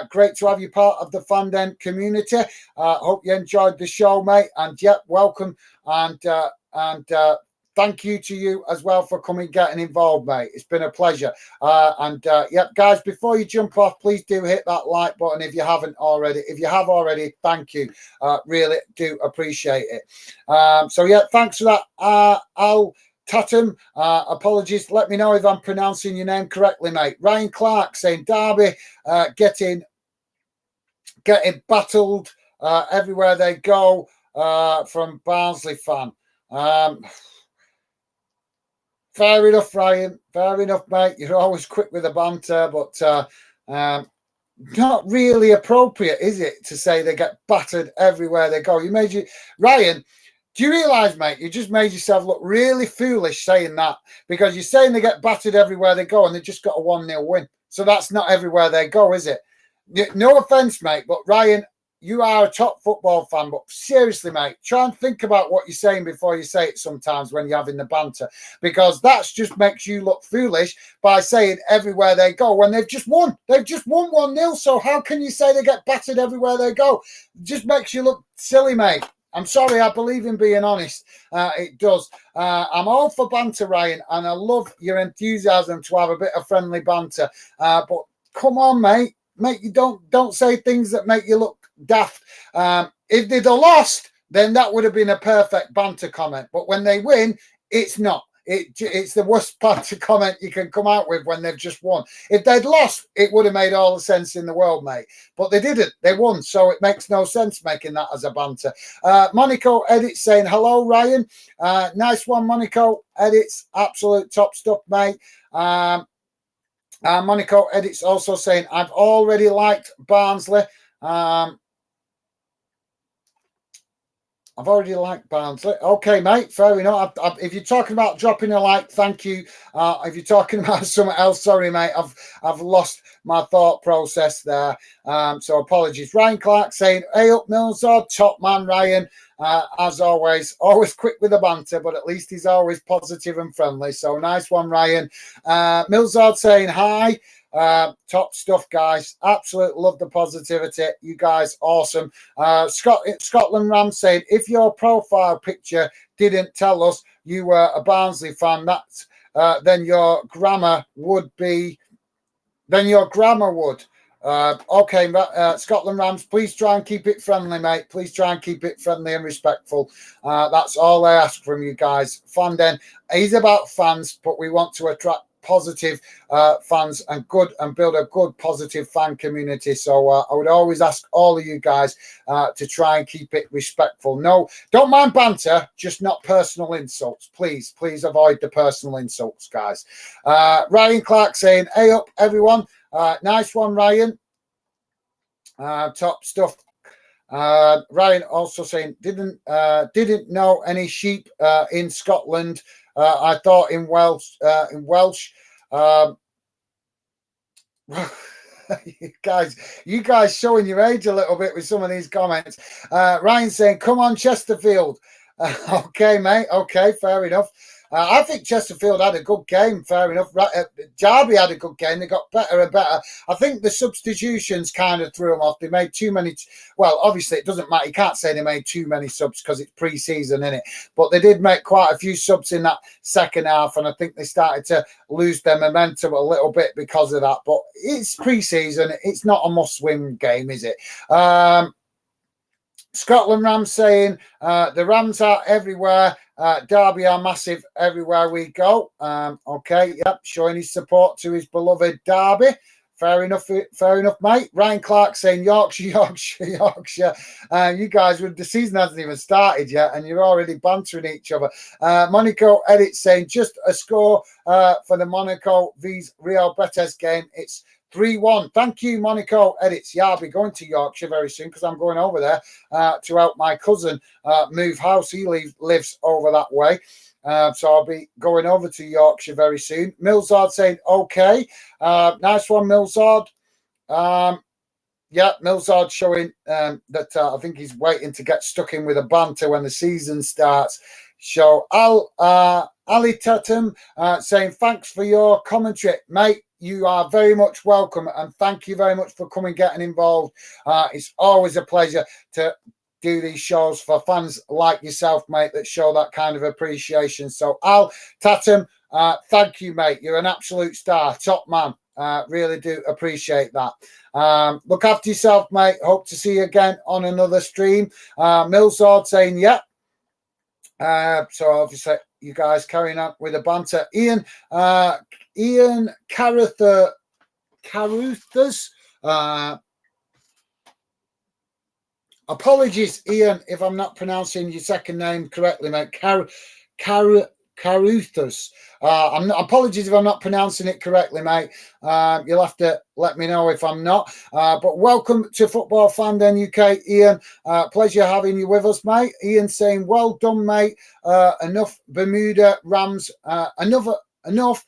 great to have you part of the Fan Den community. Hope you enjoyed the show, mate. And welcome. And thank you to you as well for getting involved, mate. It's been a pleasure. Guys, before you jump off, please do hit that like button if you haven't already. If you have already, thank you. Really do appreciate it. Thanks for that, Al Tatum. Apologies. Let me know if I'm pronouncing your name correctly, mate. Ryan Clark saying Derby getting battled everywhere they go from Barnsley fan. Fair enough, Ryan. Fair enough, mate. You're always quick with the banter, but not really appropriate, is it, to say they get battered everywhere they go? Ryan, Do you realise, mate, you just made yourself look really foolish saying that, because you're saying they get battered everywhere they go and they just got a 1-0 win. So that's not everywhere they go, is it? No offence, mate, but Ryan, you are a top football fan, but seriously, mate, try and think about what you're saying before you say it sometimes when you're having the banter, because that just makes you look foolish by saying everywhere they go when they've just won. They've just won 1-0, so how can you say they get battered everywhere they go? It just makes you look silly, mate. I'm sorry, I believe in being honest. It does. I'm all for banter, Ryan, and I love your enthusiasm to have a bit of friendly banter. But come on, mate. Mate, you don't say things that make you look daft. If they'd have lost, then that would have been a perfect banter comment. But when they win, it's not. It's the worst banter comment you can come out with when they've just won. If they'd lost, it would have made all the sense in the world, mate. But they didn't. They won, so it makes no sense making that as a banter. Monaco Edits saying, hello, Ryan. Nice one, Monaco Edits. Absolute top stuff, mate. Monaco Edits also saying, I've already liked Barnsley. I've already liked Barnsley. Okay, mate, fair enough. If you're talking about dropping a like, thank you. If you're talking about something else, sorry, mate, I've lost my thought process there. So apologies. Ryan Clark saying, hey up, Millsard, top man, Ryan. As always quick with the banter, but at least he's always positive and friendly. So nice one, Ryan. Millsard saying hi. Top stuff, guys. Absolutely love the positivity. You guys, awesome. Scotland Ram saying, if your profile picture didn't tell us you were a Barnsley fan, that's then your grammar would. Okay, Scotland Rams, please try and keep it friendly, mate. Please try and keep it friendly and respectful. That's all I ask from you guys. Fandom is about fans, but we want to attract positive fans and build a good positive fan community. So I would always ask all of you guys to try and keep it respectful. No, don't mind banter, just not personal insults. Please avoid the personal insults, guys. Ryan Clark saying, hey up, everyone. Nice one, Ryan. Top stuff. Ryan also saying, didn't know any sheep in Scotland. I thought in Welsh. You guys showing your age a little bit with some of these comments. Ryan saying, come on, Chesterfield. Okay, mate. Okay, fair enough. I think Chesterfield had a good game, fair enough. Derby had a good game. They got better and better. I think the substitutions kind of threw them off. They made too many. Well, obviously, it doesn't matter. You can't say they made too many subs because it's pre-season, innit? But they did make quite a few subs in that second half, and I think they started to lose their momentum a little bit because of that. But it's pre-season. It's not a must-win game, is it? Scotland Rams saying, the Rams are everywhere. Derby are massive everywhere we go. Okay, yep, showing his support to his beloved Derby. Fair enough, mate. Ryan Clark saying Yorkshire. You guys, the season hasn't even started yet, and you're already bantering each other. Monaco Edit saying just a score for the Monaco vs Real Betis game. It's 3-1. Thank you, Monaco Edits. Yeah, I'll be going to Yorkshire very soon because I'm going over there to help my cousin move house. He lives over that way. So I'll be going over to Yorkshire very soon. Millsard saying, okay. Nice one, Millsard. Yeah, Millsard showing that I think he's waiting to get stuck in with a banter when the season starts. So Ali Tatum saying, thanks for your commentary, mate. You are very much welcome, and thank you very much for coming, getting involved. It's always a pleasure to do these shows for fans like yourself, mate, that show that kind of appreciation. So, Al Tatum, thank you, mate. You're an absolute star, top man. Really do appreciate that. Look after yourself, mate. Hope to see you again on another stream. Millsword saying, yeah. So obviously you guys carrying on with the banter. Ian Caruthers. Apologies, Ian, if I'm not pronouncing your second name correctly, mate. Caruthers. Apologies if I'm not pronouncing it correctly, mate. You'll have to let me know if I'm not. But welcome to Football Fan Den UK, Ian. Pleasure having you with us, mate. Ian saying, well done, mate. Enough Bermuda Rams. Enough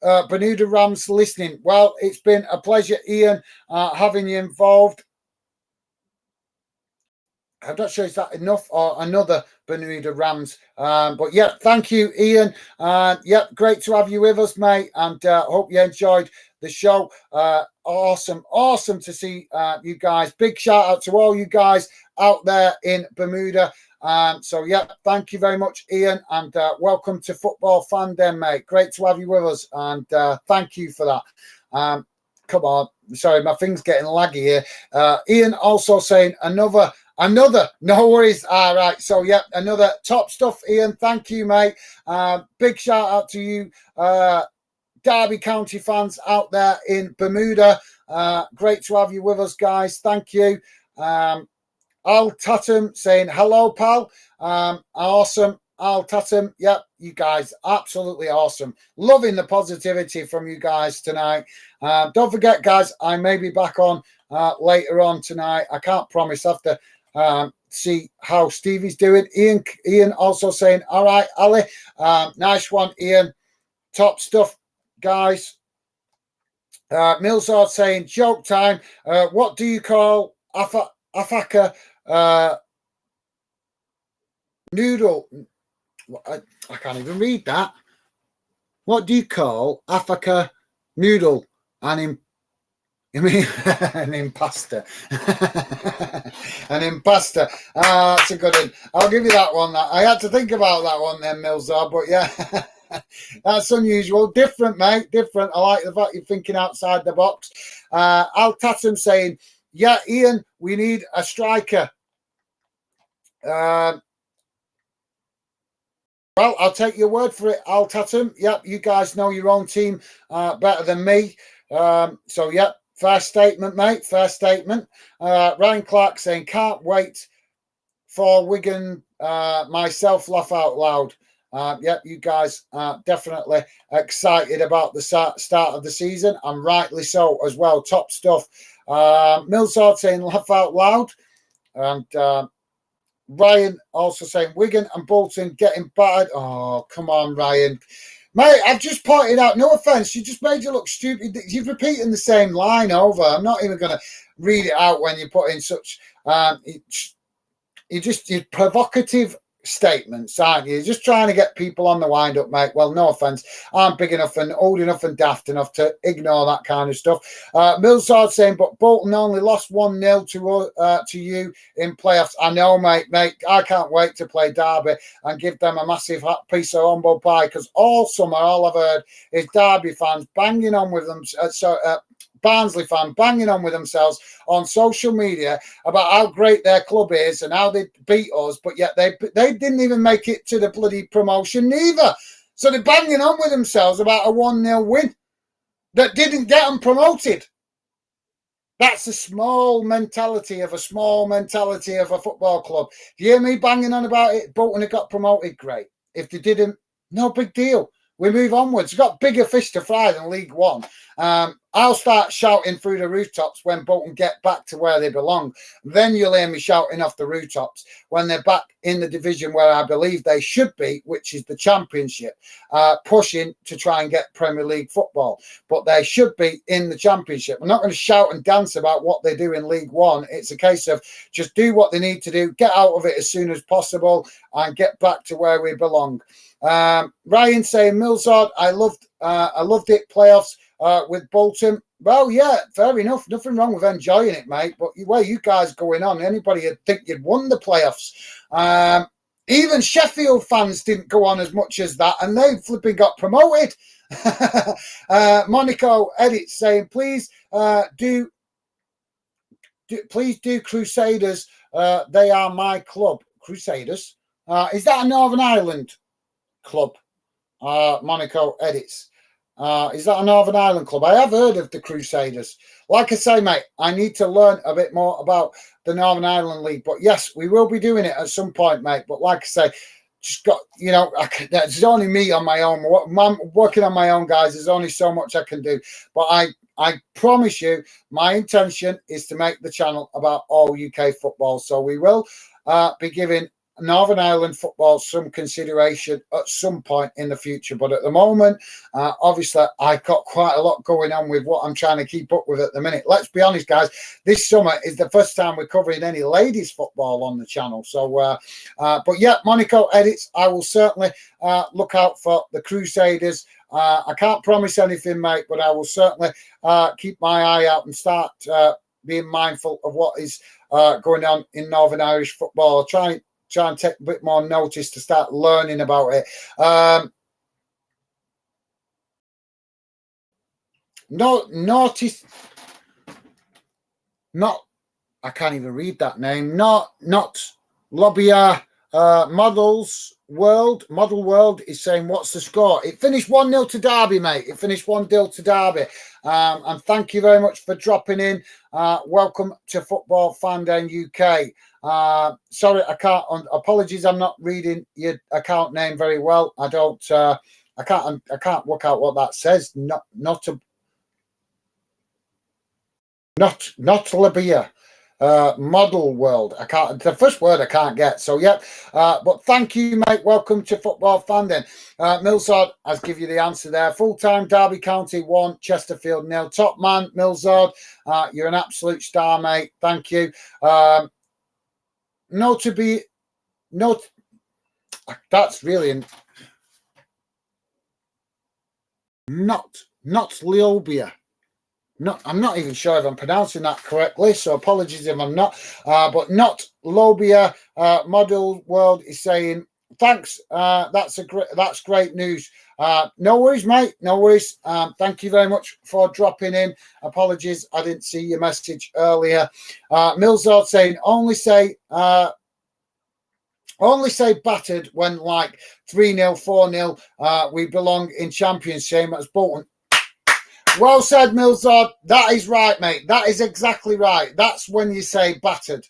Bermuda Rams listening. Well, it's been a pleasure, Ian, having you involved. I'm not sure is that enough or another Bermuda Rams. But yeah, thank you, Ian. Yeah, great to have you with us, mate. And hope you enjoyed the show. Awesome to see you guys. Big shout out to all you guys out there in Bermuda. So yeah, thank you very much, Ian, and welcome to Football Fan Den, mate. Great to have you with us, and thank you for that. Come on, sorry, my thing's getting laggy here. Ian also saying another, no worries. All right, so yeah, another top stuff, Ian. Thank you, mate. Big shout out to you, Derby County fans out there in Bermuda. Great to have you with us, guys. Thank you. Al Tatum saying hello, pal. Awesome. Al Tatum, yep, you guys, absolutely awesome. Loving the positivity from you guys tonight. Don't forget, guys, I may be back on later on tonight. I can't promise. I have to see how Stevie's doing. Ian also saying, all right, Ali, nice one, Ian. Top stuff, guys. Millsard saying, joke time. What do you call Afaka noodle? I can't even read that. What do you call Afaka noodle? An impasta. An impasta. That's a good one. I'll give you that one. I had to think about that one then, Millsard, but yeah. That's unusual. Different, mate. Different. I like the fact you're thinking outside the box. Al Tatum saying, yeah, Ian, we need a striker. Well, I'll take your word for it, Al Tatum. Yep, you guys know your own team better than me. So, yep, fair statement, mate. Fair statement. Ryan Clark saying, can't wait for Wigan. Myself, laugh out loud. Yep, you guys are definitely excited about the start of the season, and rightly so as well. Top stuff. Millsard saying, laugh out loud. And Ryan also saying Wigan and Bolton getting battered. Oh, come on, Ryan. Mate, I've just pointed out, no offence, you just made you look stupid. You're repeating the same line over. I'm not even going to read it out when you put in such you're provocative statements, aren't you? You're just trying to get people on the wind up, mate. Well, no offense, I'm big enough and old enough and daft enough to ignore that kind of stuff. Millsard saying, but Bolton only lost 1-0 to you in playoffs. I know, mate. I can't wait to play Derby and give them a massive piece of humble pie, because all summer all I've heard is Derby fans banging on with them. Barnsley fan banging on with themselves on social media about how great their club is and how they beat us, but yet they didn't even make it to the bloody promotion neither. So they're banging on with themselves about a 1-0 win that didn't get them promoted. That's a small mentality of a football club. Do you hear me banging on about it? Bolton had got promoted, great. If they didn't, no big deal. We move onwards. We've got bigger fish to fry than League One. I'll start shouting through the rooftops when Bolton get back to where they belong. Then you'll hear me shouting off the rooftops when they're back in the division where I believe they should be, which is the Championship, pushing to try and get Premier League football. But they should be in the Championship. I'm not going to shout and dance about what they do in League One. It's a case of just do what they need to do, get out of it as soon as possible, and get back to where we belong. Ryan saying, Millsard, I loved it, playoffs with Bolton. Well, yeah, fair enough. Nothing wrong with enjoying it, mate. But where you guys going on, anybody would think you'd won the playoffs. Even Sheffield fans didn't go on as much as that, and they flipping got promoted. Monaco edits saying, please do Crusaders. They are my club. Crusaders. Is that a Northern Ireland club? Monaco edits. Is that a Northern Ireland club? I have heard of the Crusaders. Like I say, mate, I need to learn a bit more about the Northern Ireland League. But yes, we will be doing it at some point, mate. But like I say, just got, there's only me on my own. I'm working on my own, guys. There's only so much I can do. But I promise you, my intention is to make the channel about all UK football. So we will be giving Northern Ireland football some consideration at some point in the future. But at the moment, obviously, I've got quite a lot going on with what I'm trying to keep up with at the minute. Let's be honest, guys, this summer is the first time we're covering any ladies football on the channel. So, but yeah, Monaco edits. I will certainly look out for the Crusaders. I can't promise anything, mate, but I will certainly keep my eye out and start being mindful of what is going on in Northern Irish football. I'll try and take a bit more notice to start learning about it. I can't even read that name. Not Lobbia Model World is saying, what's the score? It finished 1-0 to Derby, mate. It finished 1-0 to Derby. And thank you very much for dropping in. Welcome to Football Fandom UK. Sorry, I can't. Apologies, I'm not reading your account name very well. I can't work out what that says. Not Libya. Model World. I can't. The first word I can't get. So yeah. But thank you, mate. Welcome to Football Fandom. Millsard has given you the answer there. Full-time Derby County 1, Chesterfield 0. Top man, Millsard. You're an absolute star, mate. Thank you. That's really not Leobia. I'm not even sure if I'm pronouncing that correctly, so apologies if I'm not. But not Lobia. Model World is saying thanks. That's great news. No worries, mate. No worries. Thank you very much for dropping in. Apologies, I didn't see your message earlier. Millsard saying only say battered when like 3-0, 4-0. We belong in champions, same as Bolton. Well said, Millsard. That is right, mate. That is exactly right. That's when you say battered,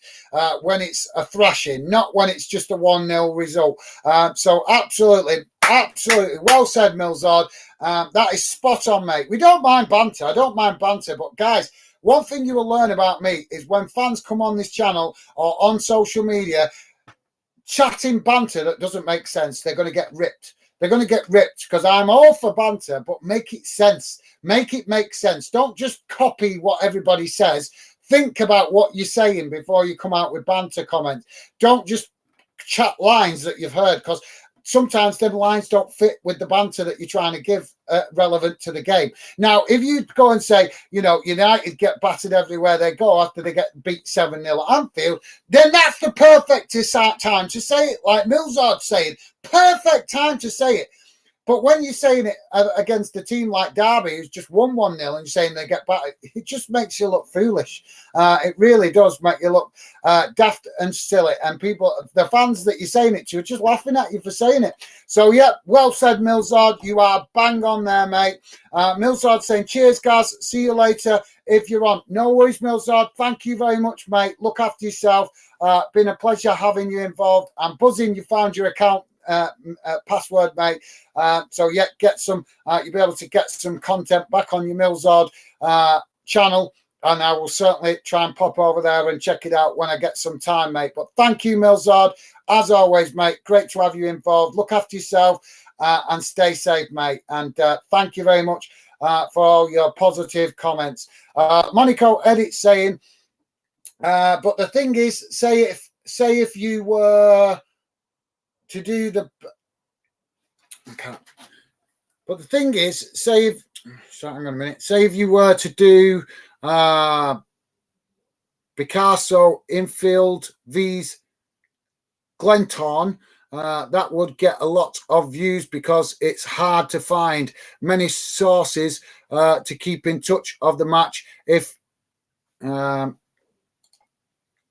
when it's a thrashing, not when it's just a 1-0 result. So absolutely. Well said, Millsard. That is spot on, mate. We don't mind banter. I don't mind banter. But, guys, one thing you will learn about me is when fans come on this channel or on social media, chatting banter that doesn't make sense, they're going to get ripped. They're going to get ripped because I'm all for banter, but make it sense. Make it make sense. Don't just copy what everybody says. Think about what you're saying before you come out with banter comments. Don't just chat lines that you've heard, because sometimes them lines don't fit with the banter that you're trying to give relevant to the game. Now, if you go and say, United get battered everywhere they go after they get beat 7-0 at Anfield, then that's the perfect time to say it, like Millsard's saying. Perfect time to say it. But when you're saying it against a team like Derby, who's just won 1-0, and you're saying they get battered, it just makes you look foolish. It really does make you look daft and silly. And people, the fans that you're saying it to, are just laughing at you for saying it. So, yeah, well said, Millsard. You are bang on there, mate. Millsard saying, cheers, guys. See you later if you're on. No worries, Millsard. Thank you very much, mate. Look after yourself. Been a pleasure having you involved. I'm buzzing you found your account password, mate. So yeah, get some you'll be able to get some content back on your Millsard channel, and I will certainly try and pop over there and check it out when I get some time, mate. But thank you, Millsard, as always, mate. Great to have you involved. Look after yourself and stay safe, mate. And thank you very much for all your positive comments. Monaco edit saying, but the thing is, say if you were to do the, I can't. But the thing is, say if you were to do Picasso Infield vs Glentown, that would get a lot of views because it's hard to find many sources to keep in touch of the match.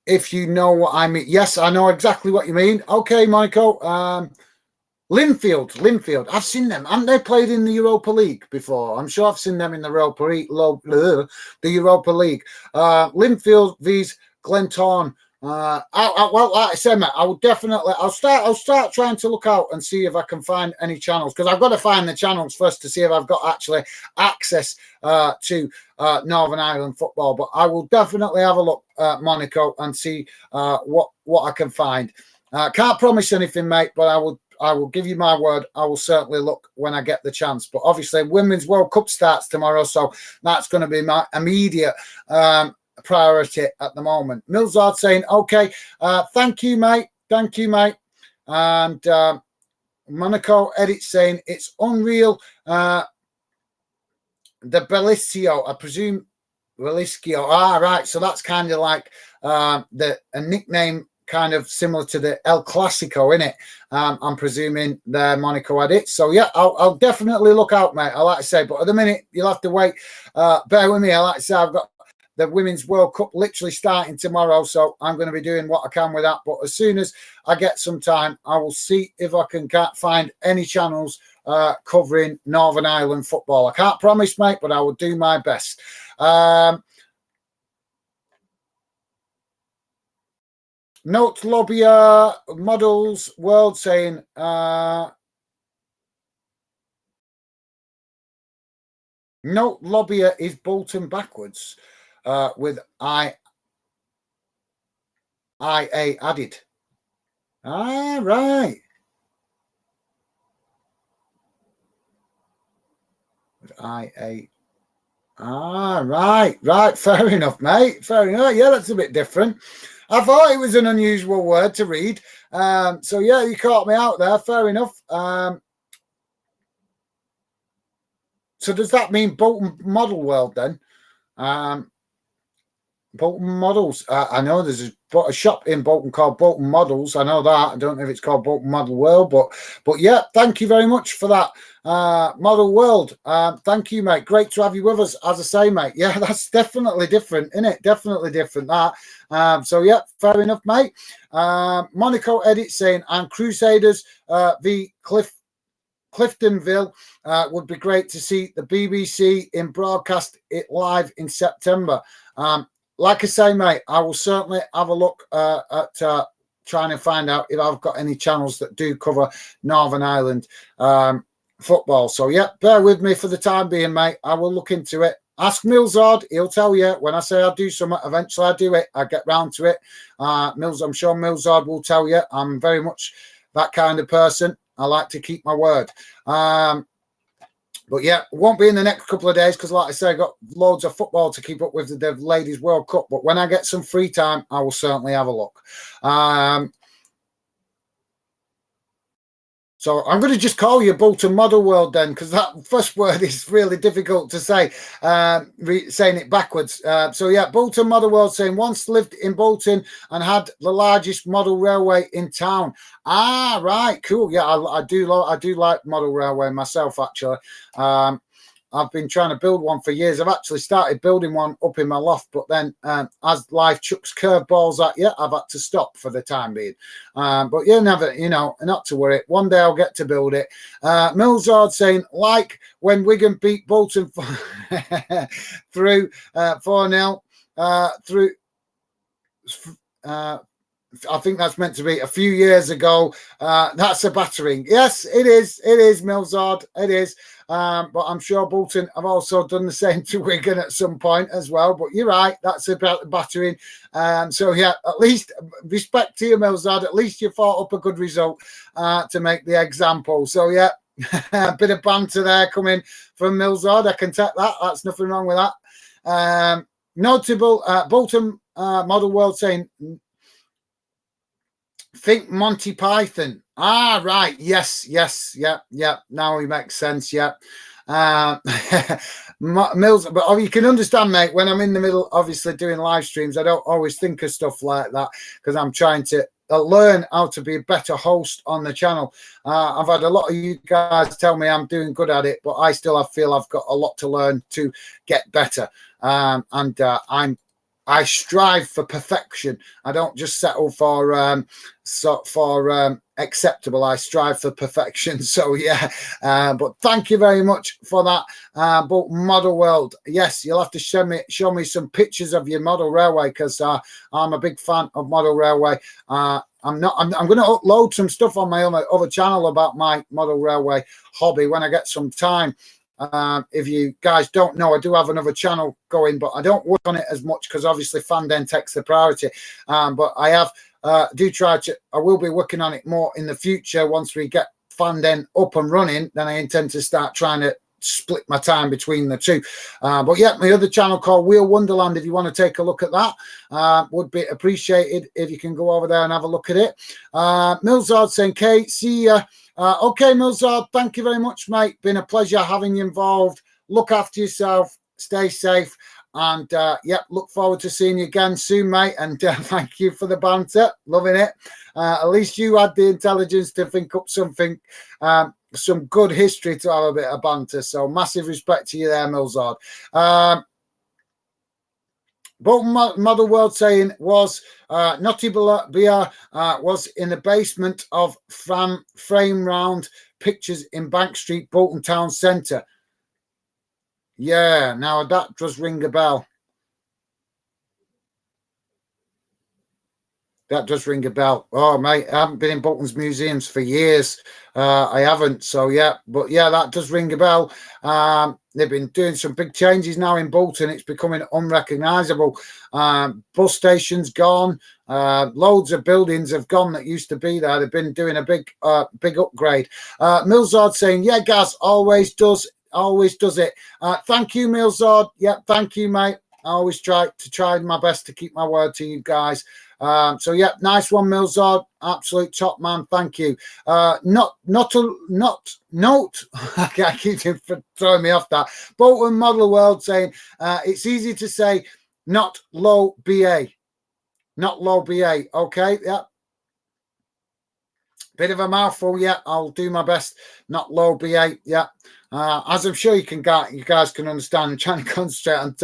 If you know what I mean. Yes, I know exactly what you mean. Okay, Michael. Linfield. I've seen them. Haven't they played in the Europa League before? I'm sure I've seen them in the Europa League. Linfield vs Glentown. Well, like I said, mate, I will definitely. I'll start trying to look out and see if I can find any channels, because I've got to find the channels first to see if I've got actually access to Northern Ireland football. But I will definitely have a look, Monaco, and see what I can find. Can't promise anything, mate, but I will give you my word. I will certainly look when I get the chance. But obviously, Women's World Cup starts tomorrow, so that's going to be my immediate priority at the moment. Millsard saying, okay, thank you, mate. Thank you, mate. And Monaco Edit saying, it's unreal. The Bellissimo, I presume Bellissimo. Right. So that's kind of like a nickname kind of similar to the El Clasico, innit? I'm presuming they're Monaco Edit. So yeah, I'll definitely look out, mate. I like to say, but at the minute, you'll have to wait. Bear with me. I like to say, I've got the Women's World Cup literally starting tomorrow, so I'm going to be doing what I can with that. But as soon as I get some time, I will see if I can find any channels covering Northern Ireland football. I can't promise, mate, but I will do my best. Note Lobbyer Models World saying, Note Lobbyer is Bolton backwards. With IA added. Right. With IA. Right. Fair enough, mate. Fair enough. Yeah, that's a bit different. I thought it was an unusual word to read. So yeah, you caught me out there. Fair enough. So does that mean Bolton Model World then? Bolton Models. I know there's a shop in Bolton called Bolton Models. I know that. I don't know if it's called Bolton Model World, but yeah, thank you very much for that. Model World. Thank you, mate. Great to have you with us. As I say, mate. Yeah, that's definitely different, isn't it? Definitely different, that. So yeah, fair enough, mate. Monaco Edit saying, and Crusaders v Cliftonville would be great to see the BBC in broadcast it live in September. Like I say, mate, I will certainly have a look at trying to find out if I've got any channels that do cover Northern Ireland football. So, yeah, bear with me for the time being, mate. I will look into it. Ask Millsard. He'll tell you. When I say I'll do something, eventually I do it. I get round to it. I'm sure Millsard will tell you. I'm very much that kind of person. I like to keep my word. But yeah, won't be in the next couple of days because, like I say, I've got loads of football to keep up with the Ladies World Cup. But when I get some free time, I will certainly have a look. So I'm going to just call you Bolton Model World then, because that first word is really difficult to say, saying it backwards. So yeah, Bolton Model World saying, once lived in Bolton and had the largest model railway in town. Right, cool. Yeah, I do like model railway myself, actually. I've been trying to build one for years. I've actually started building one up in my loft, but then as life chucks curveballs at you, I've had to stop for the time being. But you'll never, not to worry. One day I'll get to build it. Millsard saying, like when Wigan beat Bolton through 4-0 through. I think that's meant to be a few years ago. That's a battering. Yes, it is. It is, Millsard. It is. But I'm sure Bolton have also done the same to Wigan at some point as well. But you're right. That's about the battering. So, yeah, at least respect to you, Millsard. At least you fought up a good result to make the example. So, yeah, a bit of banter there coming from Millsard. I can take that. That's nothing wrong with that. Notable Bolton Model World saying, think Monty Python. Right. Yes. Yeah. Now it makes sense. Yeah. Mills, but you can understand, mate, when I'm in the middle, obviously doing live streams, I don't always think of stuff like that because I'm trying to learn how to be a better host on the channel. I've had a lot of you guys tell me I'm doing good at it, but I still feel I've got a lot to learn to get better. And I'm I strive for perfection. I don't just settle for acceptable. I strive for perfection. So yeah, but thank you very much for that. But Model World, yes, you'll have to show me some pictures of your model railway, because I'm a big fan of model railway. I'm going to upload some stuff on my other channel about my model railway hobby when I get some time. If you guys don't know, I do have another channel going, but I don't work on it as much because obviously Fanden takes the priority. But I have I will be working on it more in the future once we get Fanden up and running. Then I intend to start trying to split my time between the two. But yeah, my other channel called Wheel Wonderland, if you want to take a look at that, would be appreciated if you can go over there and have a look at it. Milzard saying, Kate, see ya. Okay, Milzard, thank you very much, mate. Been a pleasure having you involved. Look after yourself, stay safe, and look forward to seeing you again soon, mate. And thank you for the banter, loving it. At least you had the intelligence to think up something, some good history to have a bit of banter. So massive respect to you there, Milzard. Bolton Model World saying was Notty Beer was in the basement of Frame Round Pictures in Bank Street, Bolton Town Centre. Yeah, now that does ring a bell. That does ring a bell. Oh, mate, I haven't been in Bolton's museums for years. I haven't. So, yeah. But, yeah, that does ring a bell. They've been doing some big changes now in Bolton. It's becoming unrecognisable. Bus stations gone. Loads of buildings have gone that used to be there. They've been doing a big upgrade. Milzard saying, yeah, Gaz, always does it. Thank you, Milzard. Yeah, thank you, mate. I always try my best to keep my word to you guys. So yeah, nice one, Milzard. Absolute top man. Thank you. Note. I keep throwing me off that. Bolton Model World saying it's easy to say not low BA. Not low BA. Okay. Yeah. Bit of a mouthful. Yeah. I'll do my best. Not low BA. Yeah. As I'm sure you guys can understand, I'm trying to concentrate on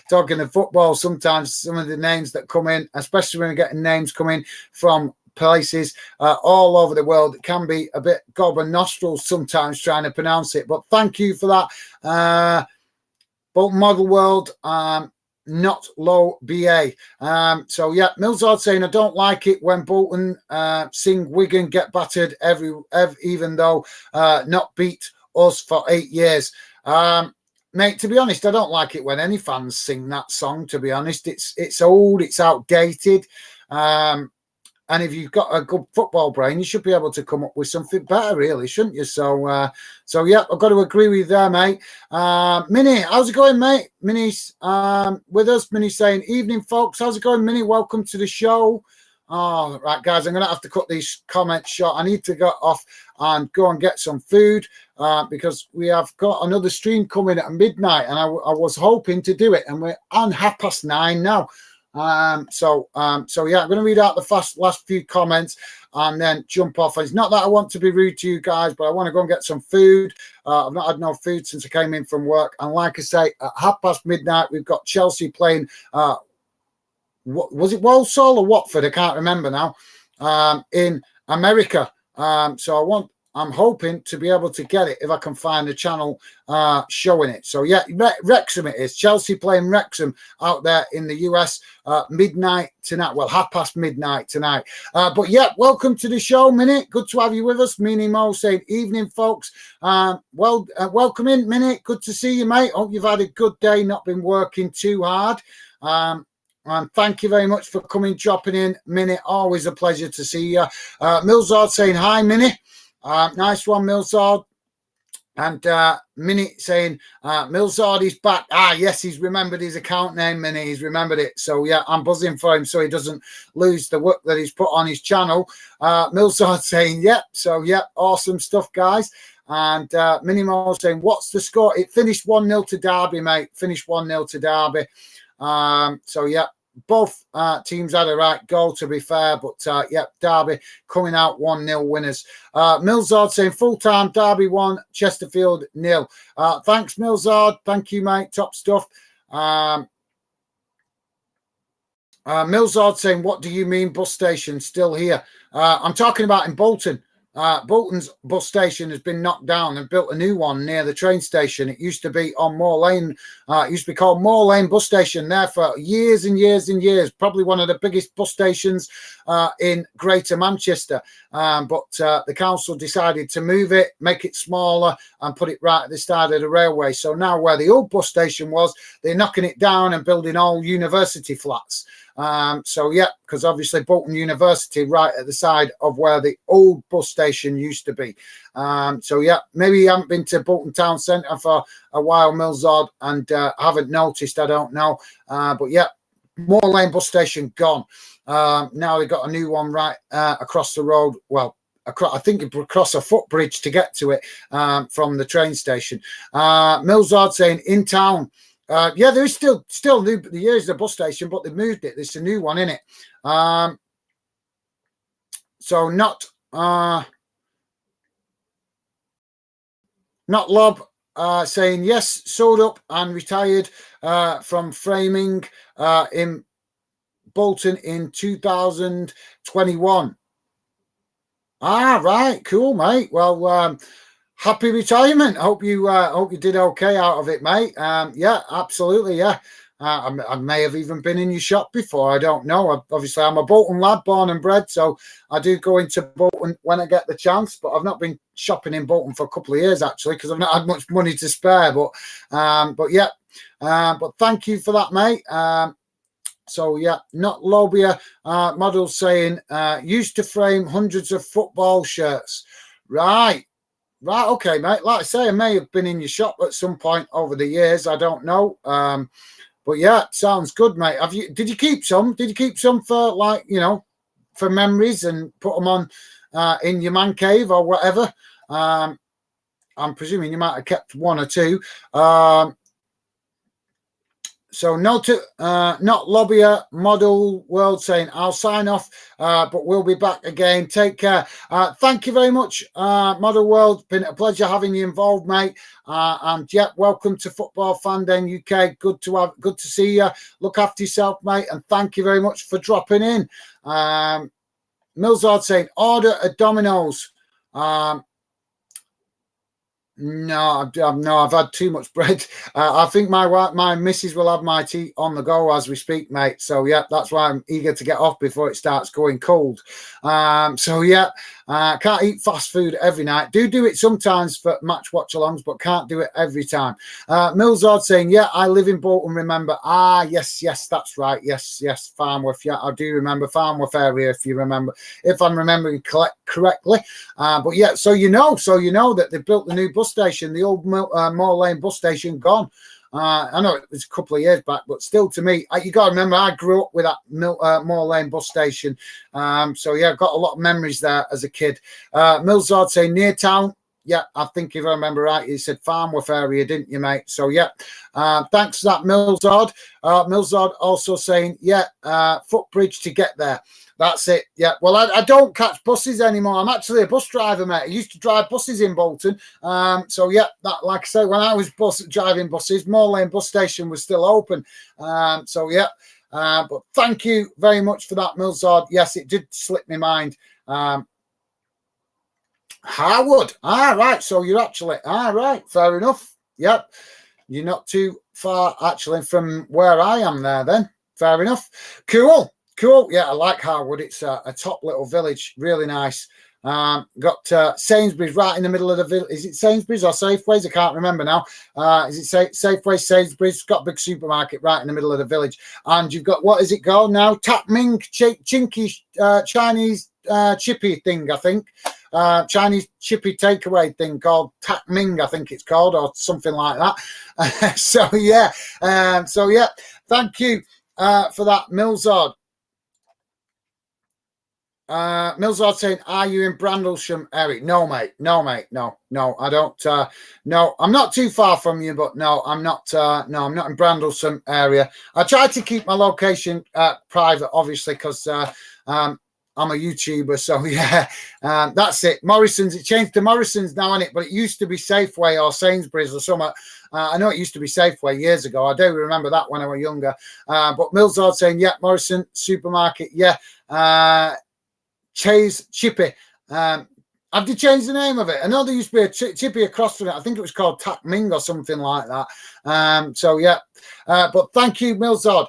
talking of football. Sometimes some of the names that come in, especially when we're getting names coming from places all over the world, it can be a bit gob and nostrils sometimes trying to pronounce it. But thank you for that. Bolton Model World, not low BA. So yeah, Milzard saying, I don't like it when Bolton sing Wigan get battered even though not beat us for 8 years. Mate, to be honest, I don't like it when any fans sing that song, to be honest. It's old, it's outdated. And if you've got a good football brain, you should be able to come up with something better, really, shouldn't you? So yeah, I've got to agree with you there, mate. Minnie, how's it going, mate? Minnie's with us. Minnie saying, evening, folks. How's it going, Minnie? Welcome to the show. Oh, right, guys, I'm going to have to cut these comments short. I need to go off and go and get some food because we have got another stream coming at midnight, and I was hoping to do it, and we're on 9:30 now. So yeah, I'm going to read out the last few comments and then jump off. It's not that I want to be rude to you guys, but I want to go and get some food. I've not had no food since I came in from work, and like I say, at midnight, we've got Chelsea playing. Was it Walsall or Watford? I can't remember now. In America. So I'm hoping to be able to get it if I can find the channel showing it. So yeah, Wrexham it is. Chelsea playing Wrexham out there in the US midnight tonight. Well, midnight tonight. But yeah, welcome to the show, Minute. Good to have you with us. Meanie Mo saying, evening, folks. Welcome in, Minute. Good to see you, mate. Hope you've had a good day, not been working too hard. And thank you very much for dropping in, Minnie. Always a pleasure to see you. Milzard saying, hi, Minnie. Nice one, Milzard. And Minnie saying, Milzard is back. Yes, he's remembered his account name, Minnie. He's remembered it. So, yeah, I'm buzzing for him so he doesn't lose the work that he's put on his channel. Milzard saying, yep. So, yeah, awesome stuff, guys. And Minnie Mo saying, what's the score? It finished 1-0 to Derby, mate. Finished 1-0 to Derby. So, yeah. Both teams had a right goal, to be fair, but yeah, Derby coming out 1-0 winners. Milzard saying full-time, Derby 1, Chesterfield 0. Thanks, Milzard. Thank you, mate. Top stuff. Millsard saying, what do you mean bus station still here? I'm talking about in Bolton. Bolton's bus station has been knocked down and built a new one near the train station. It used to be on Moor Lane. It used to be called Moor Lane Bus Station there for years and years and years. Probably one of the biggest bus stations in Greater Manchester. But the council decided to move it, make it smaller and put it right at the start of the railway. So now where the old bus station was, they're knocking it down and building all university flats. So yeah, because obviously Bolton University right at the side of where the old bus station used to be. So yeah, maybe you haven't been to Bolton Town Centre for a while, Millsard, and haven't noticed, I don't know. But yeah, Moor Lane bus station gone. Now they've got a new one right across the road. Well, I think you cross a footbridge to get to it from the train station. Millsard saying in town. Yeah, there is still new. Here's the bus station, but they've moved it. There's a new one in it. So not Lob saying yes, sold up and retired from framing in Bolton in 2021. Right, cool, mate. Well. Happy retirement. Hope you did okay out of it, mate. Yeah, absolutely. Yeah, I may have even been in your shop before. I don't know. Obviously, I'm a Bolton lad, born and bred, so I do go into Bolton when I get the chance. But I've not been shopping in Bolton for a couple of years actually because I've not had much money to spare. But yeah. But thank you for that, mate. So yeah, not Lobia model saying used to frame hundreds of football shirts. Right. Right, okay, mate. Like I say, I may have been in your shop at some point over the years. I don't know. But yeah, sounds good, mate. Did you keep some? Did you keep some for for memories and put them on in your man cave or whatever? I'm presuming you might have kept one or two. So not Lobbyer Model World saying I'll sign off, but we'll be back again. Take care. Thank you very much, Model World. Been a pleasure having you involved, mate. And yeah, welcome to Football Fan Den UK. Good to see you. Look after yourself, mate, and thank you very much for dropping in. Millsard saying order a Domino's. No, I've had too much bread. I think my missus will have my tea on the go as we speak, mate. So yeah, that's why I'm eager to get off before it starts going cold. So yeah, can't eat fast food every night. Do it sometimes for match watch-alongs, but can't do it every time. Millsard saying, yeah, I live in Bolton, remember. Yes, that's right. Yes, Farnworth. Yeah, I do remember Farnworth area, if I'm remembering correctly. But yeah, so you know that they built the new bus station, the old Moor Lane bus station gone. I know it was a couple of years back, but still, to me, you got to remember, I grew up with that Moor Lane bus station. So yeah, I've got a lot of memories there as a kid. Millsard saying near town. Yeah, I think if I remember right, you said Farnworth area, didn't you, mate? So yeah, thanks for that, Millsard. Millsard also saying, yeah, footbridge to get there. That's it. Yeah. Well, I don't catch buses anymore. I'm actually a bus driver, mate. I used to drive buses in Bolton. So yeah, that, like I say, when I was driving buses, Moor Lane bus station was still open. So yeah. But thank you very much for that, Millsard. Yes, it did slip my mind. Harwood. Right. So you're actually right. Fair enough. Yep. You're not too far actually from where I am there. Then fair enough. Cool. Yeah, I like Harwood. It's a top little village, really nice. Got Sainsbury's right in the middle of the village. Is it Sainsbury's or Safeways? I can't remember now. Is it Safeways, Sainsbury's? Got a big supermarket right in the middle of the village. And you've got, what is it called now? Tak Ming, chinky Chinese chippy thing, I think. Chinese chippy takeaway thing called Tak Ming, I think it's called, or something like that. So yeah, thank you for that, Millsard. Millsard saying, are you in Brandlesham area? No, mate. No, I don't. No, I'm not too far from you, but no, I'm not. No, I'm not in Brandlesham area. I try to keep my location private, obviously, because I'm a YouTuber, so yeah, that's it. Morrison's, it changed to Morrison's now, isn't it? But it used to be Safeway or Sainsbury's or something. I know it used to be Safeway years ago. I do remember that when I was younger. But Millsard saying, yeah, Morrison supermarket, yeah. Chase Chippy. Have they changed the name of it? I know there used to be a Chippy across from it. I think it was called Tak Ming or something like that. So yeah. But thank you, Millsard.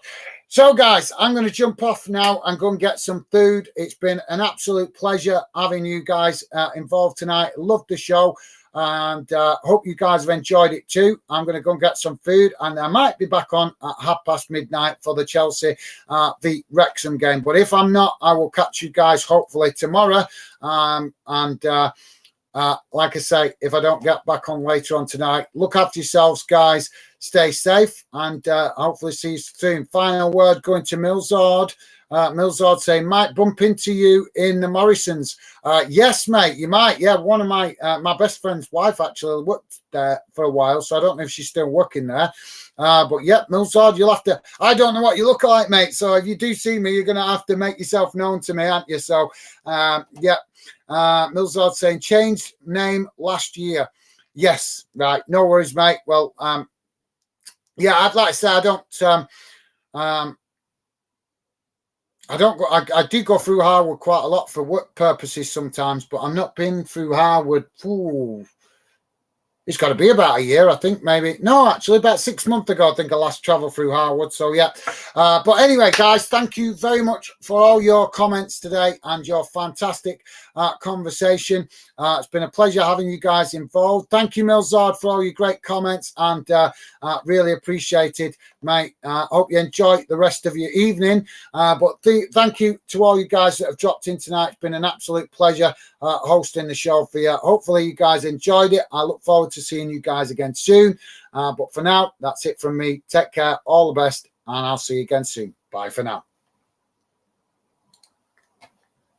So, guys, I'm going to jump off now and go and get some food. It's been an absolute pleasure having you guys involved tonight. Loved the show, and hope you guys have enjoyed it too. I'm going to go and get some food, and I might be back on at midnight for the Chelsea v Wrexham game. But if I'm not, I will catch you guys hopefully tomorrow. Like I say, if I don't get back on later on tonight, look after yourselves, guys. Stay safe, and hopefully see you soon. Final word going to Millsard. Millsard saying, might bump into you in the Morrisons. Yes, mate, you might. Yeah, one of my best friend's wife actually worked there for a while, so I don't know if she's still working there. But yeah, Millsard, you'll have to. I don't know what you look like, mate. So if you do see me, you're going to have to make yourself known to me, aren't you? So yeah. Millsard saying, changed name last year. Yes, right. No worries, mate. Well, yeah, I'd like to say I do go through Harwood quite a lot for work purposes sometimes, but I'm not been through Harwood. Ooh, it's got to be about a year, I think, maybe. No, actually, about 6 months ago, I think I last travelled through Harwood. So, yeah. But anyway, guys, thank you very much for all your comments today and your fantastic conversation. It's been a pleasure having you guys involved. Thank you, Millsard, for all your great comments, and really appreciated, mate. Hope you enjoy the rest of your evening. But thank you to all you guys that have dropped in tonight. It's been an absolute pleasure hosting the show for you. Hopefully you guys enjoyed it. I look forward to seeing you guys again soon. But for now, that's it from me. Take care. All the best. And I'll see you again soon. Bye for now.